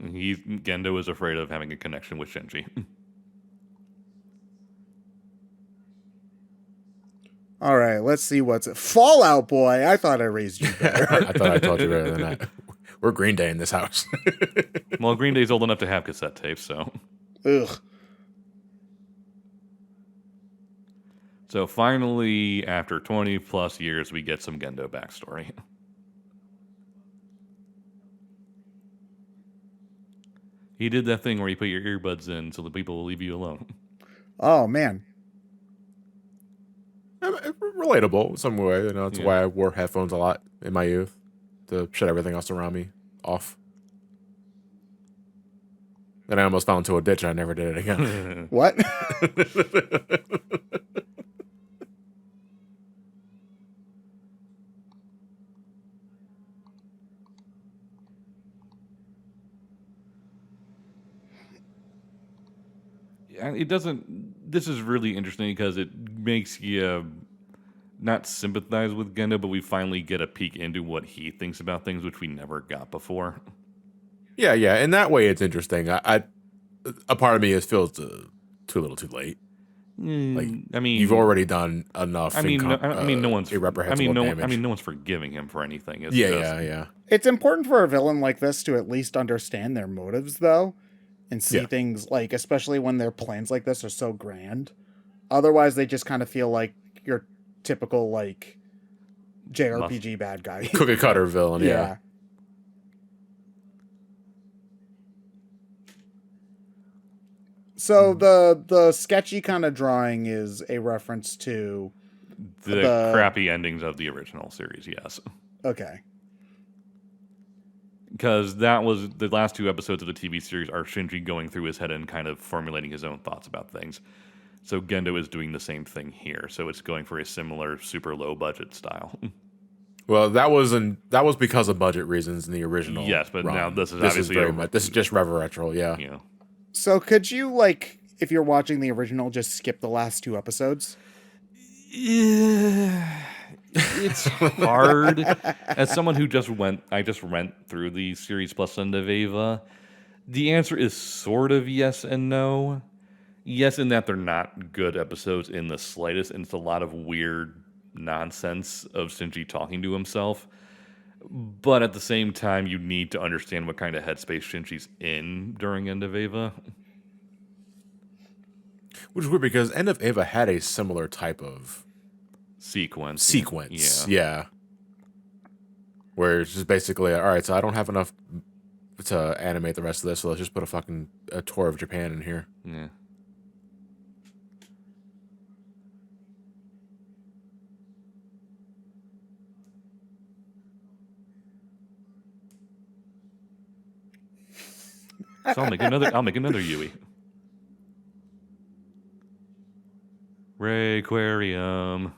Gendo is afraid of having a connection with Shinji. All right, let's see what's it. Fallout Boy. I thought I raised you better. I thought I told you better than that. We're Green Day in this house. Well, Green Day's old enough to have cassette tapes, so. Ugh. So finally, after 20 plus years, we get some Gendo backstory. He did that thing where you put your earbuds in so the people will leave you alone. Oh man. Relatable in some way. You know, that's why I wore headphones a lot in my youth to shut everything else around me off. Then I almost fell into a ditch and I never did it again. What? It doesn't. This is really interesting because it makes you not sympathize with Gendo, but we finally get a peek into what he thinks about things, which we never got before. Yeah. In that way, it's interesting. A part of me feels too little, too late. Like, I mean, you've already done enough. No one's irreprehensible damage. no one's forgiving him for anything. It's yeah. It's important for a villain like this to at least understand their motives, though, and see things like, especially when their plans like this are so grand. Otherwise, they just kind of feel like your typical like JRPG bad guy, cookie cutter villain. Yeah. So the sketchy kind of drawing is a reference to the crappy endings of the original series. Yes. Okay. Because that was the last two episodes of the TV series are Shinji going through his head and kind of formulating his own thoughts about things. So Gendo is doing the same thing here. So it's going for a similar super low budget style. Well, that was because of budget reasons in the original. Yes, but run. Now this is obviously very much. This is just reverential. Yeah. So could you, like, if you're watching the original, just skip the last two episodes? Yeah. It's hard. As someone who I just went through the series plus End of Eva, the answer is sort of yes and no. Yes, in that they're not good episodes in the slightest, and it's a lot of weird nonsense of Shinji talking to himself. But at the same time, you need to understand what kind of headspace Shinji's in during End of Eva. Which is weird because End of Eva had a similar type of sequence. Yeah. Where it's just basically, all right, so I don't have enough to animate the rest of this, so let's just put a tour of Japan in here. Yeah. So I'll make another Yui. Rayquarium.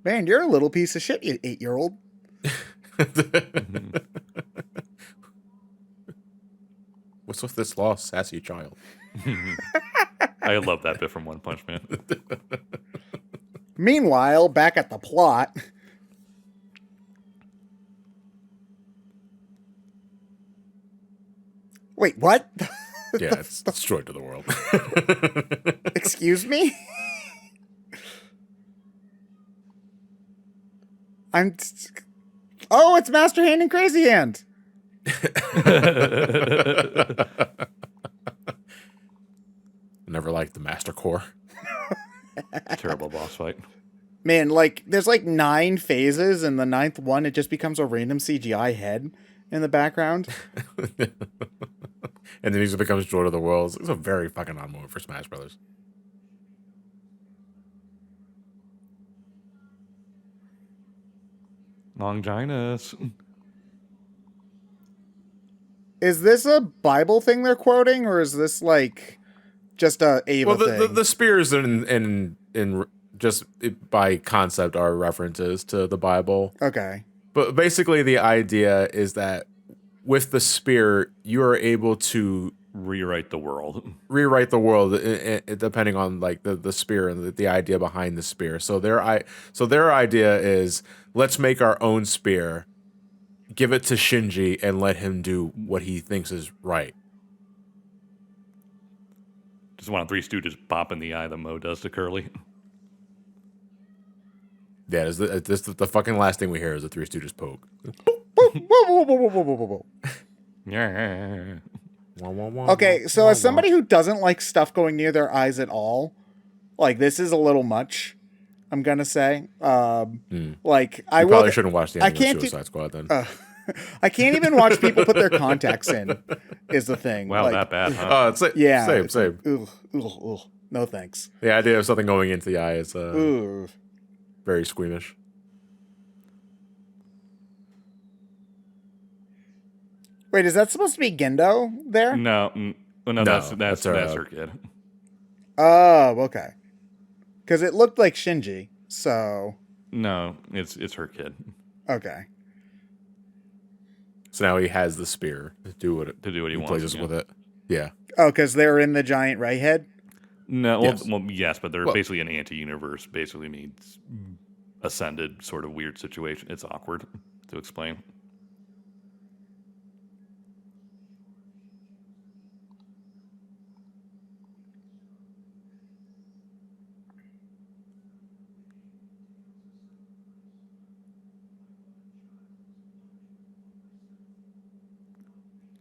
Man, you're a little piece of shit, you 8-year-old. What's with this lost sassy child? I love that bit from One Punch Man. Meanwhile, back at the plot. Wait, what? Yeah, it's destroyed to the world. Excuse me? Oh, it's Master Hand and Crazy Hand. Never liked the Master Core. Terrible boss fight. Man, like, there's like 9 phases, and the 9th one, it just becomes a random CGI head in the background. And then he just becomes Joy of the Worlds. It's a very fucking odd moment for Smash Brothers. Longinus. Is this a Bible thing they're quoting, or is this like just a Ava thing? The spears in just by concept are references to the Bible. Okay. But basically the idea is that with the spear, you are able to rewrite the world. Depending on like the spear and the idea behind the spear. So their idea is, let's make our own spear, give it to Shinji, and let him do what he thinks is right. Just want Three Stooges pop in the eye the Mo does to Curly. Yeah, the fucking last thing we hear is the Three Stooges poke. Yeah. Okay, so as somebody who doesn't like stuff going near their eyes at all, like, this is a little much, I'm gonna say. Like, I probably shouldn't watch the end of Suicide Squad then. I can't even watch people put their contacts in, is the thing. Wow, like, that bad, huh? Yeah. Same. Ugh. No thanks. The idea of something going into the eye is very squeamish. Wait, is that supposed to be Gendo there? No, that's her kid. Oh, okay. Because it looked like Shinji, so... No, it's her kid. Okay. So now he has the spear to do what he wants. Plays with it. Yeah. Oh, because they're in the giant right head? No, yes, but they're basically an anti-universe. Basically means ascended sort of weird situation. It's awkward to explain.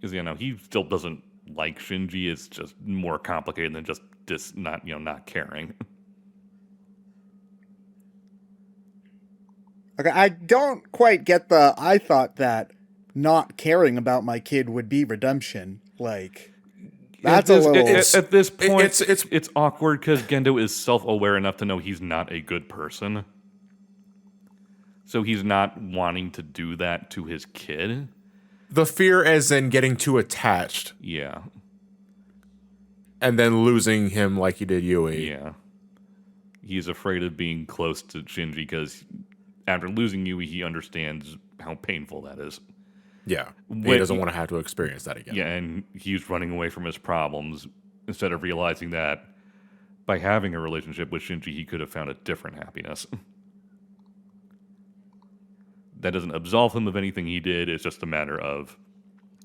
Because he still doesn't like Shinji. It's just more complicated than just not caring. Okay, I don't quite get the. I thought that not caring about my kid would be redemption. Like, that's a little. At this point, it's awkward because Gendo is self-aware enough to know he's not a good person, so he's not wanting to do that to his kid. The fear as in getting too attached. Yeah. And then losing him like he did Yui. Yeah. He's afraid of being close to Shinji because after losing Yui, he understands how painful that is. Yeah. He doesn't want to have to experience that again. Yeah, and he's running away from his problems instead of realizing that by having a relationship with Shinji, he could have found a different happiness. That doesn't absolve him of anything he did. It's just a matter of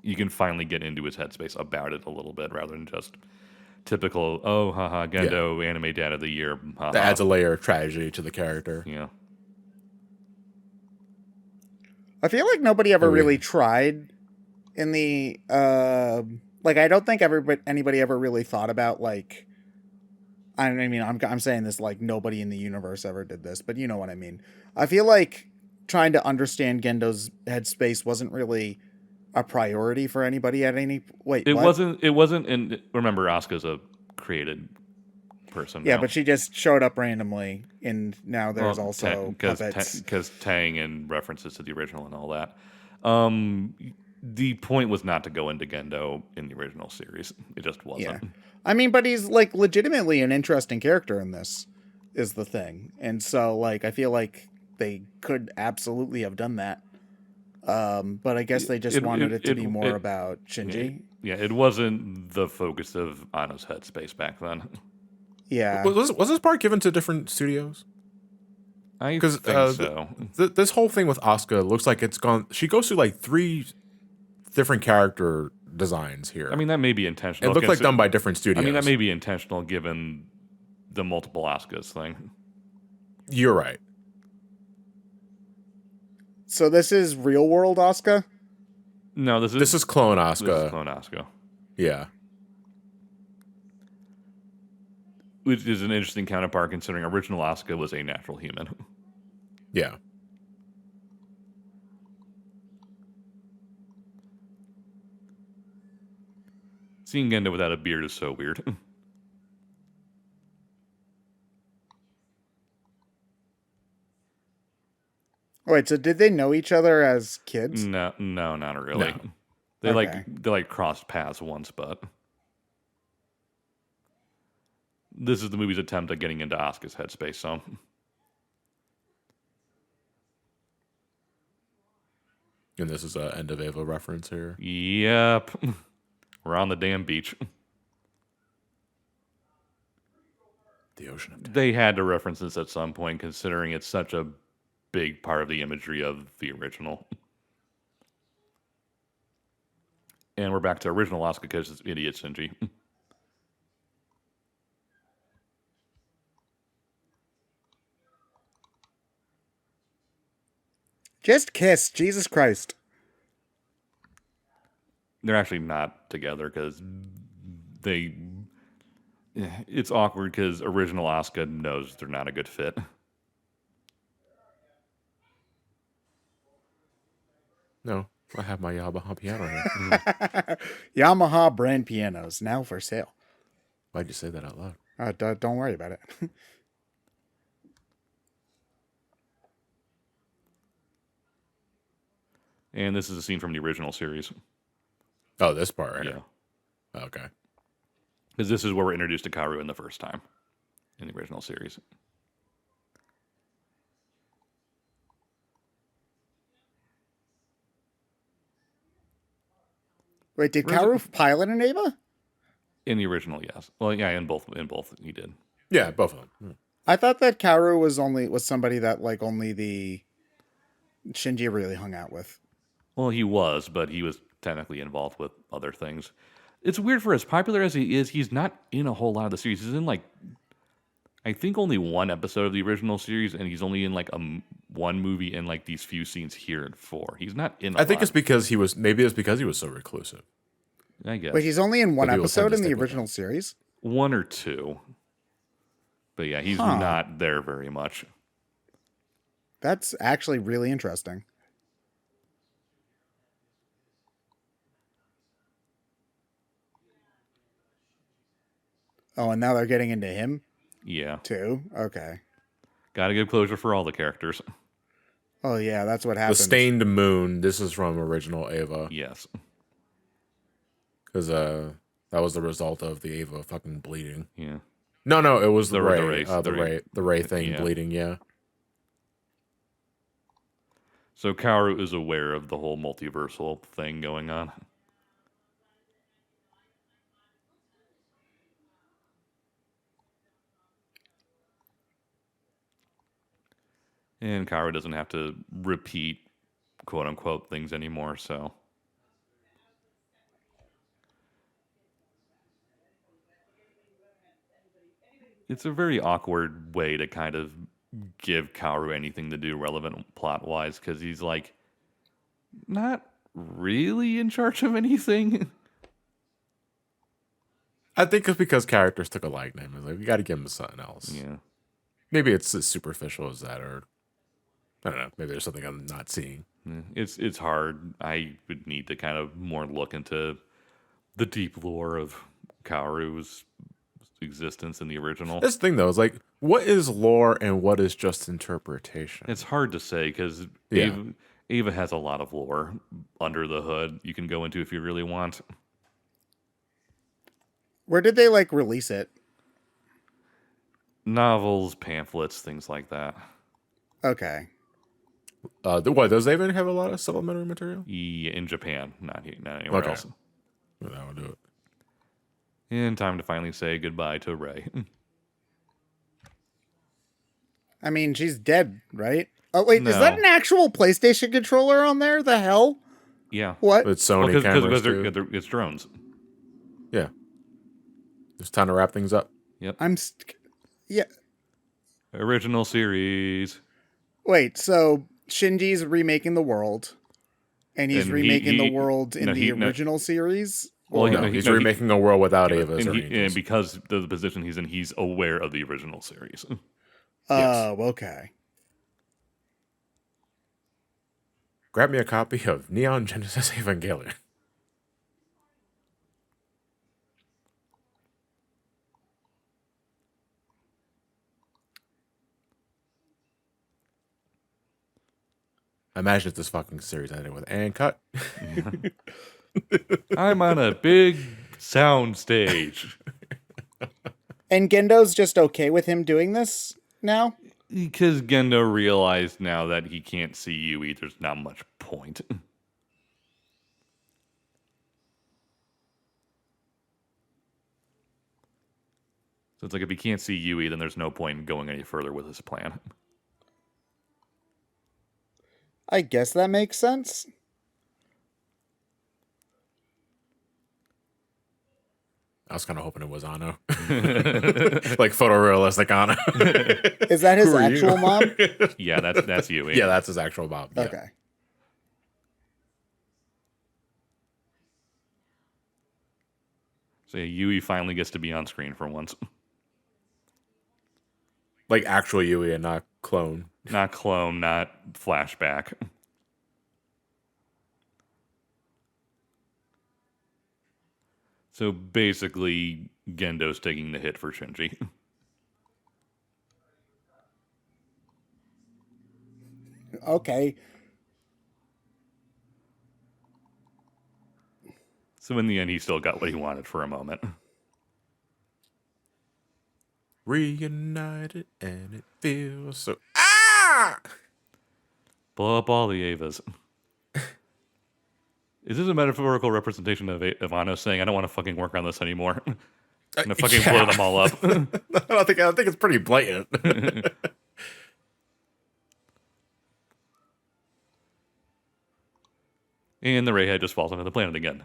you can finally get into his headspace about it a little bit rather than just typical, oh, haha, Gendo, anime dad of the year. Haha. That adds a layer of tragedy to the character. Yeah. I feel like nobody ever really tried in the... like, I don't think anybody ever really thought about, like... I mean, I'm saying this like nobody in the universe ever did this, but you know what I mean. I feel like trying to understand Gendo's headspace wasn't really a priority for anybody at any... Wait, It wasn't, and remember, Asuka's a created person Yeah, now. but she just showed up randomly, and now there's also puppets. Because Tang and references to the original and all that. The point was not to go into Gendo in the original series. It just wasn't. Yeah. I mean, but he's like legitimately an interesting character in this, is the thing. And so, like, I feel like they could absolutely have done that. But I guess they just wanted it to be more about Shinji. Yeah, it wasn't the focus of Anno's headspace back then. Yeah. Was this part given to different studios? I think so. This whole thing with Asuka looks like it's gone... She goes through like 3 different character designs here. I mean, that may be intentional. It looked like done by different studios. I mean, that may be intentional given the multiple Asukas thing. You're right. So this is real world Asuka? No, This is Clone This is Asuka. Clone Asuka. Yeah. Which is an interesting counterpart considering original Asuka was a natural human. Yeah. Seeing Gendo without a beard is so weird. Wait, so did they know each other as kids? No, not really. No. They Okay. like crossed paths once, but this is the movie's attempt at getting into Asuka's headspace. So And this is a End of Ava reference here. yep, we're on the damn beach. The ocean of death. They had to reference this at some point, considering it's such a big part of the imagery of the original. And we're back to original Asuka because it's idiot Shinji. Just kiss, Jesus Christ. They're actually not together because it's awkward because original Asuka knows they're not a good fit. No, I have my Yamaha piano here. Yamaha brand pianos now for sale. Why'd you say that out loud? Don't worry about it. And this is a scene from the original series. Oh, this part right Yeah. here. Okay. Because this is where we're introduced to Kaworu in the first time in the original series. Wait, did Where's Kaworu pilot an Ava? In the original, yes. Well, yeah, in both he did. Yeah, both of them. I thought that Kaworu was somebody that like only the Shinji really hung out with. Well, he was, but he was technically involved with other things. It's weird for as popular as he is, he's not in a whole lot of the series. He's in like, I think only one episode of the original series, and he's only in like one movie and like these few scenes here and 4. He's not in. I think it's because he was so reclusive. I guess. Wait, he's only in one But people episode tend to in the stick with original series? 1 or 2. But yeah, he's Huh. not there very much. That's actually really interesting. Oh, and now they're getting into him Yeah. too? Okay. Gotta give closure for all the characters. Oh yeah, that's what The happens. Stained Moon. This is from original Ava. Yes. Because that was the result of the Ava fucking bleeding. Yeah. No, it was the The Ray. Ray. The Ray thing Yeah. bleeding, yeah. So Kaworu is aware of the whole multiversal thing going on. And Kaworu doesn't have to repeat quote unquote things anymore, so it's a very awkward way to kind of give Kaworu anything to do relevant plot wise, because he's like not really in charge of anything. I think it's because characters took a likeness. It's like, we got to give him something else. Yeah. Maybe it's as superficial as that, or I don't know. Maybe there's something I'm not seeing. It's hard. I would need to kind of more look into the deep lore of Kaworu's existence in the original. This thing though is like, what is lore and what is just interpretation? It's hard to say because Yeah. Ava has a lot of lore under the hood you can go into if you really want. Where did they like release it? Novels, pamphlets, things like that. Okay. What does they even have a lot of supplementary material? Yeah, in Japan, not here, not anywhere Okay. else. Well, that would do it. And time to finally say goodbye to Rey. I mean, she's dead, right? Oh wait, is No. that an actual PlayStation controller on there? The hell? Yeah. What? With Sony Well, cameras because too. it's drones. Yeah. It's time to wrap things up. Yep. Yeah. Original series. Wait. So Shinji's remaking the world, and he's remaking the world in the original series. Well, he's remaking a world without Evas or angels. And because of the position he's in, he's aware of the original series. Oh, okay. Grab me a copy of Neon Genesis Evangelion. Imagine if this fucking series ended with "and cut." I'm on a big sound stage. And Gendo's just okay with him doing this now? Because Gendo realized now that he can't see Yui, there's not much point. So it's like, if he can't see Yui, then there's no point in going any further with his plan. I guess that makes sense. I was kind of hoping it was Anno. Like photorealistic Anno. Is that his actual mom? Yeah, that's Yui. Yeah, that's his actual mom. Yeah. Okay. So Yui finally gets to be on screen for once. Like actual Yui and not clone. Not clone, not flashback. So basically, Gendo's taking the hit for Shinji. Okay. So in the end, he still got what he wanted for a moment. Reunited and it feels so... Blow up all the Avas. Is this a metaphorical representation of Anno saying, I don't want to fucking work on this anymore? I'm going to fucking blow them all up. I think it's pretty blatant. And the Ray head just falls onto the planet again.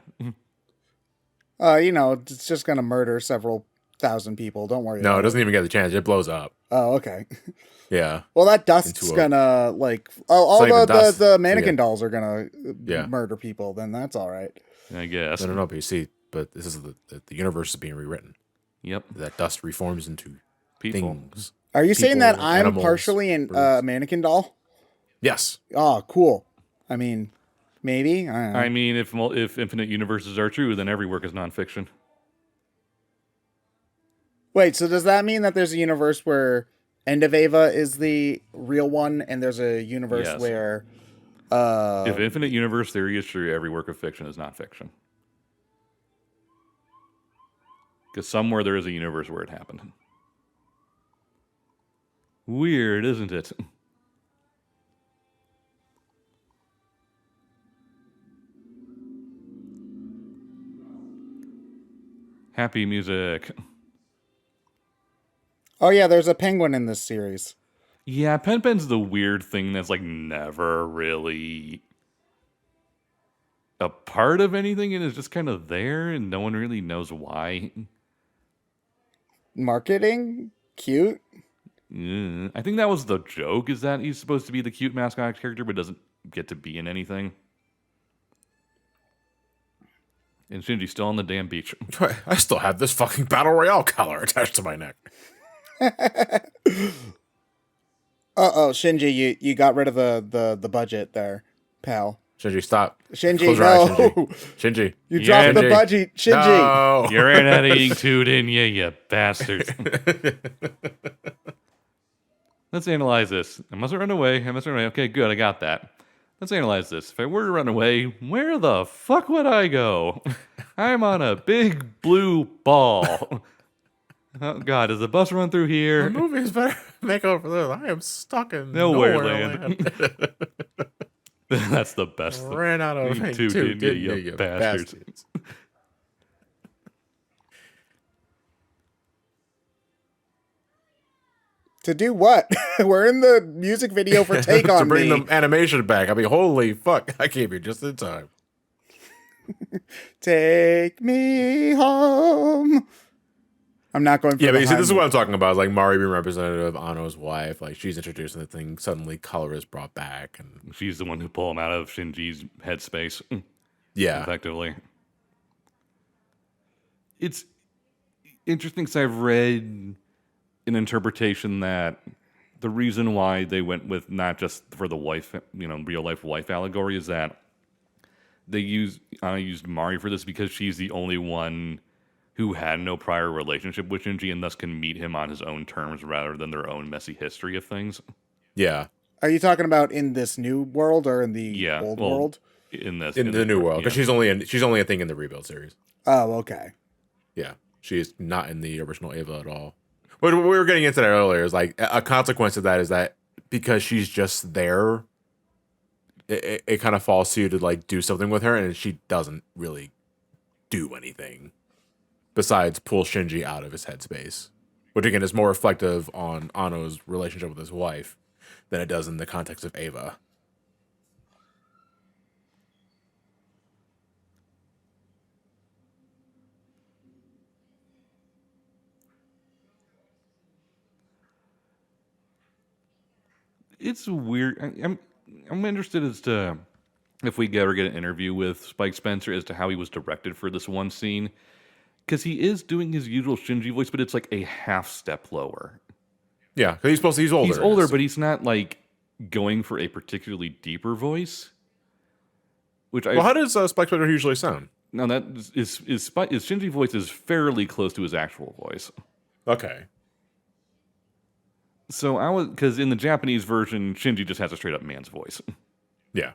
It's just going to murder several thousand people. Don't worry. No, it doesn't even get the chance. It blows up. Oh, okay. Yeah. Well, that dust's gonna all the mannequin dolls are gonna murder people. Then that's all right. I guess. I don't know, but you see, but this is the universe is being rewritten. Yep. That dust reforms into things. Are you saying that I'm animals, partially a mannequin doll? Yes. Oh, cool. I mean, maybe. I mean, if infinite universes are true, then every work is nonfiction. Wait, so does that mean that there's a universe where End of Ava is the real one, and there's a universe where... if infinite universe theory is true, every work of fiction is nonfiction. Because somewhere there is a universe where it happened. Weird, isn't it? Happy music. Oh yeah, there's a penguin in this series. Yeah, Pen's the weird thing that's like never really a part of anything and is just kind of there and no one really knows why. Marketing? Cute? I think that was the joke, is that he's supposed to be the cute mascot character but doesn't get to be in anything. And Shinji's still on the damn beach. I still have this fucking Battle Royale collar attached to my neck. Shinji, you got rid of the budget there, pal. Shinji, stop. Shinji, no. Shinji. You dropped the budget, Shinji. No. You're an editing too, didn't you bastard. Let's analyze this. I mustn't run away. Okay, good, I got that. Let's analyze this. If I were to run away, where the fuck would I go? I'm on a big blue ball. Oh, God, does the bus run through here? The movie's better make over there. I am stuck in nowhere land. That's the best. Ran out of you two, didn't you bastards. To do what? We're in the music video for Take On Me. To bring Me. the animation back. I mean, holy fuck. I came here just in time. Take me home. I'm not going for Yeah, the but you see, this is high what I'm talking about. It's like Mari being representative of Anno's wife. Like, she's introduced and the thing, suddenly color is brought back. And She's the one who pulled him out of Shinji's headspace, yeah. effectively. It's interesting because I've read an interpretation that the reason why they went with not just for the wife, real life wife allegory is that they used Mari for this because she's the only one who had no prior relationship with Shinji and thus can meet him on his own terms rather than their own messy history of things. Yeah. Are you talking about in this new world or in the old world? In the new world, because she's only a thing in the Rebuild series. Oh, okay. Yeah, she is not in the original Eva at all. What we were getting into that earlier is like a consequence of that is that because she's just there, it kind of falls to you to like do something with her, and she doesn't really do anything besides pull Shinji out of his headspace, which again is more reflective on Anno's relationship with his wife than it does in the context of Eva. It's weird. I'm interested as to if we ever get an interview with Spike Spencer as to how he was directed for this one scene, because he is doing his usual Shinji voice, but it's like a half step lower. Yeah, because he's older. He's older, but he's not like going for a particularly deeper voice. How does Spike Spencer usually sound? No, that is Shinji voice is fairly close to his actual voice. Okay. So because in the Japanese version, Shinji just has a straight up man's voice. Yeah.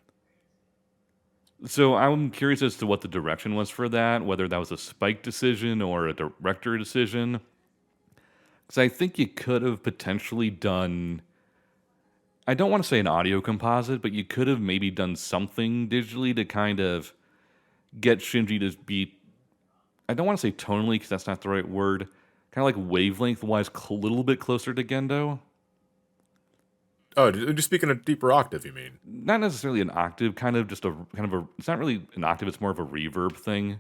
So I'm curious as to what the direction was for that, whether that was a Spike decision or a director decision. Because I think you could have potentially done, I don't want to say an audio composite, but you could have maybe done something digitally to kind of get Shinji to be, I don't want to say tonally because that's not the right word, kind of like wavelength-wise a little bit closer to Gendo. Oh, just speaking a deeper octave, you mean? Not necessarily an octave, kind of it's not really an octave, it's more of a reverb thing.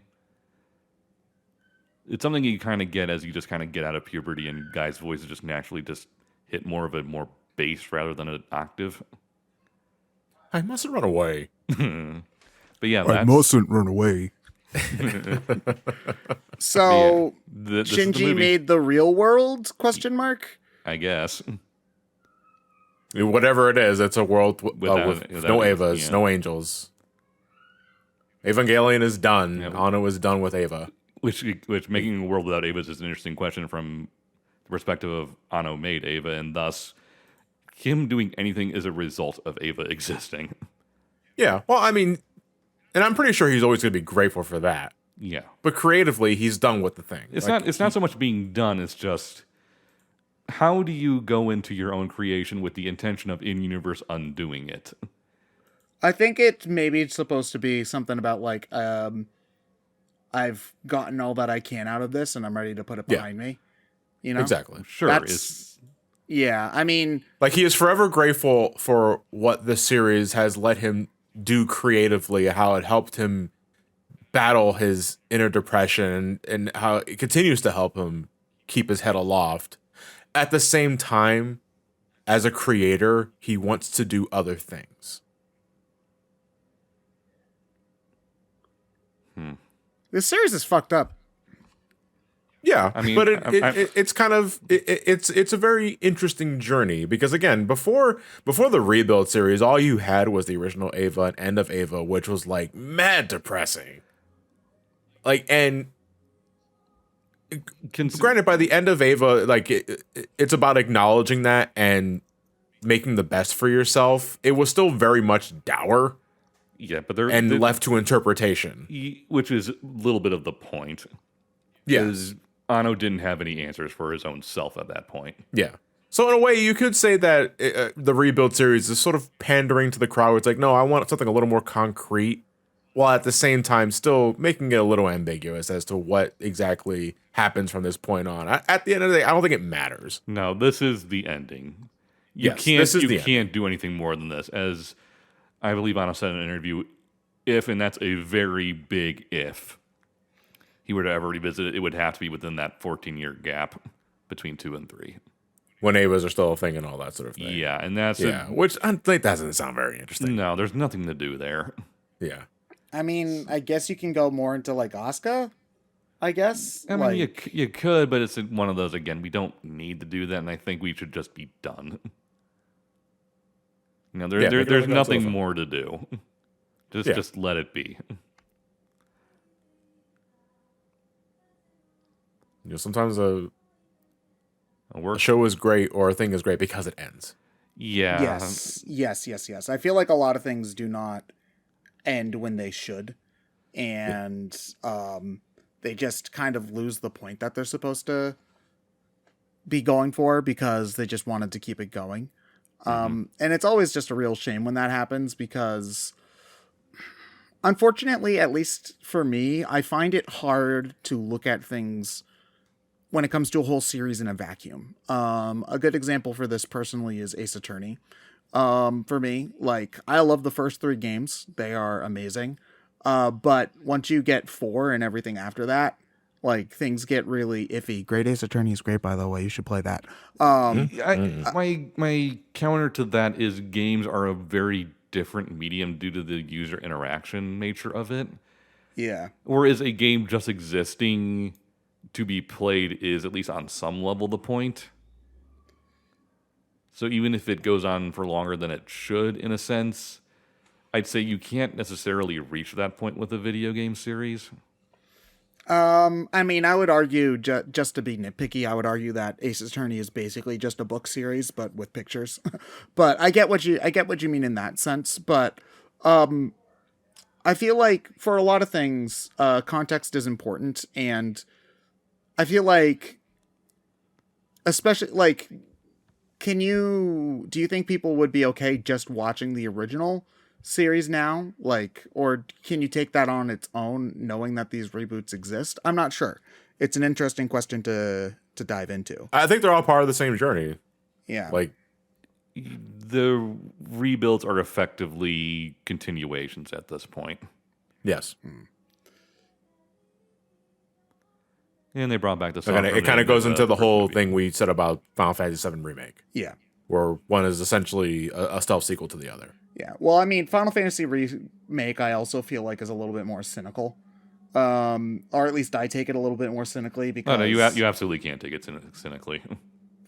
It's something you kind of get as you just kind of get out of puberty and guys' voices just naturally just hit more of a more bass rather than an octave. I mustn't run away. But yeah, I mustn't run away. So this Shinji made the real world? ? I guess. Whatever it is, it's a world with no Evas, yeah. no angels. Evangelion is done. Yeah. Anno is done with Eva. Which making a world without Evas is an interesting question from the perspective of Anno made Eva, and thus him doing anything is a result of Eva existing. Yeah, well, I mean, and I'm pretty sure he's always going to be grateful for that. Yeah, but creatively, he's done with the thing. It's not so much being done. It's just how do you go into your own creation with the intention of in-universe undoing it? I think it's supposed to be something about like I've gotten all that I can out of this, and I'm ready to put it behind me. You know, exactly. Sure. Yeah, I mean, like he is forever grateful for what the series has let him do creatively, how it helped him battle his inner depression, and how it continues to help him keep his head aloft. At the same time, as a creator, he wants to do other things. This series is fucked up. Yeah, I mean, but it's kind of it's a very interesting journey because again, before the Rebuild series, all you had was the original Eva and End of Eva, which was like mad depressing. Like, and granted, by the end of Eva, like it's about acknowledging that and making the best for yourself. It was still very much dour. Yeah, but left to interpretation, which is a little bit of the point. Yes. Anno didn't have any answers for his own self at that point. Yeah. So in a way, you could say that the Rebuild series is sort of pandering to the crowd. It's like, no, I want something a little more concrete, while at the same time still making it a little ambiguous as to what exactly happens from this point on. At the end of the day, I don't think it matters. No, this is the ending. You can't do anything more than this. As I believe Anno said in an interview, and that's a very big if, he were to ever revisit it, it would have to be within that 14-year gap between 2 and 3. When Avas are still a thing and all that sort of thing. Yeah, and that's which I think that doesn't sound very interesting. No, there's nothing to do there. Yeah. I mean, I guess you can go more into like Asuka. I guess. I mean, you could, but it's one of those, again, we don't need to do that, and I think we should just be done. There's nothing more to do. Just let it be. Sometimes a show is great or a thing is great because it ends. Yeah. Yes. I feel like a lot of things do not end when they should. And they just kind of lose the point that they're supposed to be going for because they just wanted to keep it going. And it's always just a real shame when that happens because, unfortunately, at least for me, I find it hard to look at things when it comes to a whole series in a vacuum. A good example for this personally is Ace Attorney. For me, like, I love the first 3 games. They are amazing. But once you get 4 and everything after that, like, things get really iffy. Great Ace Attorney is great, by the way. You should play that. My counter to that is games are a very different medium due to the user interaction nature of it. Yeah. Or is a game just existing to be played is, at least on some level, the point. So even if it goes on for longer than it should, in a sense, I'd say you can't necessarily reach that point with a video game series. I mean, I would argue, just to be nitpicky, I would argue that Ace Attorney is basically just a book series, but with pictures. But I get what you mean in that sense. But I feel like for a lot of things, context is important, and I feel like, especially like, do you think people would be okay just watching the original series now? Like, or can you take that on its own, knowing that these reboots exist? I'm not sure. It's an interesting question to dive into. I think they're all part of the same journey. Yeah. Like, the rebuilds are effectively continuations at this point. Yes. And they brought back the song. It kind of goes into the whole thing we said about Final Fantasy VII Remake. Yeah. Where one is essentially a stealth sequel to the other. Yeah. Well, I mean, Final Fantasy Remake, I also feel like is a little bit more cynical. Or at least I take it a little bit more cynically because... Oh, no, you absolutely can't take it cynically.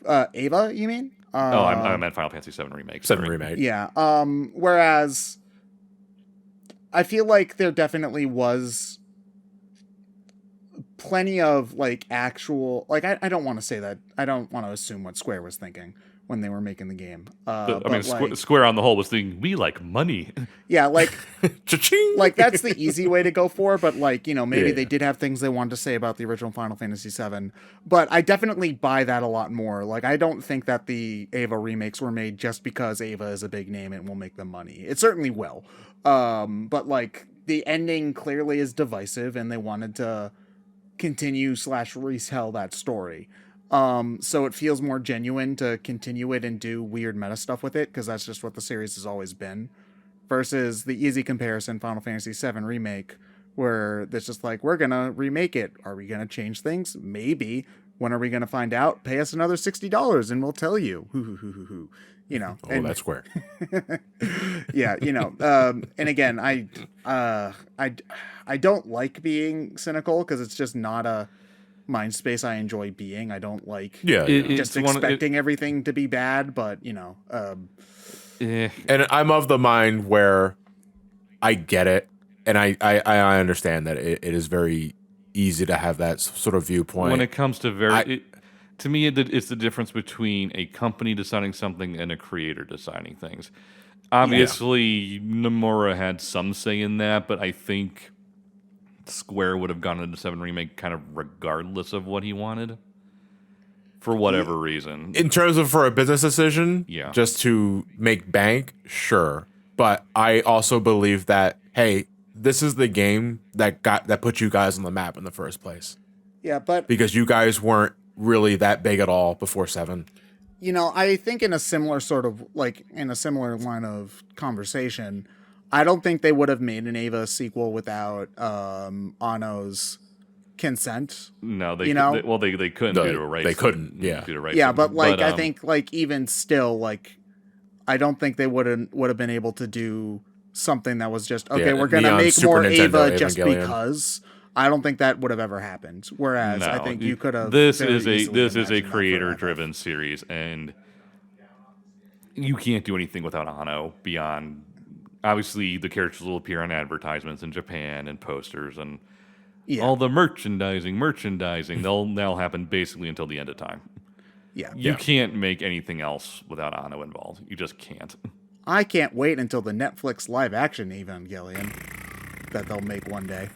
Ava, you mean? I meant Final Fantasy VII Remake. 7 Remake. Yeah. Whereas I feel like there definitely was plenty of like actual, like, I don't want to say that. I don't want to assume what Square was thinking when they were making the game. Square on the whole was thinking, we like money. Yeah, like, Cha-ching! like that's the easy way to go for, but like, maybe they did have things they wanted to say about the original Final Fantasy VII, but I definitely buy that a lot more. Like, I don't think that the Ava remakes were made just because Ava is a big name and will make them money. It certainly will. But like, the ending clearly is divisive and they wanted to continue / retell that story. So it feels more genuine to continue it and do weird meta stuff with it, because that's just what the series has always been. Versus the easy comparison, Final Fantasy VII Remake, where it's just like, we're gonna remake it. Are we gonna change things? Maybe. When are we gonna find out? Pay us another $60 and we'll tell you. And, that's Square. Yeah, and again, I don't like being cynical because it's just not a mind space I enjoy being. I don't like just expecting everything to be bad, but And I'm of the mind where I get it, and I understand that it is very easy to have that sort of viewpoint. When it comes to to me, it's the difference between a company deciding something and a creator deciding things. Obviously, Nomura had some say in that, but I think Square would have gone into 7 Remake kind of regardless of what he wanted, for whatever reason. In terms of for a business decision, Yeah. just to make bank, sure. But I also believe that, hey, this is the game that put you guys on the map in the first place. Yeah, but because you guys weren't really that big at all before 7. I think in a similar line of conversation, I don't think they would have made an Ava sequel without Anno's consent. No, they couldn't No, due to rights. they couldn't, yeah. Due to rights. Yeah, but like I think like even still like I don't think they would have been able to do something that was just okay. We're gonna make Super more Nintendo, Ava just Evangelion. because. I don't think that would have ever happened. Whereas I think you could have. This is a creator-driven series, and you can't do anything without Anno beyond. Obviously, the characters will appear on advertisements in Japan and posters and all the merchandising. That'll happen basically until the end of time. Yeah, you can't make anything else without Anno involved. You just can't. I can't wait until the Netflix live-action Evangelion that they'll make one day.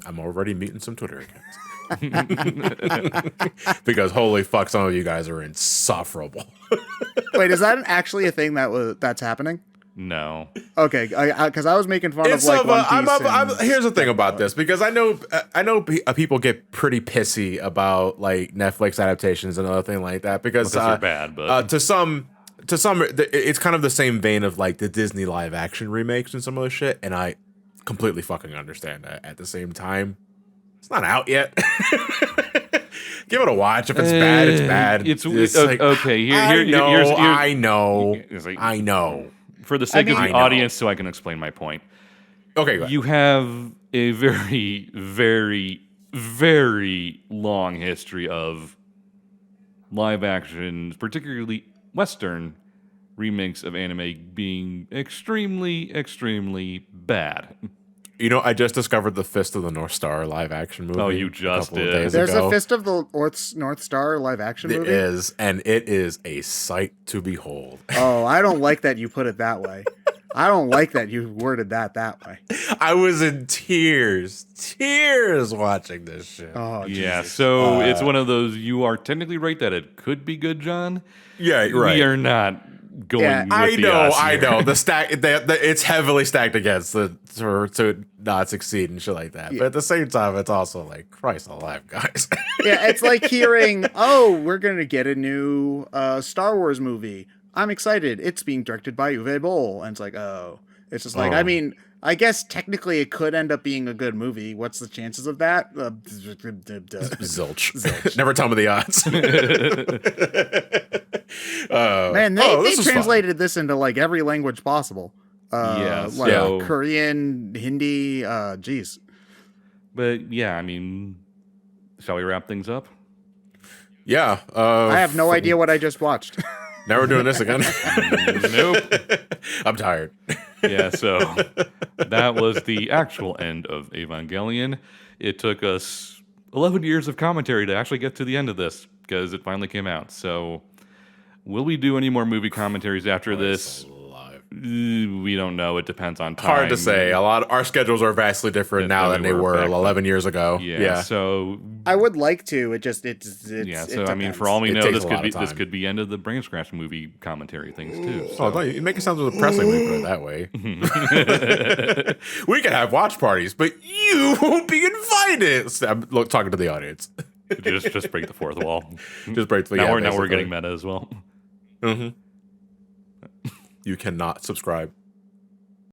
I'm already meeting some Twitter accounts. Because holy fuck, some of you guys are insufferable. Wait, is that actually a thing that's happening? No. Okay, because I was making fun of like One Piece. Here's the thing about this, because I know people get pretty pissy about like Netflix adaptations and other thing like that because they're bad, but to some it's kind of the same vein of like the Disney live action remakes and some of the shit, and I completely fucking understand that. At the same time, it's not out yet. Give it a watch. If it's bad, it's bad. It's like, okay. I know. For the sake of the audience, so I can explain my point. Okay, go ahead. You have a very, very, very long history of live action, particularly Western remakes of anime being extremely, extremely bad. You know, I just discovered the Fist of the North Star live action movie. Oh, you just did. There's a Fist of the North Star live action movie? It is, and it is a sight to behold. Oh, I don't like that you put it that way. I don't like that you worded that way. I was in tears watching this shit. Oh, Jesus. Yeah, so it's one of those, you are technically right that it could be good, John. Yeah, right. We are not going with I the know, odds I here. know. The stack, it's heavily stacked against to not succeed and shit like that. Yeah. But at the same time, it's also like, Christ alive, guys. Yeah, it's like hearing, we're going to get a new Star Wars movie. I'm excited. It's being directed by Uwe Boll. And it's like, it's just like, I mean, I guess technically it could end up being a good movie. What's the chances of that? Zilch. Never tell me the odds. Man, they translated this into like every language possible. Korean, Hindi, geez. But yeah, I mean, shall we wrap things up? Yeah. I have no idea what I just watched. Now we're doing this again. Nope. I'm tired. Yeah, so that was the actual end of Evangelion. It took us 11 years of commentary to actually get to the end of this because it finally came out. So will we do any more movie commentaries after this? We don't know. It depends on time. Hard to say. Our schedules are vastly different now than they were 11 years ago. Yeah. So I would like to. It's so I mean, for all we know, this could be end of the BrainScratch movie commentary things too. So. Oh, no, you make it sound depressing when you put it that way. We can have watch parties, but you won't be invited. I'm talking to the audience. just break the fourth wall. Just break the now we're getting meta as well. Mm-hmm. You cannot subscribe.